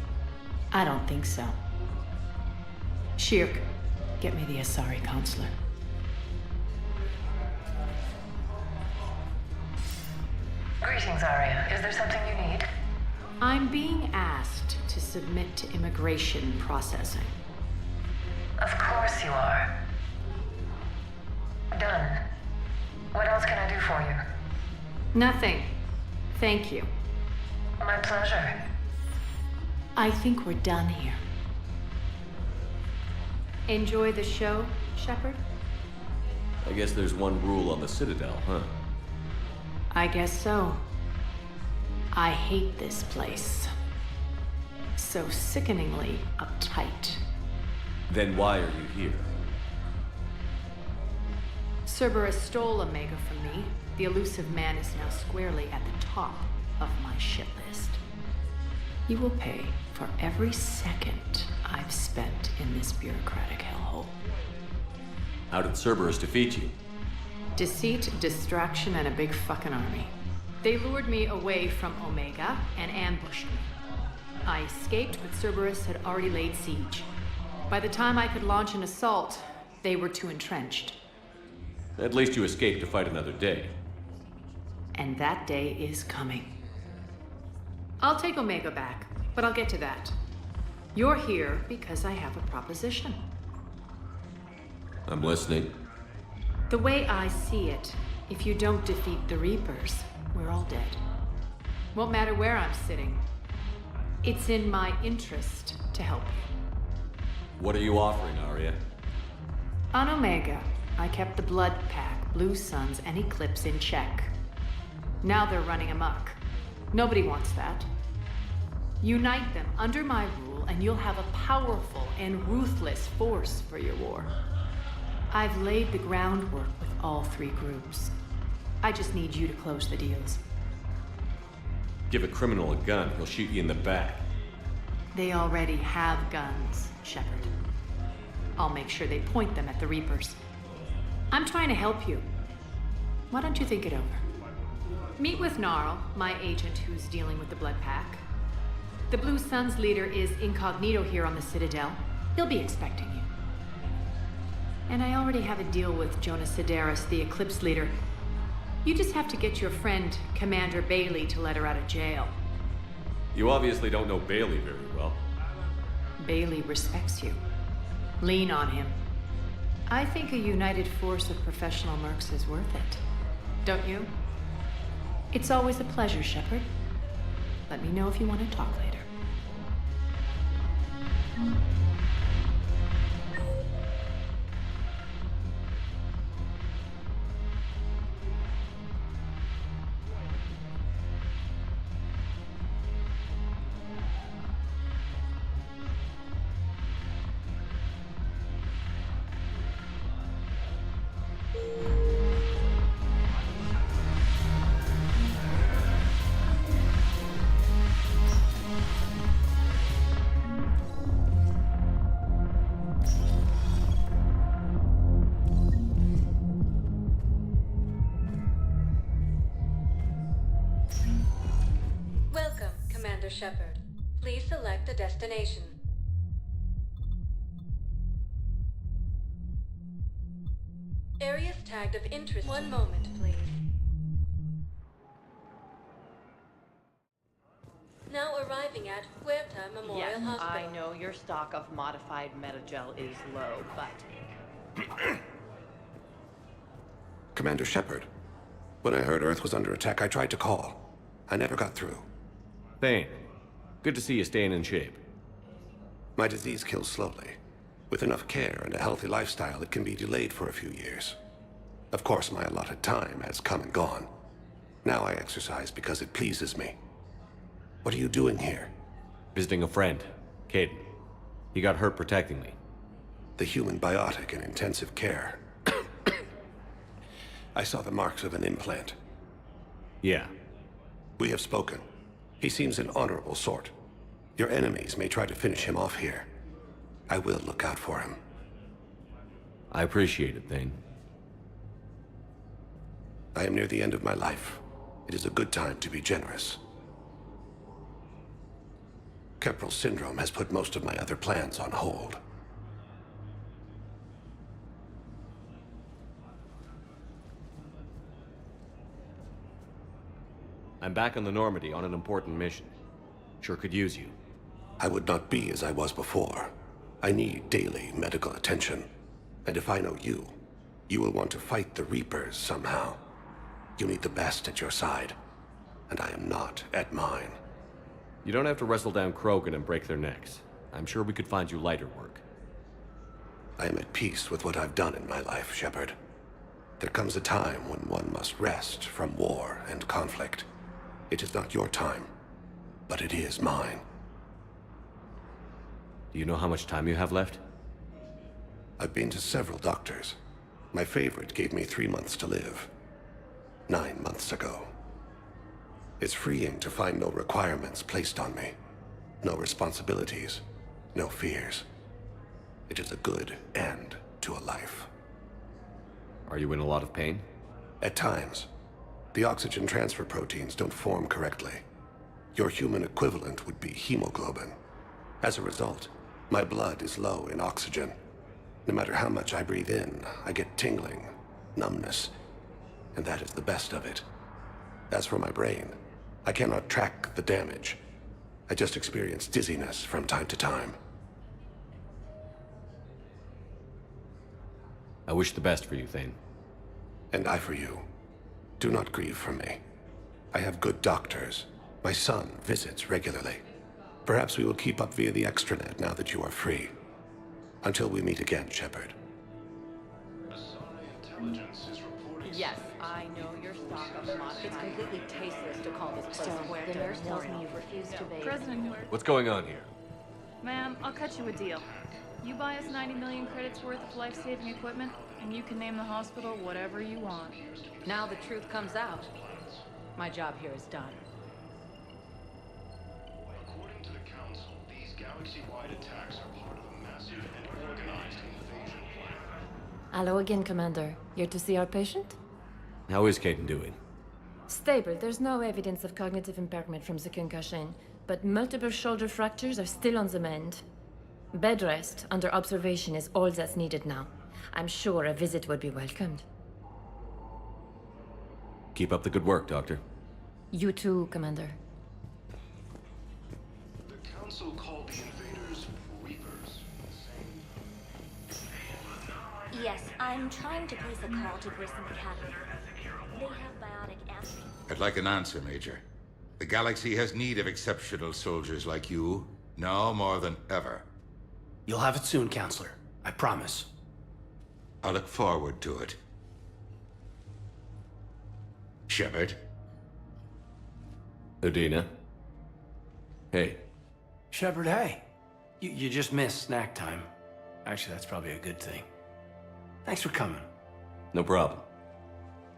I don't think so. Shirk, get me the Asari consulate. Greetings, Arya. Is there something you need? I'm being asked to submit to immigration processing. Of course you are. Done. What else can I do for you? Nothing. Thank you. My pleasure. I think we're done here. Enjoy the show, Shepard? I guess there's one rule on the Citadel, huh? I guess so. I hate this place. So sickeningly uptight. Then why are you here? Cerberus stole Omega from me. The elusive man is now squarely at the top of my shit list. You will pay for every second I've spent in this bureaucratic hellhole. How did Cerberus defeat you? Deceit, distraction, and a big fucking army. They lured me away from Omega and ambushed me. I escaped, but Cerberus had already laid siege. By the time I could launch an assault, they were too entrenched. At least you escaped to fight another day. And that day is coming. I'll take Omega back, but I'll get to that. You're here because I have a proposition. I'm listening. The way I see it, if you don't defeat the Reapers, we're all dead. Won't matter where I'm sitting. It's in my interest to help you. What are you offering, Arya? On Omega, I kept the Blood Pack, Blue Suns, and Eclipse in check. Now they're running amok. Nobody wants that. Unite them under my rule, and you'll have a powerful and ruthless force for your war. I've laid the groundwork with all 3 groups. I just need you to close the deals. Give a criminal a gun, he'll shoot you in the back. They already have guns, Shepard. I'll make sure they point them at the Reapers. I'm trying to help you. Why don't you think it over? Meet with Gnarl, my agent who's dealing with the Blood Pack. The Blue Suns leader is incognito here on the Citadel. He'll be expecting you. And I already have a deal with Jonas Sidaris, the Eclipse leader. You just have to get your friend, Commander Bailey, to let her out of jail. You obviously don't know Bailey very well. Bailey respects you. Lean on him. I think a united force of professional mercs is worth it. Don't you? It's always a pleasure, Shepard. Let me know if you want to talk later. Welcome, Commander Shepard. Please select a destination. Areas tagged of interest. One moment, please. Now arriving at Huerta Memorial Yes, Hospital. I know your stock of modified metagel is low, but... Commander Shepard, when I heard Earth was under attack, I tried to call. I never got through. Thane, good to see you staying in shape. My disease kills slowly. With enough care and a healthy lifestyle, it can be delayed for a few years. Of course, my allotted time has come and gone. Now I exercise because it pleases me. What are you doing here? Visiting a friend, Caden. He got hurt protecting me. The human biotic in intensive care. I saw the marks of an implant. Yeah. We have spoken. He seems an honorable sort. Your enemies may try to finish him off here. I will look out for him. I appreciate it, Thane. I am near the end of my life. It is a good time to be generous. Kepral syndrome has put most of my other plans on hold. I'm back on the Normandy on an important mission. Sure could use you. I would not be as I was before. I need daily medical attention. And if I know you, you will want to fight the Reapers somehow. You need the best at your side, and I am not at mine. You don't have to wrestle down Krogan and break their necks. I'm sure we could find you lighter work. I am at peace with what I've done in my life, Shepard. There comes a time when one must rest from war and conflict. It is not your time, but it is mine. Do you know how much time you have left? I've been to several doctors. My favorite gave me 3 months to live. 9 months ago. It's freeing to find no requirements placed on me. No responsibilities. No fears. It is a good end to a life. Are you in a lot of pain? At times. The oxygen transfer proteins don't form correctly. Your human equivalent would be hemoglobin. As a result, my blood is low in oxygen. No matter how much I breathe in, I get tingling, numbness, and that is the best of it. As for my brain, I cannot track the damage. I just experience dizziness from time to time. I wish the best for you, Thane. And I for you. Do not grieve for me. I have good doctors. My son visits regularly. Perhaps we will keep up via the extranet now that you are free. Until we meet again, Shepard. Yes, I know your stock of modified... It's completely tasteless to call this place Huerta. The nurse tells me you've refused to bathe. President Huerta. What's going on here? Ma'am, I'll cut you a deal. You buy us 90 million credits worth of life-saving equipment, and you can name the hospital whatever you want. Now the truth comes out. My job here is done. According to the Council, these galaxy-wide attacks are part of a massive and organized invasion plan. Hello again, Commander. Here to see our patient? How is Caden doing? Stable. There's no evidence of cognitive impairment from the concussion, but multiple shoulder fractures are still on the mend. Bed rest under observation is all that's needed now. I'm sure a visit would be welcomed. Keep up the good work, Doctor. You too, Commander. The Council called the invaders Reapers. Yes, I'm trying to place a call to Grissom Academy. They have biotic answers. I'd like an answer, Major. The galaxy has need of exceptional soldiers like you, now more than ever. You'll have it soon, Counselor. I promise. I look forward to it. Shepard? Adina? Hey. Shepard, hey. You just missed snack time. Actually, that's probably a good thing. Thanks for coming. No problem.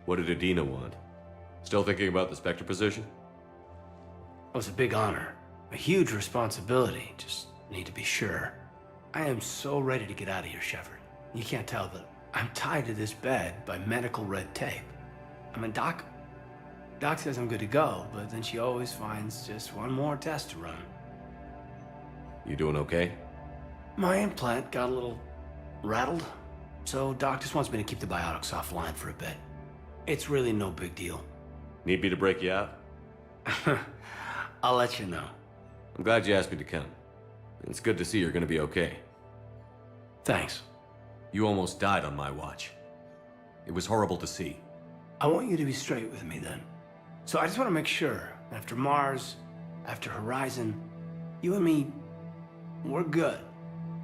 What did Adina want? Still thinking about the Spectre position? It was a big honor. A huge responsibility. Just need to be sure. I am so ready to get out of here, Shepard. You can't tell, but I'm tied to this bed by medical red tape. I mean, Doc says I'm good to go, but then she always finds just one more test to run. You doing okay? My implant got a little rattled, so Doc just wants me to keep the biotics offline for a bit. It's really no big deal. Need me to break you out? I'll let you know. I'm glad you asked me to come. It's good to see you're gonna be okay. Thanks. You almost died on my watch. It was horrible to see. I want you to be straight with me then. So I just want to make sure, after Mars, after Horizon, you and me, we're good.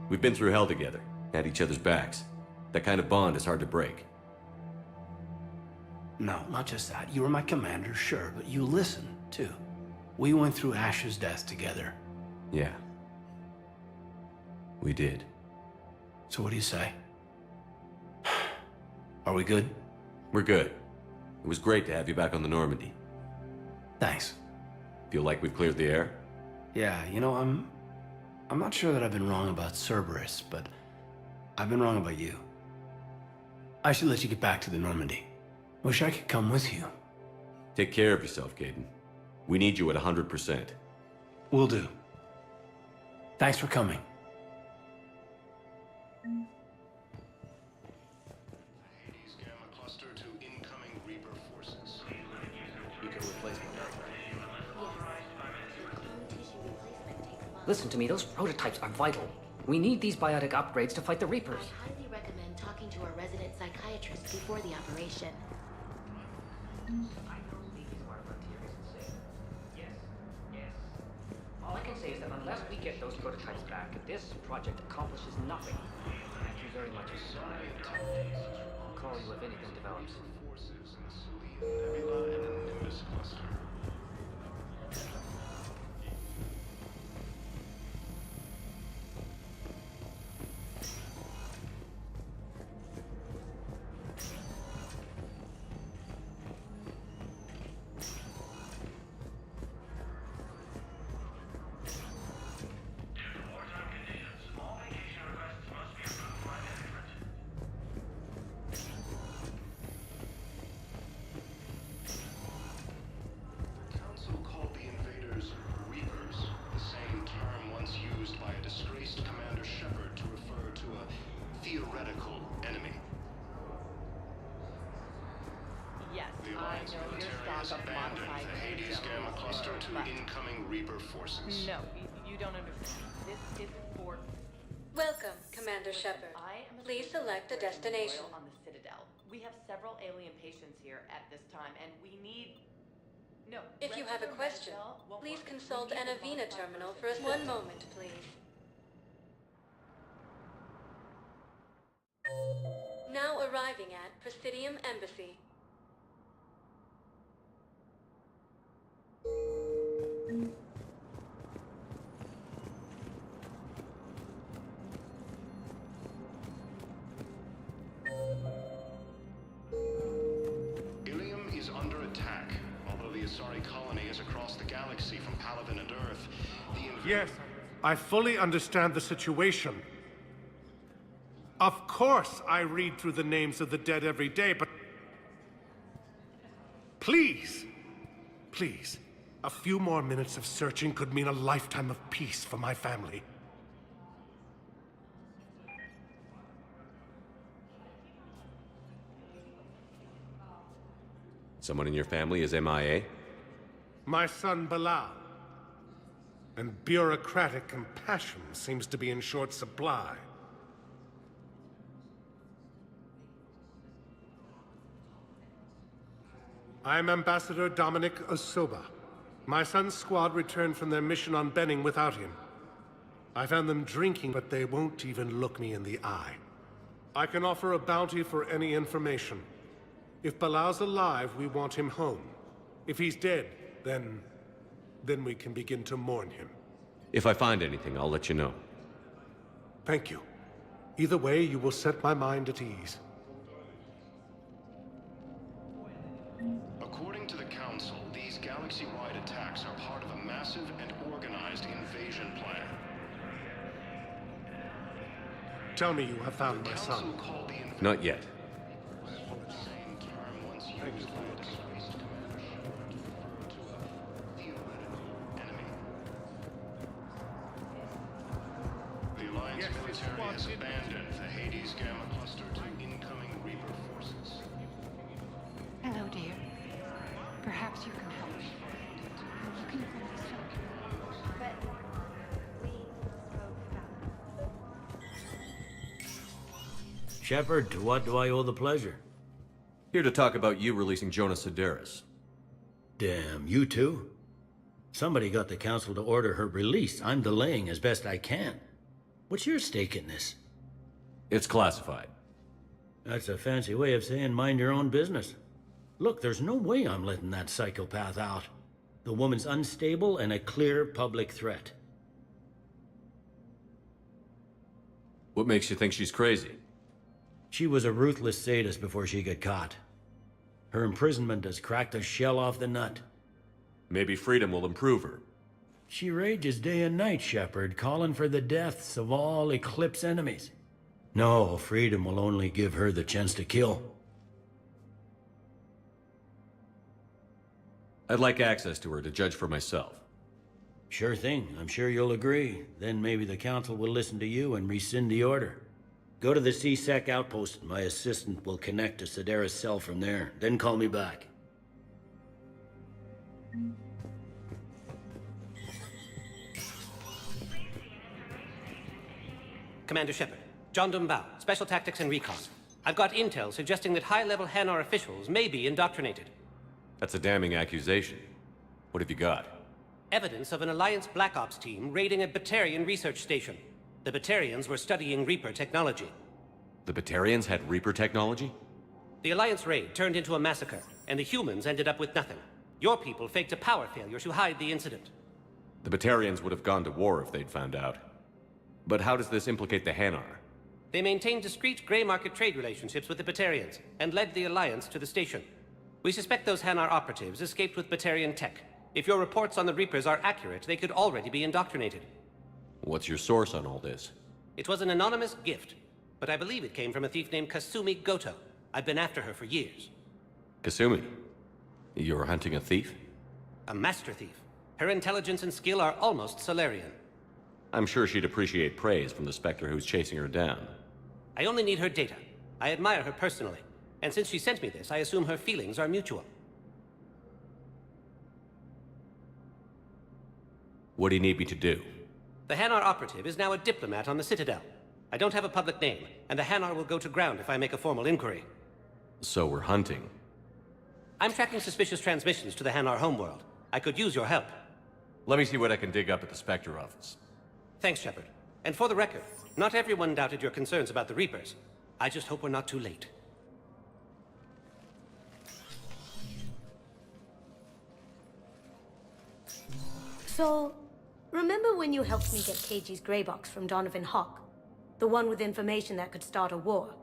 We've been through hell together, had each other's backs. That kind of bond is hard to break. No, not just that. You were my commander, sure, but you listened, too. We went through Ash's death together. Yeah. We did. So what do you say? Are we good? We're good. It was great to have you back on the Normandy. Thanks. Feel like we've cleared the air? Yeah, you know, I'm not sure that I've been wrong about Cerberus, but I've been wrong about you. I should let you get back to the Normandy. Wish I could come with you. Take care of yourself, Caden. We need you at 100%. Will do. Thanks for coming. Hades Gamma Cluster to incoming Reaper forces. You can replace me. Listen to me, those prototypes are vital. We need these biotic upgrades to fight the Reapers. I highly recommend talking to a resident psychiatrist before the operation. All I can say is that unless we get those prototypes back, this project accomplishes nothing. Thank you very much. I'll call you if anything develops. Forces in Selene Nebula and the Nimbus Cluster. Theoretical enemy. Yes, The I Alliance know your military has stock of abandoned modified the Hades Gamma Cluster to but incoming Reaper forces. no, you don't understand. This isn't for. Welcome, Commander Shepard. Please select a destination. On the Citadel. We have several alien patients here at this time, and we need. No. If you have a question, please consult an Avena terminal for us. One moment, please. Now arriving at Presidium Embassy. Ilium is under attack. Although the Asari colony is across the galaxy from Paladin and Earth, Yes, I fully understand the situation. Of course I read through the names of the dead every day, but... Please, please, a few more minutes of searching could mean a lifetime of peace for my family. Someone in your family is MIA? My son Bilal. And bureaucratic compassion seems to be in short supply. I'm Ambassador Dominic Osoba. My son's squad returned from their mission on Benning without him. I found them drinking, but they won't even look me in the eye. I can offer a bounty for any information. If Bilal's alive, we want him home. If he's dead, then we can begin to mourn him. If I find anything, I'll let you know. Thank you. Either way, you will set my mind at ease. According to the Council, these galaxy-wide attacks are part of a massive and organized invasion plan. Tell me you have found my son. Not yet. The Alliance military has abandoned the Hades Gamma cluster to incoming Reaper forces. Hello, dear. Perhaps you can help me. I'm looking for my son. Shepard, to what do I owe the pleasure? Here to talk about you releasing Jonas Sedaris. Damn, you too? Somebody got the Council to order her release. I'm delaying as best I can. What's your stake in this? It's classified. That's a fancy way of saying mind your own business. Look, there's no way I'm letting that psychopath out. The woman's unstable and a clear public threat. What makes you think she's crazy? She was a ruthless sadist before she got caught. Her imprisonment has cracked the shell off the nut. Maybe freedom will improve her. She rages day and night, Shepard, calling for the deaths of all Eclipse enemies. No, freedom will only give her the chance to kill. I'd like access to her to judge for myself. Sure thing. I'm sure you'll agree. Then maybe the Council will listen to you and rescind the order. Go to the C-Sec outpost. My assistant will connect to Sedaris' cell from there. Then call me back. Commander Shepard, John Dumbao, Special Tactics and Recon. I've got intel suggesting that high-level Hanar officials may be indoctrinated. That's a damning accusation. What have you got? Evidence of an Alliance Black Ops team raiding a Batarian research station. The Batarians were studying Reaper technology. The Batarians had Reaper technology? The Alliance raid turned into a massacre, and the humans ended up with nothing. Your people faked a power failure to hide the incident. The Batarians would have gone to war if they'd found out. But how does this implicate the Hanar? They maintained discreet gray market trade relationships with the Batarians, and led the Alliance to the station. We suspect those Hanar operatives escaped with Batarian tech. If your reports on the Reapers are accurate, they could already be indoctrinated. What's your source on all this? It was an anonymous gift, but I believe it came from a thief named Kasumi Goto. I've been after her for years. Kasumi? You're hunting a thief? A master thief. Her intelligence and skill are almost Saweria. I'm sure she'd appreciate praise from the Spectre who's chasing her down. I only need her data. I admire her personally. And since she sent me this, I assume her feelings are mutual. What do you need me to do? The Hanar operative is now a diplomat on the Citadel. I don't have a public name, and the Hanar will go to ground if I make a formal inquiry. So we're hunting. I'm tracking suspicious transmissions to the Hanar homeworld. I could use your help. Let me see what I can dig up at the Spectre office. Thanks, Shepard. And for the record, not everyone doubted your concerns about the Reapers. I just hope we're not too late. So, remember when you helped me get KG's grey box from Donovan Hawk? The one with information that could start a war?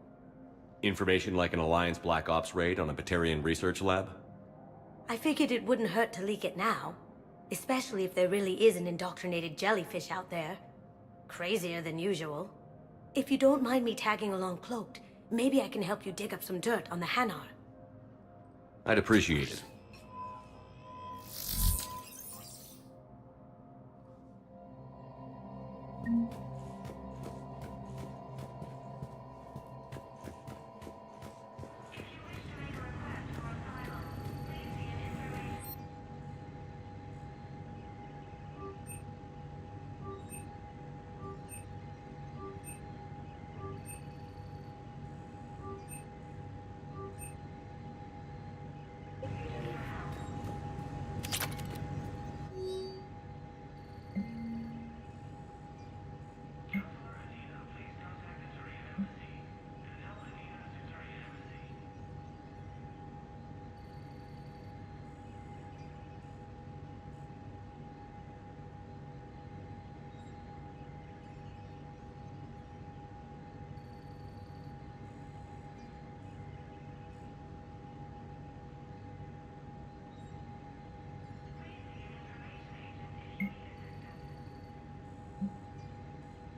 Information like an Alliance Black Ops raid on a Batarian research lab? I figured it wouldn't hurt to leak it now. Especially if there really is an indoctrinated jellyfish out there. Crazier than usual. If you don't mind me tagging along cloaked, maybe I can help you dig up some dirt on the Hanar. I'd appreciate it.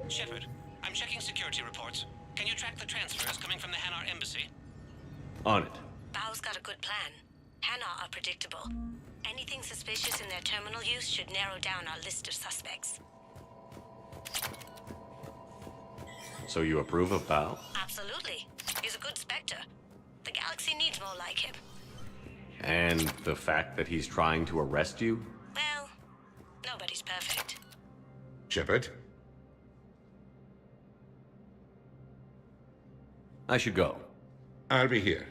Shepard, I'm checking security reports. Can you track the transfers coming from the Hanar embassy? On it. Bao's got a good plan. Hanar are predictable. Anything suspicious in their terminal use should narrow down our list of suspects. So you approve of Bao? Absolutely. He's a good Spectre. The galaxy needs more like him. And the fact that he's trying to arrest you? Well, nobody's perfect. Shepard? I should go. I'll be here.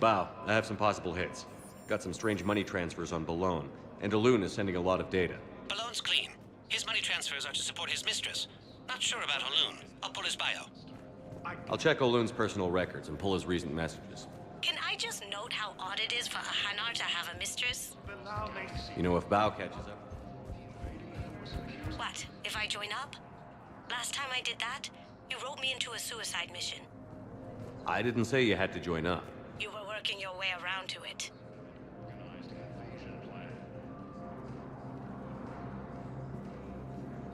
Bao, I have some possible hits. Got some strange money transfers on Balone, and Alun is sending a lot of data. Balone's clean. His money transfers are to support his mistress. Not sure about Alun. I'll pull his bio. I'll check Olun's personal records and pull his recent messages. Can I just note how odd it is for a Hanar to have a mistress? You know, if Bao catches up... What, if I join up? Last time I did that, you wrote me into a suicide mission. I didn't say you had to join up. You were working your way around to it.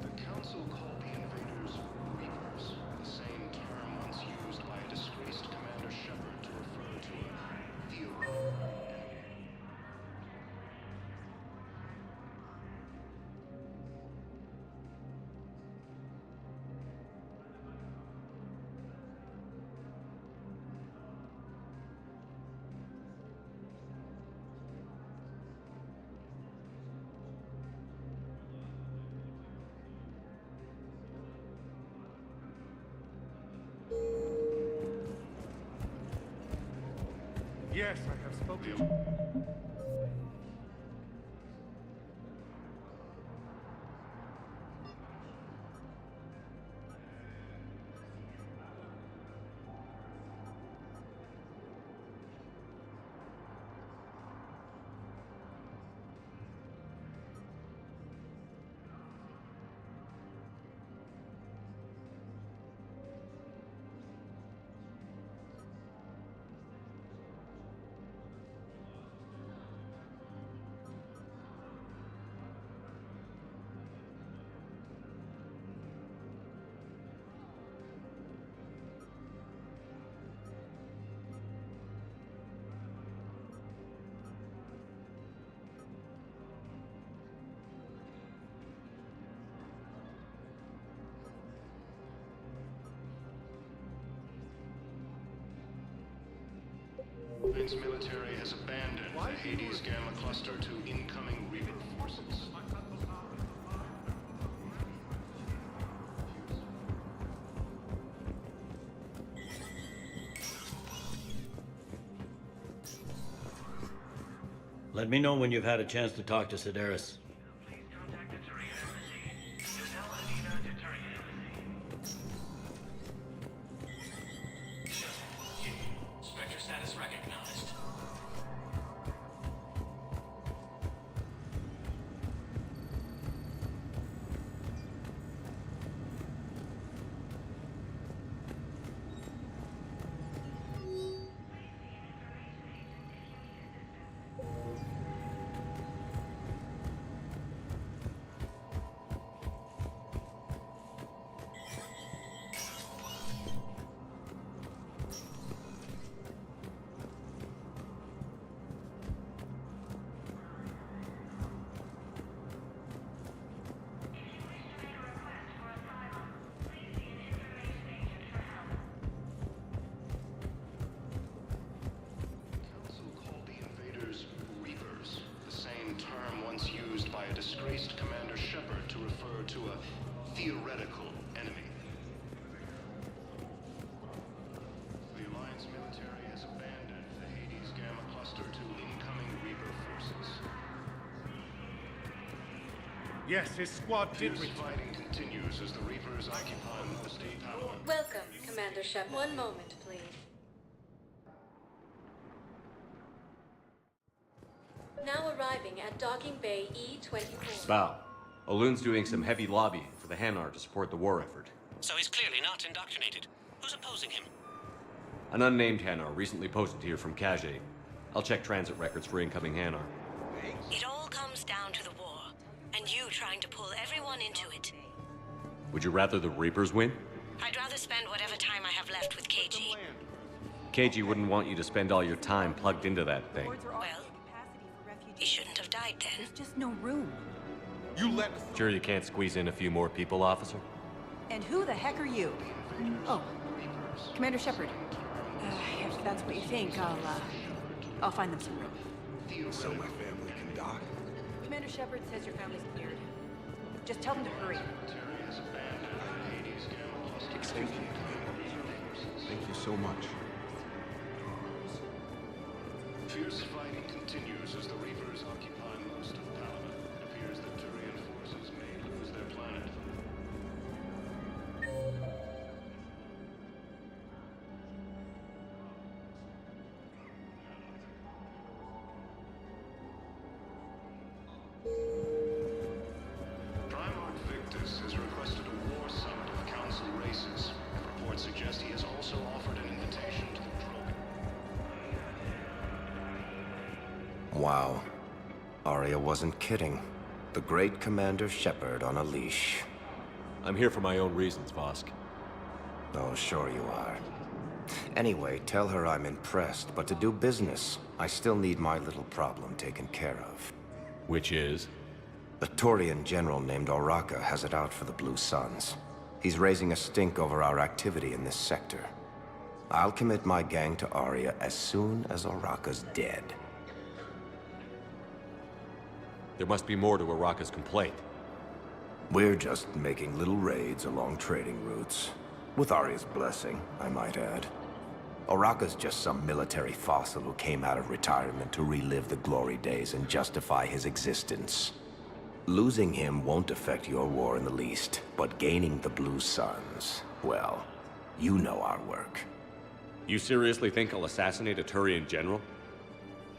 The Council called the invaders Reapers, the same term once used by a disgraced Commander Shepard to refer to the original enemy. Yes, I have spoken. Vince military has abandoned the Hades Gamma cluster to incoming Reaper forces. Let me know when you've had a chance to talk to Sedaris. Spectre status recognized. Yes, his squad did Fierce fighting continues as the Reapers occupy the state power. Welcome, Commander Shep. One moment, please. Now arriving at Docking Bay E-24. Val, Olun's doing some heavy lobbying for the Hanar to support the war effort. So he's clearly not indoctrinated. Who's opposing him? An unnamed Hanar recently posted here from Kage. I'll check transit records for incoming Hanar. It all comes down to the war, and you trying to pull everyone into it. Would you rather the Reapers win? I'd rather spend whatever time I have left with KG. KG wouldn't want you to spend all your time plugged into that thing. Well, he shouldn't have died then. There's just no room. Sure you can't squeeze in a few more people, officer? And who the heck are you? Oh, Commander Shepard. If that's what you think, I'll find them some room. So my family can dock. Commander Shepard says your family's cleared. Just tell them to hurry. Thank you. Thank you so much. Fierce fighting continues as the Reapers occupy most of Palama. It appears that Turian forces may lose their planet. Primarch Victus has requested a war summit of Council races. Reports suggest he has also offered an invitation to the Wow. Arya wasn't kidding. The great Commander Shepard on a leash. I'm here for my own reasons, Vosk. Oh, sure you are. Anyway, tell her I'm impressed, but to do business, I still need my little problem taken care of. Which is? A Turian general named Oraka has it out for the Blue Suns. He's raising a stink over our activity in this sector. I'll commit my gang to Arya as soon as Oraka's dead. There must be more to Oraka's complaint. We're just making little raids along trading routes. With Arya's blessing, I might add. Oraka's just some military fossil who came out of retirement to relive the glory days and justify his existence. Losing him won't affect your war in the least, but gaining the Blue Suns, well, you know our work. You seriously think I'll assassinate a Turian general?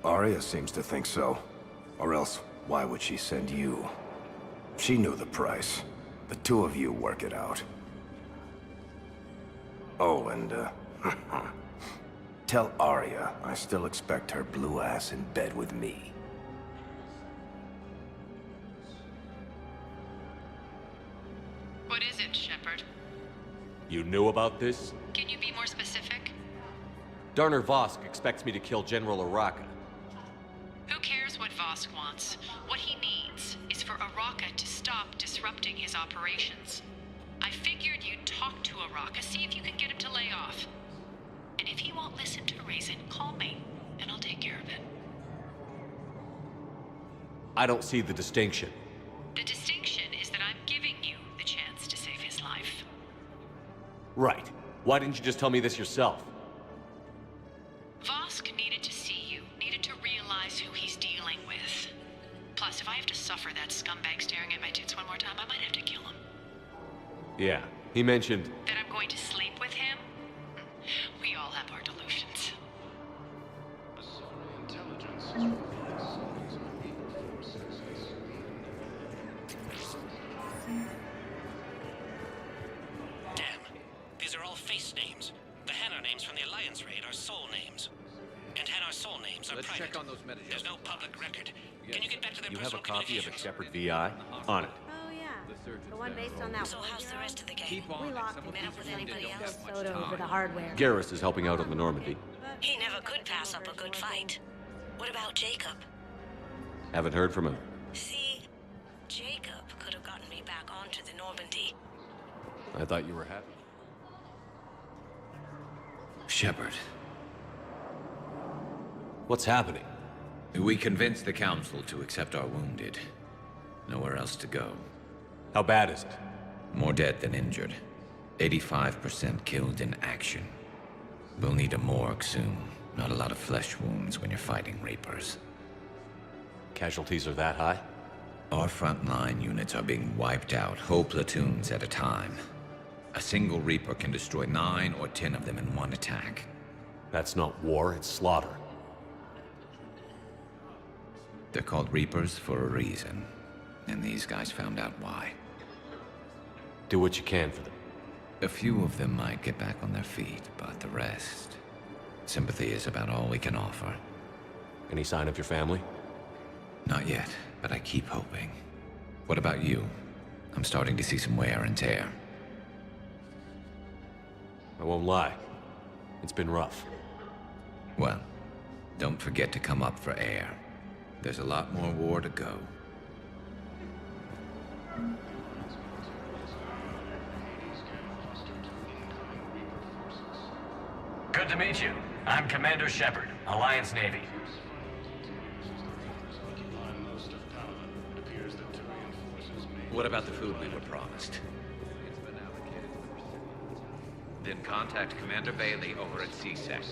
Arya seems to think so. Or else, why would she send you? She knew the price. The two of you work it out. Oh, and, tell Arya I still expect her blue ass in bed with me. What is it, Shepard? You knew about this? Can you be more specific? Darner Vosk expects me to kill General Oraka. Who cares what Vosk wants? What he needs is for Oraka to stop disrupting his operations. I figured you'd talk to Oraka, see if you can get him to lay off. And if he won't listen to RYZEN, call me, and I'll take care of it. I don't see the distinction. The distinction is that I'm giving you the chance to save his life. Right. Why didn't you just tell me this yourself? Vosk needed to see you, needed to realize who he's dealing with. Plus, if I have to suffer that scumbag staring at my tits one more time, I might have to kill him. Yeah, he mentioned... That I'm going to sleep with him? We all have our delusions. Damn. These are all face names. The Hanar names from the Alliance raid are soul names. And Hanar soul names are Let's private. check on those metages. There's no public record. Can you get back to their You have a personal copy of a communications? Shepard VI? On it. Oh, yeah. The one based on that. So how's the rest of the gang? Keep on We it. locked Some of him Met these up with wounded anybody don't else? have much Soda over the time. hardware. Garrus is helping out on the Normandy. He never could pass up a good fight. What about Jacob? Haven't heard from him. See, Jacob could have gotten me back onto the Normandy. I thought you were happy. Shepard. What's happening? We convinced the Council to accept our wounded. Nowhere else to go. How bad is it? More dead than injured. 85% killed in action. We'll need a morgue soon. Not a lot of flesh wounds when you're fighting Reapers. Casualties are that high? Our frontline units are being wiped out, whole platoons at a time. A single Reaper can destroy 9 or 10 of them in one attack. That's not war, it's slaughter. They're called Reapers for a reason, and these guys found out why. Do what you can for them. A few of them might get back on their feet, but the rest... sympathy is about all we can offer. Any sign of your family? Not yet, but I keep hoping. What about you? I'm starting to see some wear and tear. I won't lie. It's been rough. Well, don't forget to come up for air. There's a lot more war to go. Good to meet you. I'm Commander Shepard, Alliance Navy. What about the food we were promised? Then contact Commander Bailey over at CSEC.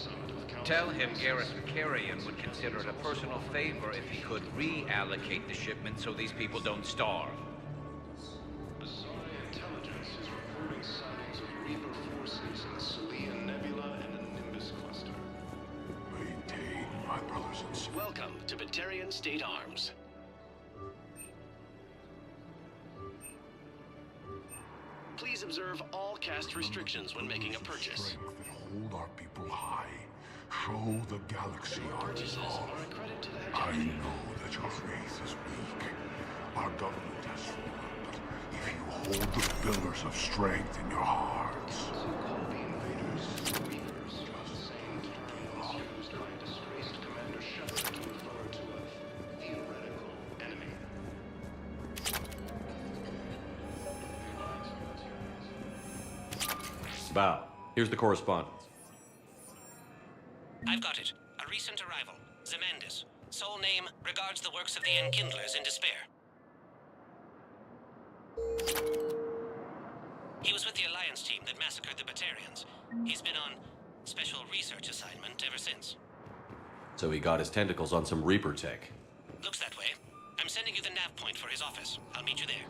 Tell him Garrus Vicarian would consider it a personal favor if he could reallocate the shipment so these people don't starve. Intelligence is reporting sightings of Reaper forces in the Salian Nebula and the Nimbus cluster. Maintain, my brothers and sisters. Welcome to Batarian State Arms. Please observe all caste restrictions when making a purchase. Strength that hold our people high. Show the galaxy our resolve. I know that your faith is weak. Our government has fallen, but if you hold the pillars of strength in your hearts... Bow. Here's the correspondence. I've got it. A recent arrival. Zemandis. Sole name, regards the works of the Enkindlers in despair. He was with the Alliance team that massacred the Batarians. He's been on special research assignment ever since. So he got his tentacles on some Reaper tech. Looks that way. I'm sending you the nav point for his office. I'll meet you there.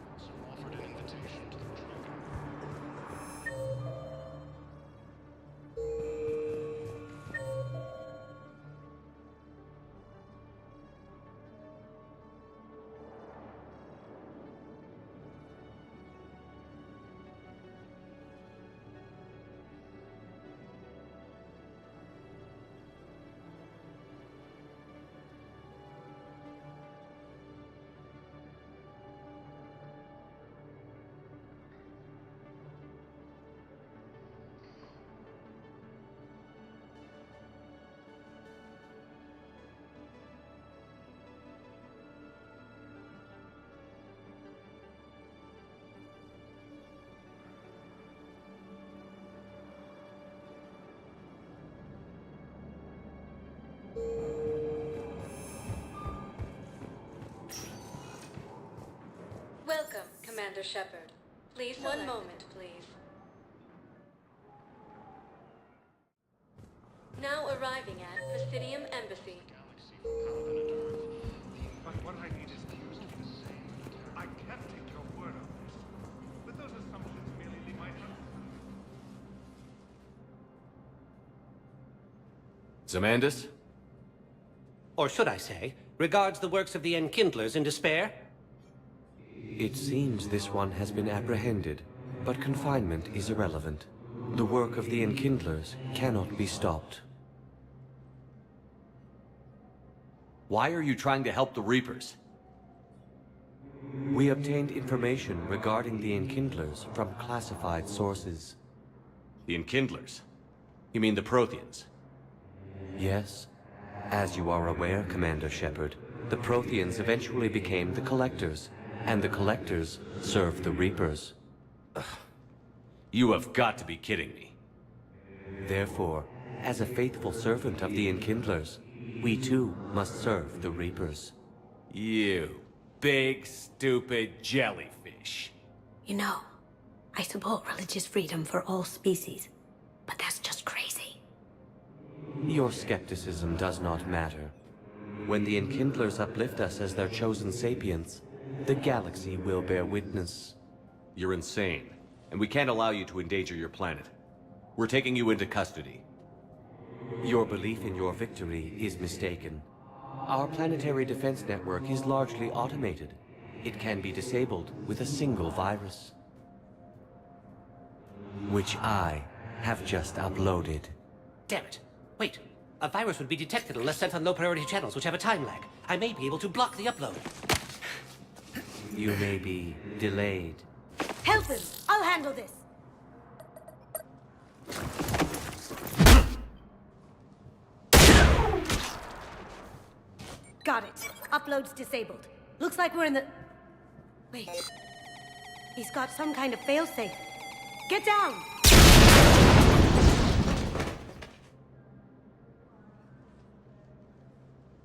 Welcome, Commander Shepard. Please, one moment, please. Now arriving at Presidium Embassy. But what I need is news to the same. I can't take your word on this. But those assumptions merely leave my trust. Zemandis? Or should I say, regards the works of the Enkindlers in despair? It seems this one has been apprehended, but confinement is irrelevant. The work of the Enkindlers cannot be stopped. Why are you trying to help the Reapers? We obtained information regarding the Enkindlers from classified sources. The Enkindlers? You mean the Protheans? Yes. As you are aware, Commander Shepard, the Protheans eventually became the Collectors, and the Collectors served the Reapers. You have got to be kidding me. Therefore, as a faithful servant of the Enkindlers, we too must serve the Reapers. You big, stupid jellyfish. You know, I support religious freedom for all species, but that's just crazy. Your skepticism does not matter. When the Enkindlers uplift us as their chosen sapients, The galaxy will bear witness. You're insane, and we can't allow you to endanger your planet. We're taking you into custody. Your belief in your victory is mistaken. Our planetary defense network is largely automated. It can be disabled with a single virus, which I have just uploaded. Damn it. Wait. A virus would be detected unless sent on low-priority channels, which have a time lag. I may be able to block the upload. You may be delayed. Help him! I'll handle this! Got it. Upload's disabled. Looks like we're in the... Wait. He's got some kind of failsafe. Get down!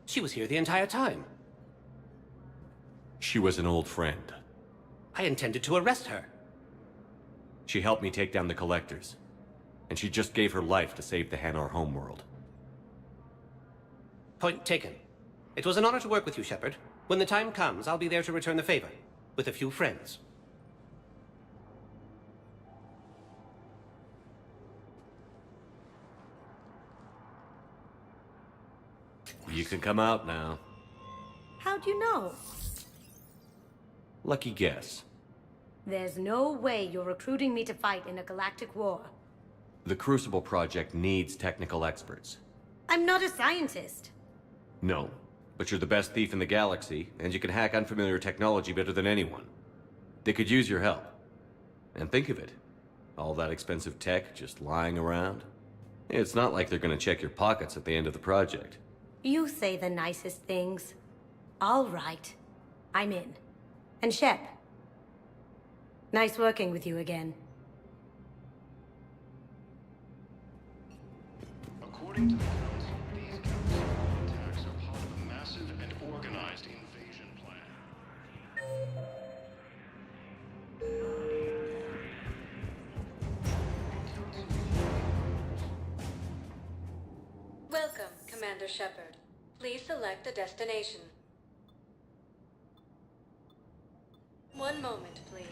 She was here the entire time. She was an old friend. I intended to arrest her. She helped me take down the Collectors. And she just gave her life to save the Hanar homeworld. Point taken. It was an honor to work with you, Shepard. When the time comes, I'll be there to return the favor. With a few friends. You can come out now. How'd you know? Lucky guess. There's no way you're recruiting me to fight in a galactic war. The Crucible Project needs technical experts. I'm not a scientist. No, but you're the best thief in the galaxy, and you can hack unfamiliar technology better than anyone. They could use your help. And think of it. All that expensive tech just lying around. It's not like they're gonna check your pockets at the end of the project. You say the nicest things. All right. I'm in. And Shep. Nice working with you again. According to the Council, these galaxy attacks are part of a massive and organized invasion plan. Welcome, Commander Shepard. Please select a destination. One moment, please.